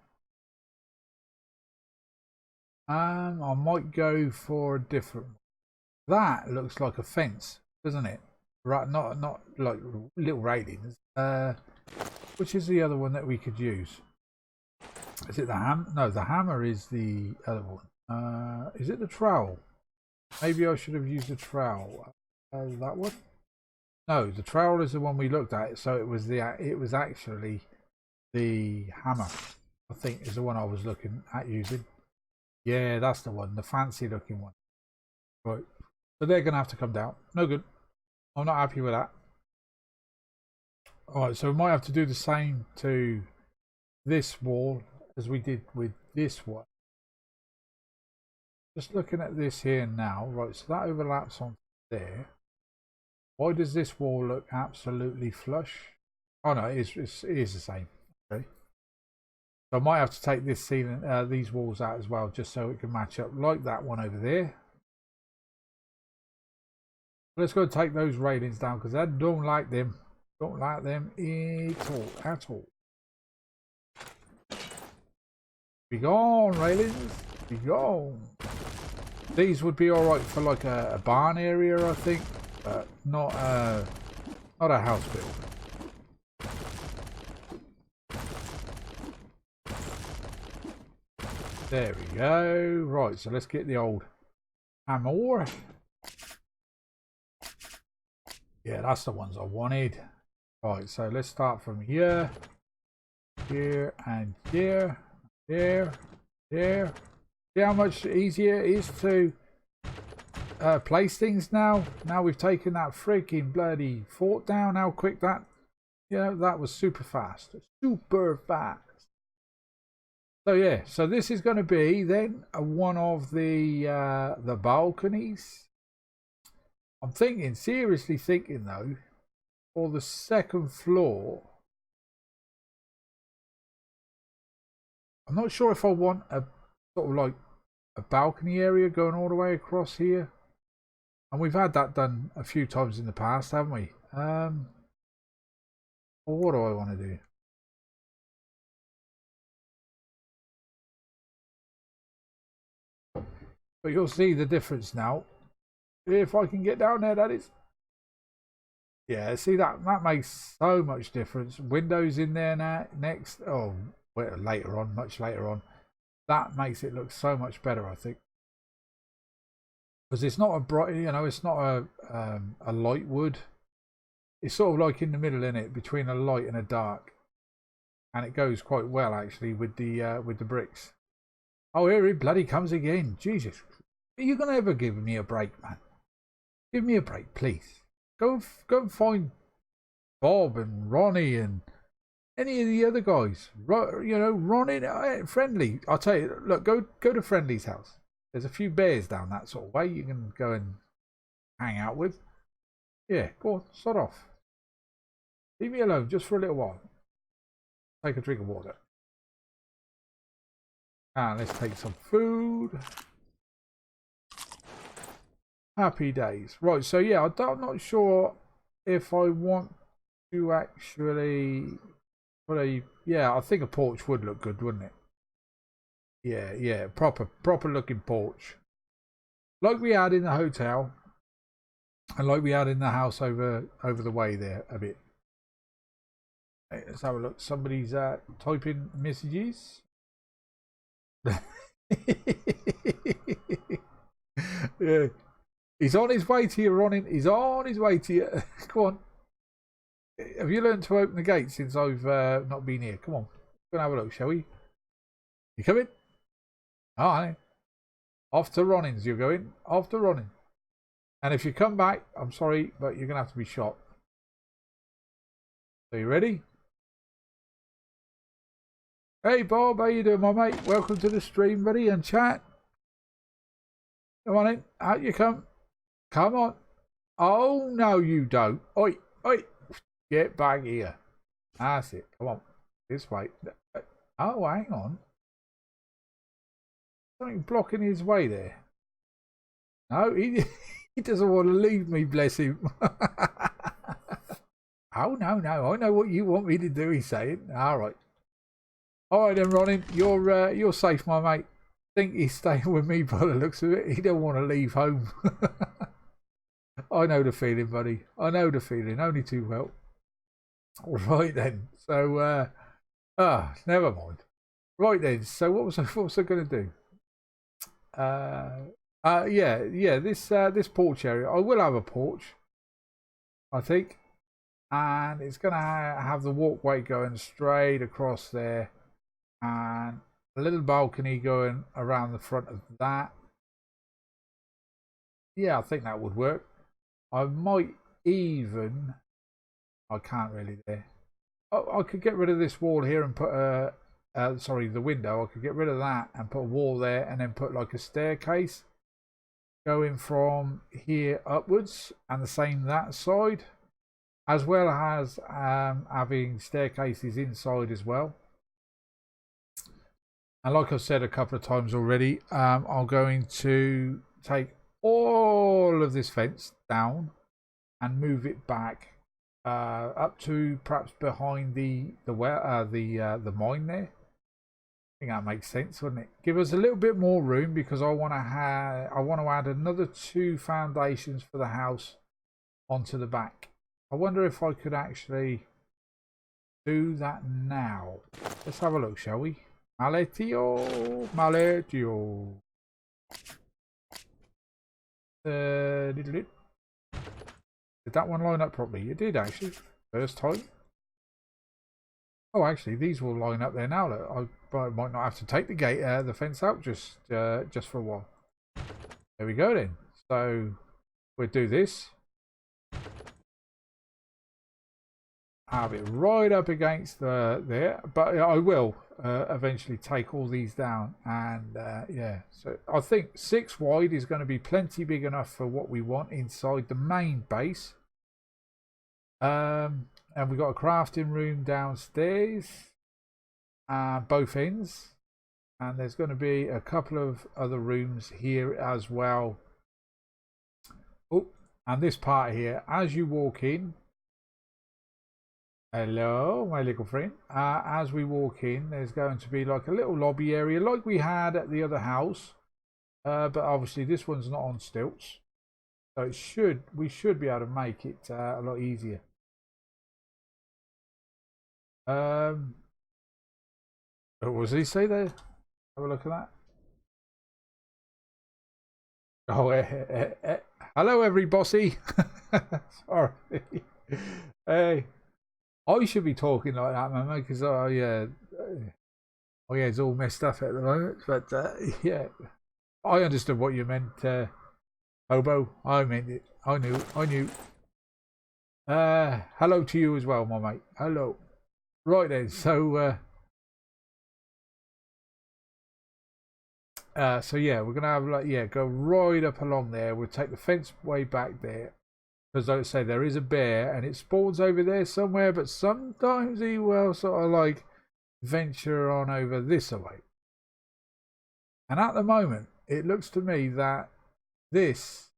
Speaker 1: I might go for a different. That looks like a fence, doesn't it? Right, not like little railings. Which is the other one that we could use? Is it the ham? No, the hammer is the other one. Is it the trowel? Maybe I should have used the trowel. That one? No, the trowel is the one we looked at. So it was actually the hammer. I think is the one I was looking at using. Yeah, that's the one, the fancy looking one. Right. So they're gonna have to come down. No good. I'm not happy with that. Alright, so we might have to do the same to this wall as we did with this one. Just looking at this here now, right, so that overlaps on there. Why does this wall look absolutely flush? Oh no, it is the same. Okay. So I might have to take this ceiling, these walls out as well, just so it can match up like that one over there. Let's go and take those railings down because I don't like them. Don't like them at all. At all. Be gone, railings. Be gone. These would be all right for like a barn area, I think, but not a house build. There we go. Right, so let's get the old hammer. Yeah, that's the ones I wanted. Right, so let's start from here, here, and here, there, there. See how much easier it is to place things now? Now we've taken that freaking bloody fort down. How quick that, that was super fast. Super fast. So yeah, so this is going to be then one of the balconies. I'm thinking, seriously thinking though, for the second floor, I'm not sure if I want a sort of like a balcony area going all the way across here. And we've had that done a few times in the past, haven't we? Well, what do I want to do? But you'll see the difference now. If I can get down there, that is. Yeah, see that makes so much difference. Windows in there now. Next, oh, well, later on, much later on, that makes it look so much better, I think. Because it's not a bright, it's not a light wood. It's sort of like in the middle, in it, between a light and a dark, and it goes quite well actually with the bricks. Oh, here it bloody comes again. Jesus, are you gonna ever give me a break, man? Give me a break, please. Go and find Bob and Ronnie and any of the other guys. Ronnie, Friendly. I'll tell you. Look, go to Friendly's house. There's a few bears down that sort of way you can go and hang out with. Yeah, go on, start off. Leave me alone just for a little while. Take a drink of water. And let's take some food. Happy days. Right, so yeah, I'm not sure if I want to actually put a... Yeah, I think a porch would look good, wouldn't it? Yeah, proper looking porch. Like we had in the hotel. And like we had in the house over the way there a bit. Hey, let's have a look. Somebody's typing messages. Yeah. He's on his way to you, Ronin. He's on his way to you. Come on. Have you learned to open the gate since I've not been here? Come on. We're going to have a look, shall we? You coming? Oh, honey. Off to Ronin's you're going. Off to Ronin. And if you come back, I'm sorry, but you're going to have to be shot. Are you ready? Hey, Bob. How you doing, my mate? Welcome to the stream, buddy, and chat. Come on in. Out you come. Come on. Oh, no, you don't. Oi. Get back here. That's it. Come on. This way. Oh, hang on. Something blocking his way there. No, he doesn't want to leave me, bless him. Oh, no. I know what you want me to do, he's saying. All right. All right then, Ronin. You're safe, my mate. I think he's staying with me by the looks of it. He don't want to leave home. I know the feeling, buddy. I know the feeling. Only too well. Right then. So, never mind. Right then. So, what was I going to do? Yeah. This porch area. I will have a porch, I think, and it's going to have the walkway going straight across there, and a little balcony going around the front of that. Yeah, I think that would work. I might even... I can't really there. I could get rid of this wall here and put the window. I could get rid of that and put a wall there and then put like a staircase going from here upwards, and the same that side. as well as having staircases inside as well. And like I've said a couple of times already, I'm going to take all of this fence down and move it back up to perhaps behind the mine there. I think that makes sense, wouldn't it? Give us a little bit more room because I want to add another 2 foundations for the house onto the back. I wonder if I could actually do that now. Let's have a look, shall we? Maletio, maletio. Did that one line up properly? It did actually. First time. Oh, actually, these will line up there now. Look, I might not have to take the fence out just for a while. There we go then. So we'll do this. Have it right up against there, but I will eventually take all these down. And yeah, so I think 6 wide is going to be plenty big enough for what we want inside the main base. And we've got a crafting room downstairs, both ends, and there's going to be a couple of other rooms here as well. Oh, and this part here, as you walk in, hello my little friend, as we walk in, there's going to be like a little lobby area like we had at the other house, but obviously this one's not on stilts, so we should be able to make it a lot easier. What was he say there? Have a look at that. Oh, hello, every bossy. Sorry. Hey, I should be talking like that, man, because oh yeah, it's all messed up at the moment. But yeah, I understood what you meant, hobo. I meant it. I knew. Hello to you as well, my mate. Hello. Right then, so yeah, we're gonna have like go right up along there. We'll take the fence way back there, because like I say, there is a bear and it spawns over there somewhere, but sometimes he will sort of like venture on over this way. And at the moment, it looks to me that this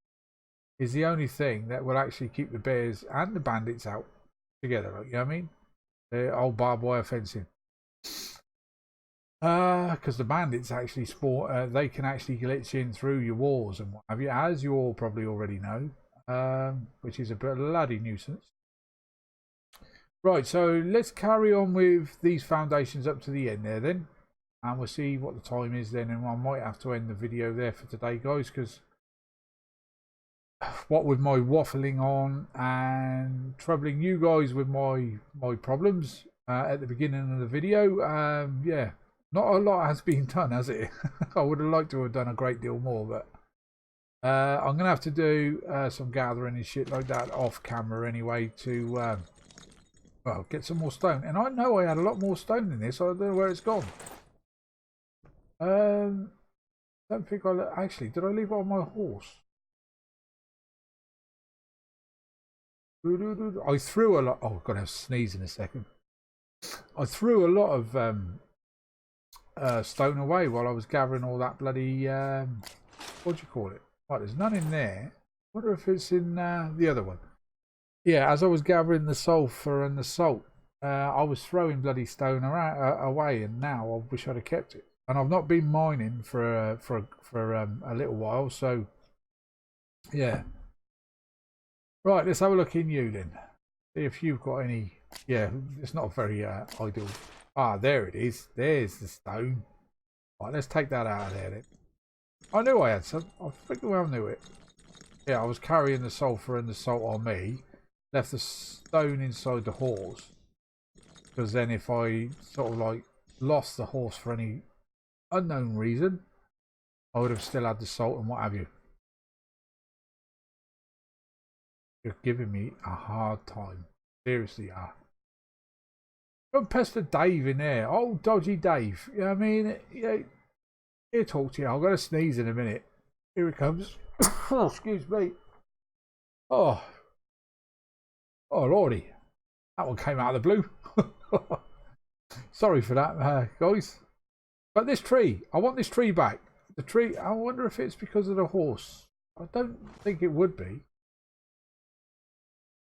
Speaker 1: is the only thing that will actually keep the bears and the bandits out together. You know what I mean? The old barbed wire fencing. Because the bandits actually spawn, they can actually glitch in through your walls and what have you, as you all probably already know, which is a bloody nuisance. Right, so let's carry on with these foundations up to the end there then, and we'll see what the time is then, and I might have to end the video there for today, guys, because what with my waffling on and troubling you guys with my problems at the beginning of the video, yeah, not a lot has been done, has it? I would have liked to have done a great deal more, but I'm gonna have to do some gathering and shit like that off camera anyway to well, get some more stone. And I know I had a lot more stone in this. I don't know where it's gone. Don't think actually, did I leave it on my horse? I threw a lot. Oh, God, I'll sneeze in a second. I threw a lot of stone away while I was gathering all that bloody what do you call it? Right, there's none in there. I wonder if it's in the other one. Yeah, as I was gathering the sulfur and the salt, I was throwing bloody stone around, away, and now I wish I'd have kept it. And I've not been mining for a little while, so yeah. Right, let's have a look in you then. See if you've got any. Yeah, it's not very ideal. Ah, there it is. There's the stone. Right, let's take that out of there then. I knew I had some. I freaking well knew it. Yeah, I was carrying the sulfur and the salt on me. Left the stone inside the horse. Because then if I sort of like lost the horse for any unknown reason, I would have still had the salt and what have you. You're giving me a hard time. Seriously, don't pester Dave in there. Oh, dodgy Dave. You know what I mean? Yeah, he'll talk to you. I've got to sneeze in a minute. Here it comes. Oh, excuse me. Oh. Oh lordy, that one came out of the blue. Sorry for that, guys. But this tree, I want this tree back. The tree, I wonder if it's because of the horse. I don't think it would be.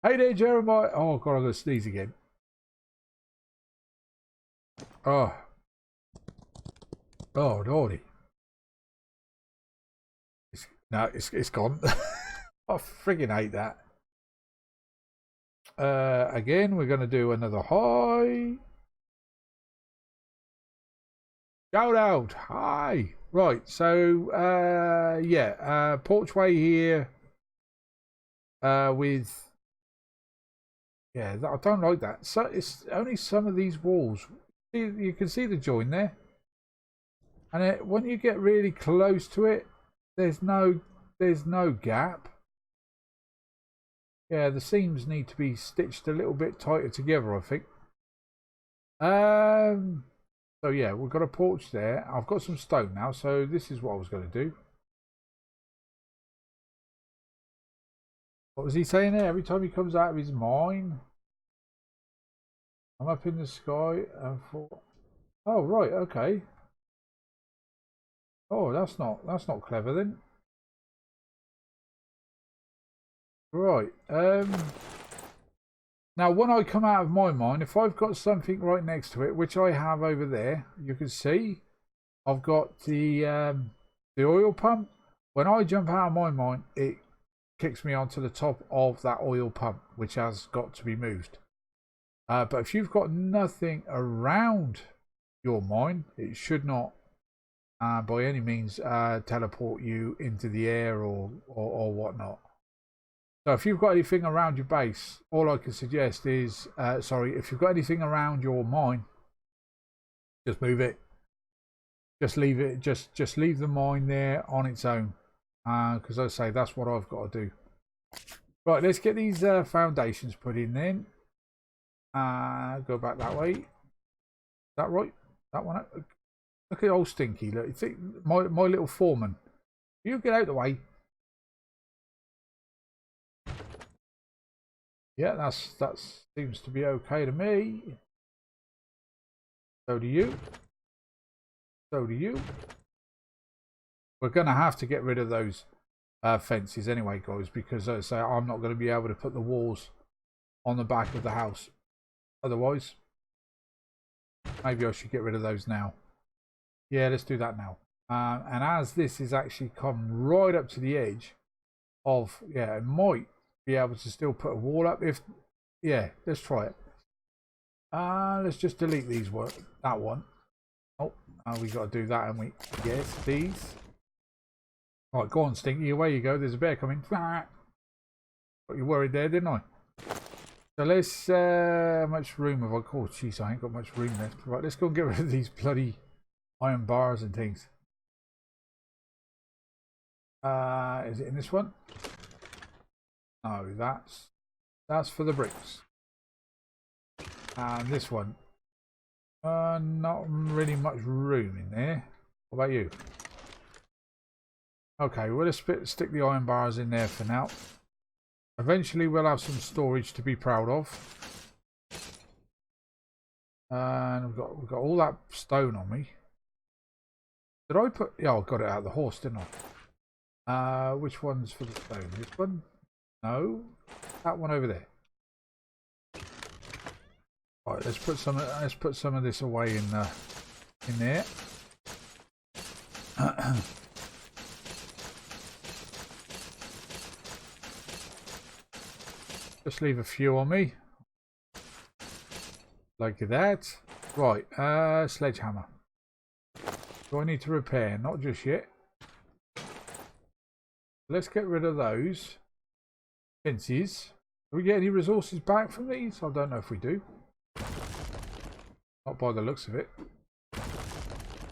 Speaker 1: Hey there, Jeremiah. Oh god, I'm gonna sneeze again. Oh lordy. It's gone. I friggin' hate that. Again, we're gonna do another hi. Shout out, hi. Right, so yeah, porchway here. With yeah, I don't like that. So it's only some of these walls. You can see the join there, and when you get really close to it, there's no gap. Yeah, the seams need to be stitched a little bit tighter together, I think. So yeah, we've got a porch there. I've got some stone now, so this is what I was going to do. What was he saying there? Every time he comes out of his mine, I'm up in the sky and for. Oh right, okay. Oh, that's not clever then. Right. Now when I come out of my mine, if I've got something right next to it, which I have over there, you can see I've got the oil pump. When I jump out of my mine, it kicks me onto the top of that oil pump, which has got to be moved. But if you've got nothing around your mine, it should not by any means teleport you into the air or whatnot. So if you've got anything around your base, all I can suggest is, if you've got anything around your mine, just move it. Just leave it. Just leave the mine there on its own. Because I say that's what I've got to do. Right, let's get these foundations put in then. Go back that way. Is that right? That one. Look at old Stinky. Look, you think my little foreman. You get out of the way. Yeah, that seems to be okay to me. So do you. So do you. We're going to have to get rid of those fences anyway, guys, because as I say, I'm not going to be able to put the walls on the back of the house. Otherwise, maybe I should get rid of those now. Yeah, let's do that now. And as this is actually come right up to the edge of, yeah, it might be able to still put a wall up. If, yeah, let's try it. Let's just delete these that one. Oh, we got to do that, and we, yes, please. Right, go on, Stinky. Away you go. There's a bear coming. Got you worried there, didn't I? So let's. How much room have I got? Oh, jeez, I ain't got much room left. Right, let's go and get rid of these bloody iron bars and things. Is it in this one? No, that's for the bricks. And this one. Not really much room in there. What about you? Okay, we'll just stick the iron bars in there for now. Eventually we'll have some storage to be proud of. And we've got all that stone on me. Did I put... Yeah, I got it out of the horse, didn't I? Which one's for the stone? This one? No. That one over there. Right, let's put some of this away in there. Just leave a few on me. Like that. Right, sledgehammer. Do I need to repair? Not just yet. Let's get rid of those fences. Do we get any resources back from these? I don't know if we do. Not by the looks of it.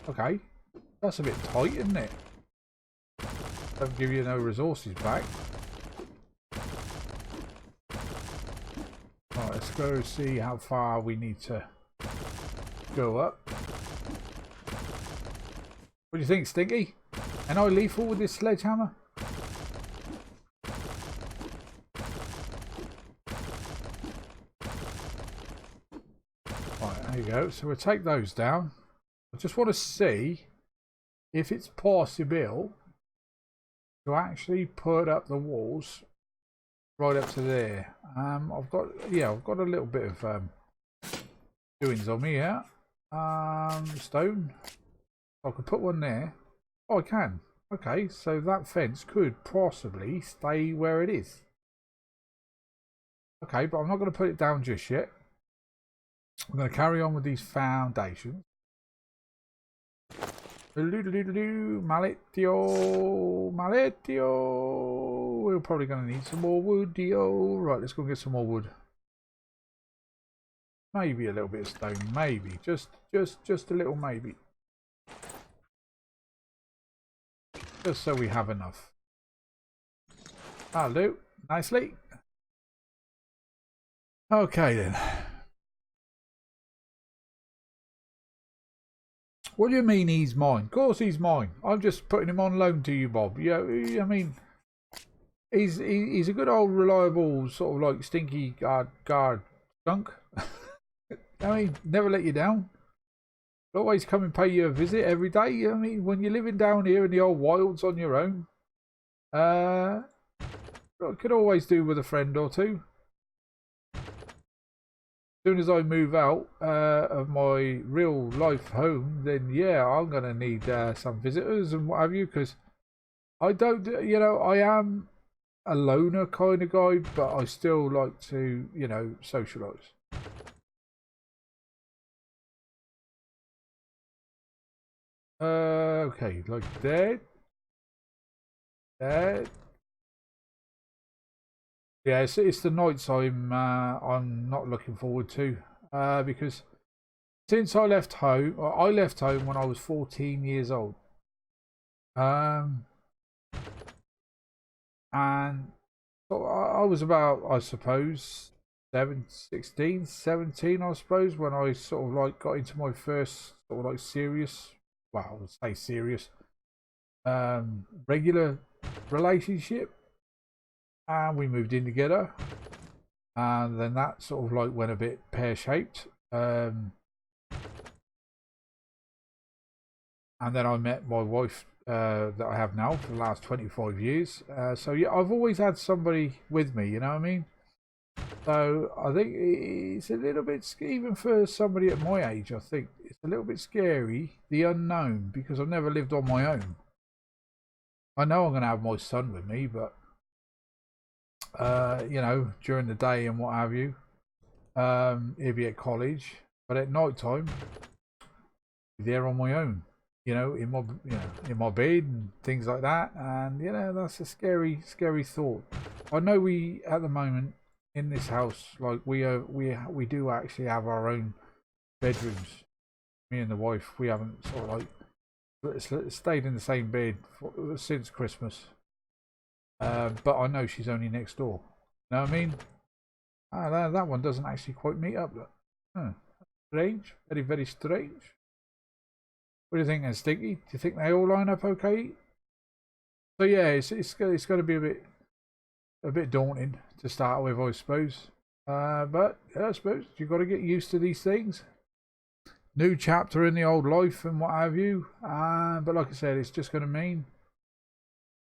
Speaker 1: Okay. That's a bit tight, isn't it? Don't give you no resources back. Right, let's go see how far we need to go up. What do you think, Stinky? Am I lethal with this sledgehammer? There you go. So we'll take those down. I just want to see if it's possible to actually put up the walls right up to there. I've got a little bit of doings on me here. Stone. I could put one there. Oh, I can. Okay, so that fence could possibly stay where it is. Okay, but I'm not going to put it down just yet. I'm going to carry on with these foundations. Maletio. We're probably going to need some more wood. Right, let's go get some more wood. Maybe a little bit of stone. Maybe. Just a little maybe. Just so we have enough. That'll do. Nicely. Okay then. What do you mean he's mine? Of course he's mine. I'm just putting him on loan to you, Bob. Yeah, I mean, he's a good old reliable sort of like stinky guard skunk. I mean, never let you down. Always come and pay you a visit every day. I mean, when you're living down here in the old wilds on your own, I could always do with a friend or two. As soon as I move out of my real life home, then yeah, I'm going to need some visitors and what have you, because I don't, I am a loner kind of guy, but I still like to, socialise. Okay, like that. That. Yeah, it's the nights I'm not looking forward to because since I left home when I was 14 years old, and so I was about, I suppose, 16, 17, I suppose, when I sort of like got into my first sort of like serious, well, I would say serious, regular relationship. And we moved in together, and then that sort of like went a bit pear-shaped, and then I met my wife that I have now for the last 25 years. So yeah, I've always had somebody with me, you know what I mean? So I think it's a little bit, even for somebody at my age, I think it's a little bit scary, the unknown, because I've never lived on my own. I know I'm going to have my son with me, but during the day and what have you, he'll be at college, but at night time, there on my own, in my bed and things like that. And that's a scary thought. I know we at the moment in this house, like we do actually have our own bedrooms. Me and the wife, we haven't sort of like stayed in the same bed since Christmas. But I know she's only next door. Know what I mean? That one doesn't actually quite meet up. Strange. Very, very strange. What do you think, Stinky? Do you think they all line up okay? So yeah, it's going to be a bit daunting to start with, I suppose. But yeah, I suppose you've got to get used to these things. New chapter in the old life and what have you. But like I said, it's just going to mean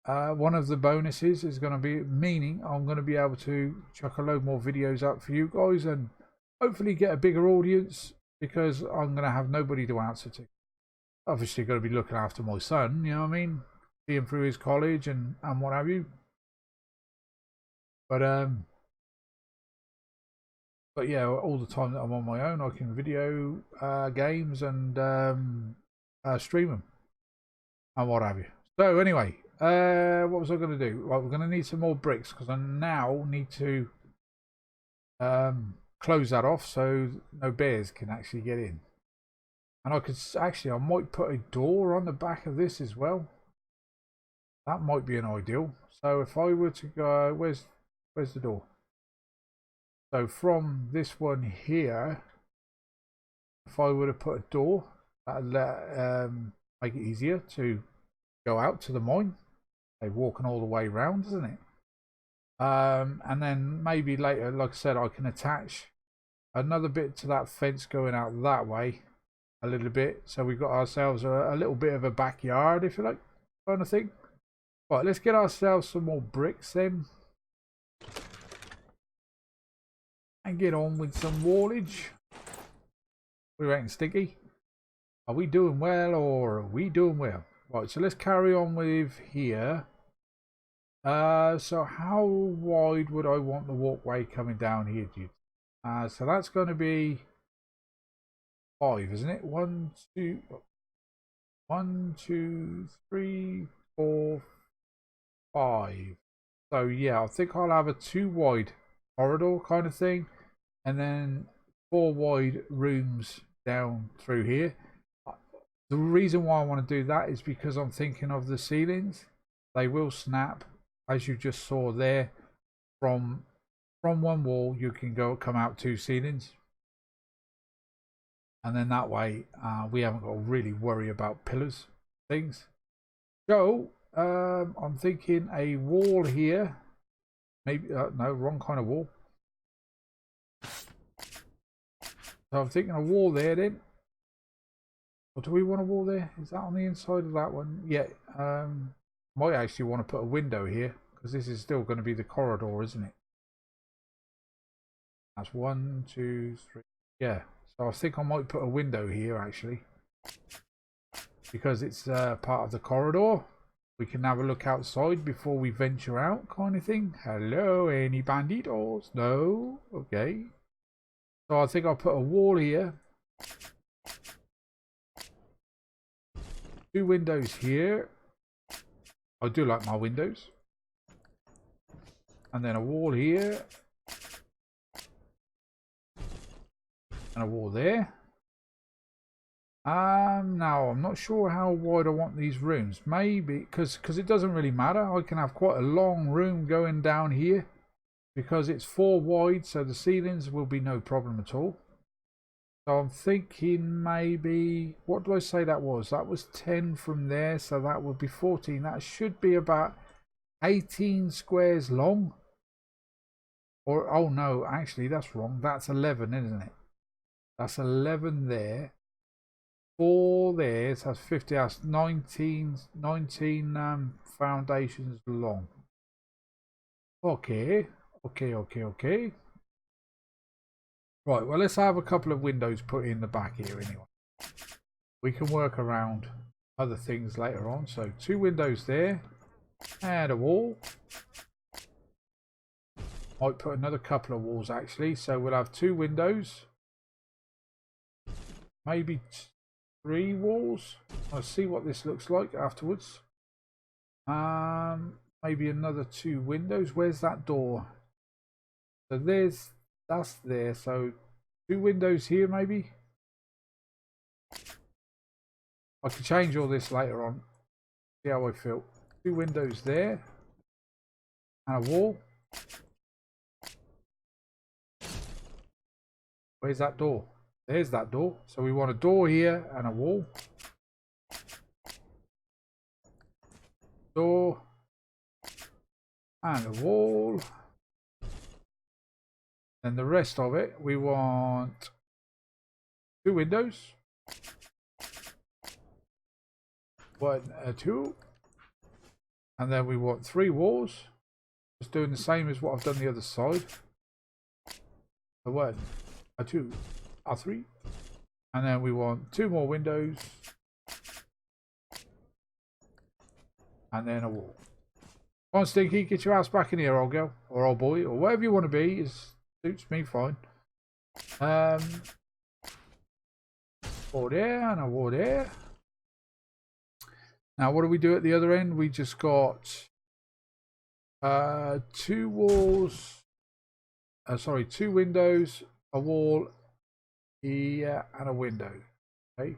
Speaker 1: one of the bonuses is going to be meaning I'm going to be able to chuck a load more videos up for you guys and hopefully get a bigger audience, because I'm going to have nobody to answer to. Obviously got to be looking after my son, you know what I mean, see him through his college and what have you. But yeah, all the time that I'm on my own, I can video games and stream them and what have you. So anyway, what was I going to do? Well, we're going to need some more bricks, because I now need to close that off so no bears can actually get in. And I might put a door on the back of this as well. That might be an ideal. So if I were to go, where's the door? So from this one here, if I were to put a door, that'll make it easier to go out to the mine. They're walking all the way around, isn't it? And then maybe later, like I said, I can attach another bit to that fence going out that way a little bit, so we've got ourselves a little bit of a backyard, if you like, kind of thing. Right, let's get ourselves some more bricks then and get on with some wallage. We reckon, Sticky? Are we doing well, or are we doing well? Right, so let's carry on with here. So how wide would I want the walkway coming down here, dude? So that's going to be 5, isn't it? 1, 2, 3, 4, 5. So yeah, I think I'll have a 2 wide corridor kind of thing, and then 4 wide rooms down through here. The reason why I want to do that is because I'm thinking of the ceilings. They will snap, as you just saw there. From one wall you can come out 2 ceilings, and then that way we haven't got to really worry about pillars things. So I'm thinking a wall here, maybe no, wrong kind of wall. So I'm thinking a wall there then. Or do we want a wall there? Is that on the inside of that one? Yeah. Might actually want to put a window here, because this is still going to be the corridor, isn't it? That's 1, 2, 3. Yeah. So I think I might put a window here actually, because it's part of the corridor. We can have a look outside before we venture out, kind of thing. Hello, any banditos? No? Okay. So I think I'll put a wall here. 2 windows here. I do like my windows. And then a wall here. And a wall there. Now I'm not sure how wide I want these rooms. Maybe because it doesn't really matter. I can have quite a long room going down here, because it's 4 wide, so the ceilings will be no problem at all. So I'm thinking maybe, what do I say that was? That was 10 from there, so that would be 14. That should be about 18 squares long. Or, oh no, actually that's wrong. That's 11, isn't it? That's 11 there. 4 there, so that's 50. That's 19 foundations long. Okay. Right, well, let's have a couple of windows put in the back here anyway. We can work around other things later on. So 2 windows there and a wall. Might put another couple of walls actually. So we'll have 2 windows. Maybe 3 walls. I'll see what this looks like afterwards. Maybe another 2 windows. Where's that door? So that's there. So 2 windows here maybe. I can change all this later on. See how I feel. 2 windows there. And a wall. Where's that door? There's that door. So we want a door here and a wall. Door. And a wall. And the rest of it, we want 2 windows. 1, 2. And then we want 3 walls. Just doing the same as what I've done the other side. A 1, a 2, a 3. And then we want 2 more windows. And then a wall. Come on, Stinky, get your ass back in here, old girl. Or old boy, or whatever you want to be. Suits me fine. Wall there and a wall there. Now what do we do at the other end? We just got 2 walls. 2 windows, a wall here and a window. Okay.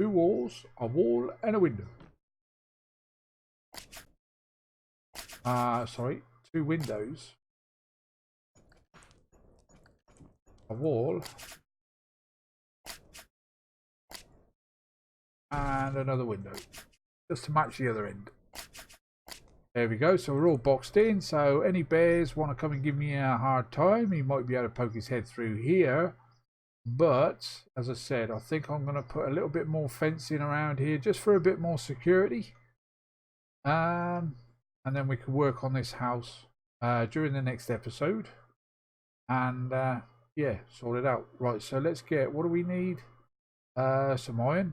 Speaker 1: 2 walls, a wall and a window. 2 windows. A wall and another window, just to match the other end. There we go. So we're all boxed in. So any bears want to come and give me a hard time, he might be able to poke his head through here. But as I said, I think I'm going to put a little bit more fencing around here just for a bit more security. And then we can work on this house during the next episode. And yeah, sort it out. Right, so let's get, what do we need? Some iron.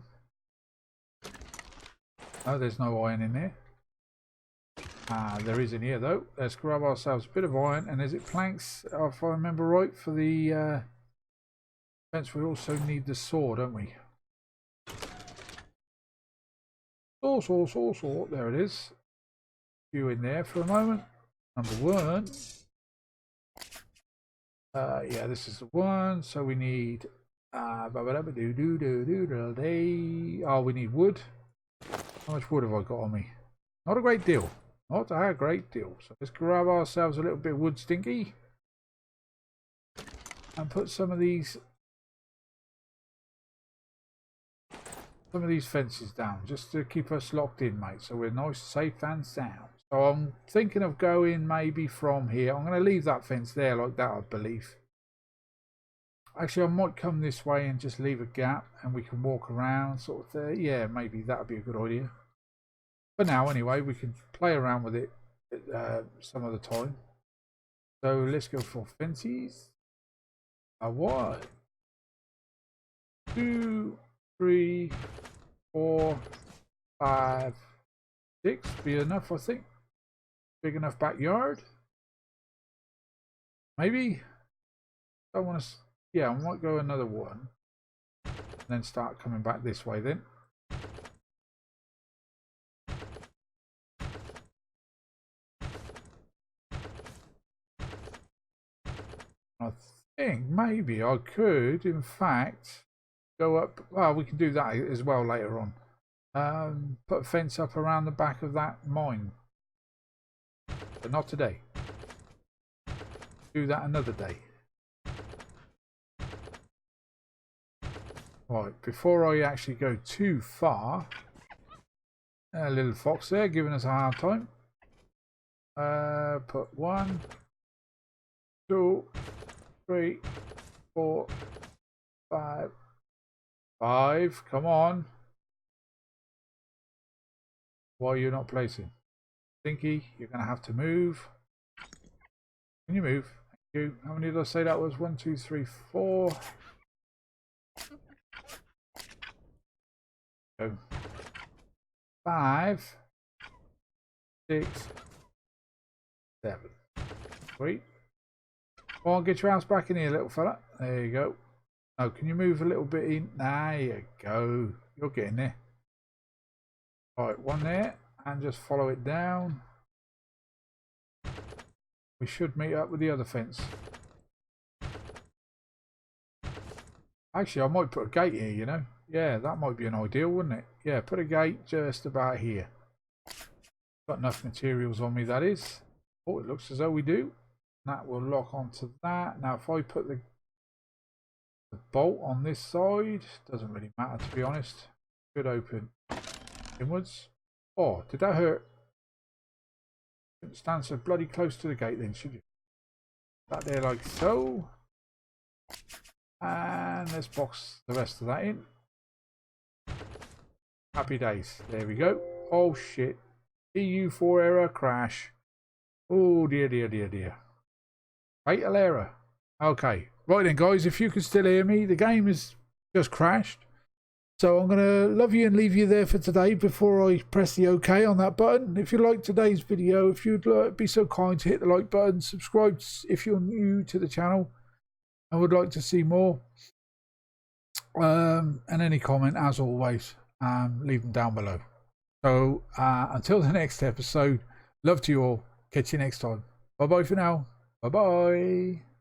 Speaker 1: Oh, there's no iron in there. There is in here though. Let's grab ourselves a bit of iron, and is it planks, if I remember right, for the fence? We also need the saw, don't we? Saw. There it is. You in there for a moment. Number one. Yeah, this is the one. So we need oh, we need wood. How much wood have I got on me? Not a great deal. Not a great deal. So let's grab ourselves a little bit of wood, Stinky, and put some of these fences down just to keep us locked in, mate. So we're nice, safe and sound. So I'm thinking of going maybe from here. I'm going to leave that fence there like that, I believe. Actually, I might come this way and just leave a gap and we can walk around sort of there. Yeah, maybe that would be a good idea. For now, anyway, we can play around with it some of the time. So let's go for fences. 1, 2, 3, 4, 5, 6. Be enough, I think. Big enough backyard. Maybe. I want to. Yeah, I might go another one. And then start coming back this way then. I think maybe I could, in fact, go up. Well, we can do that as well later on. Put a fence up around the back of that mine. But not today. Do that another day. Right, before I actually go too far, a little fox there giving us a hard time. Put 1, 2, 3, 4, 5. 5. Come on. Why are you not placing? Stinky, you're going to have to move. Can you move? Thank you. How many did I say that was? 1, 2, 3, 4. Go. 5, 6, 7. Sweet. Come on, get your house back in here, little fella. There you go. Oh, can you move a little bit in? There you go. You're getting there. Right, 1 there, and just follow it down. We should meet up with the other fence. Actually, I might put a gate here, you know. Yeah, that might be an ideal, wouldn't it? Yeah, put a gate just about here. Got enough materials on me, that is. Oh, it looks as though we do. That will lock onto that. Now, if I put the bolt on this side, doesn't really matter, to be honest. Should open inwards. Oh, did that hurt? Shouldn't stand so bloody close to the gate then, should you? That there like so. And let's box the rest of that in. Happy days. There we go. Oh shit. EU4 error, crash. Oh dear, dear, dear, dear. Fatal error. Okay. Right then, guys, if you can still hear me, the game has just crashed. So I'm going to love you and leave you there for today before I press the OK on that button. If you liked today's video, if you'd be so kind to hit the like button, subscribe if you're new to the channel and would like to see more. And any comment, as always, leave them down below. So until the next episode, love to you all. Catch you next time. Bye bye for now. Bye bye.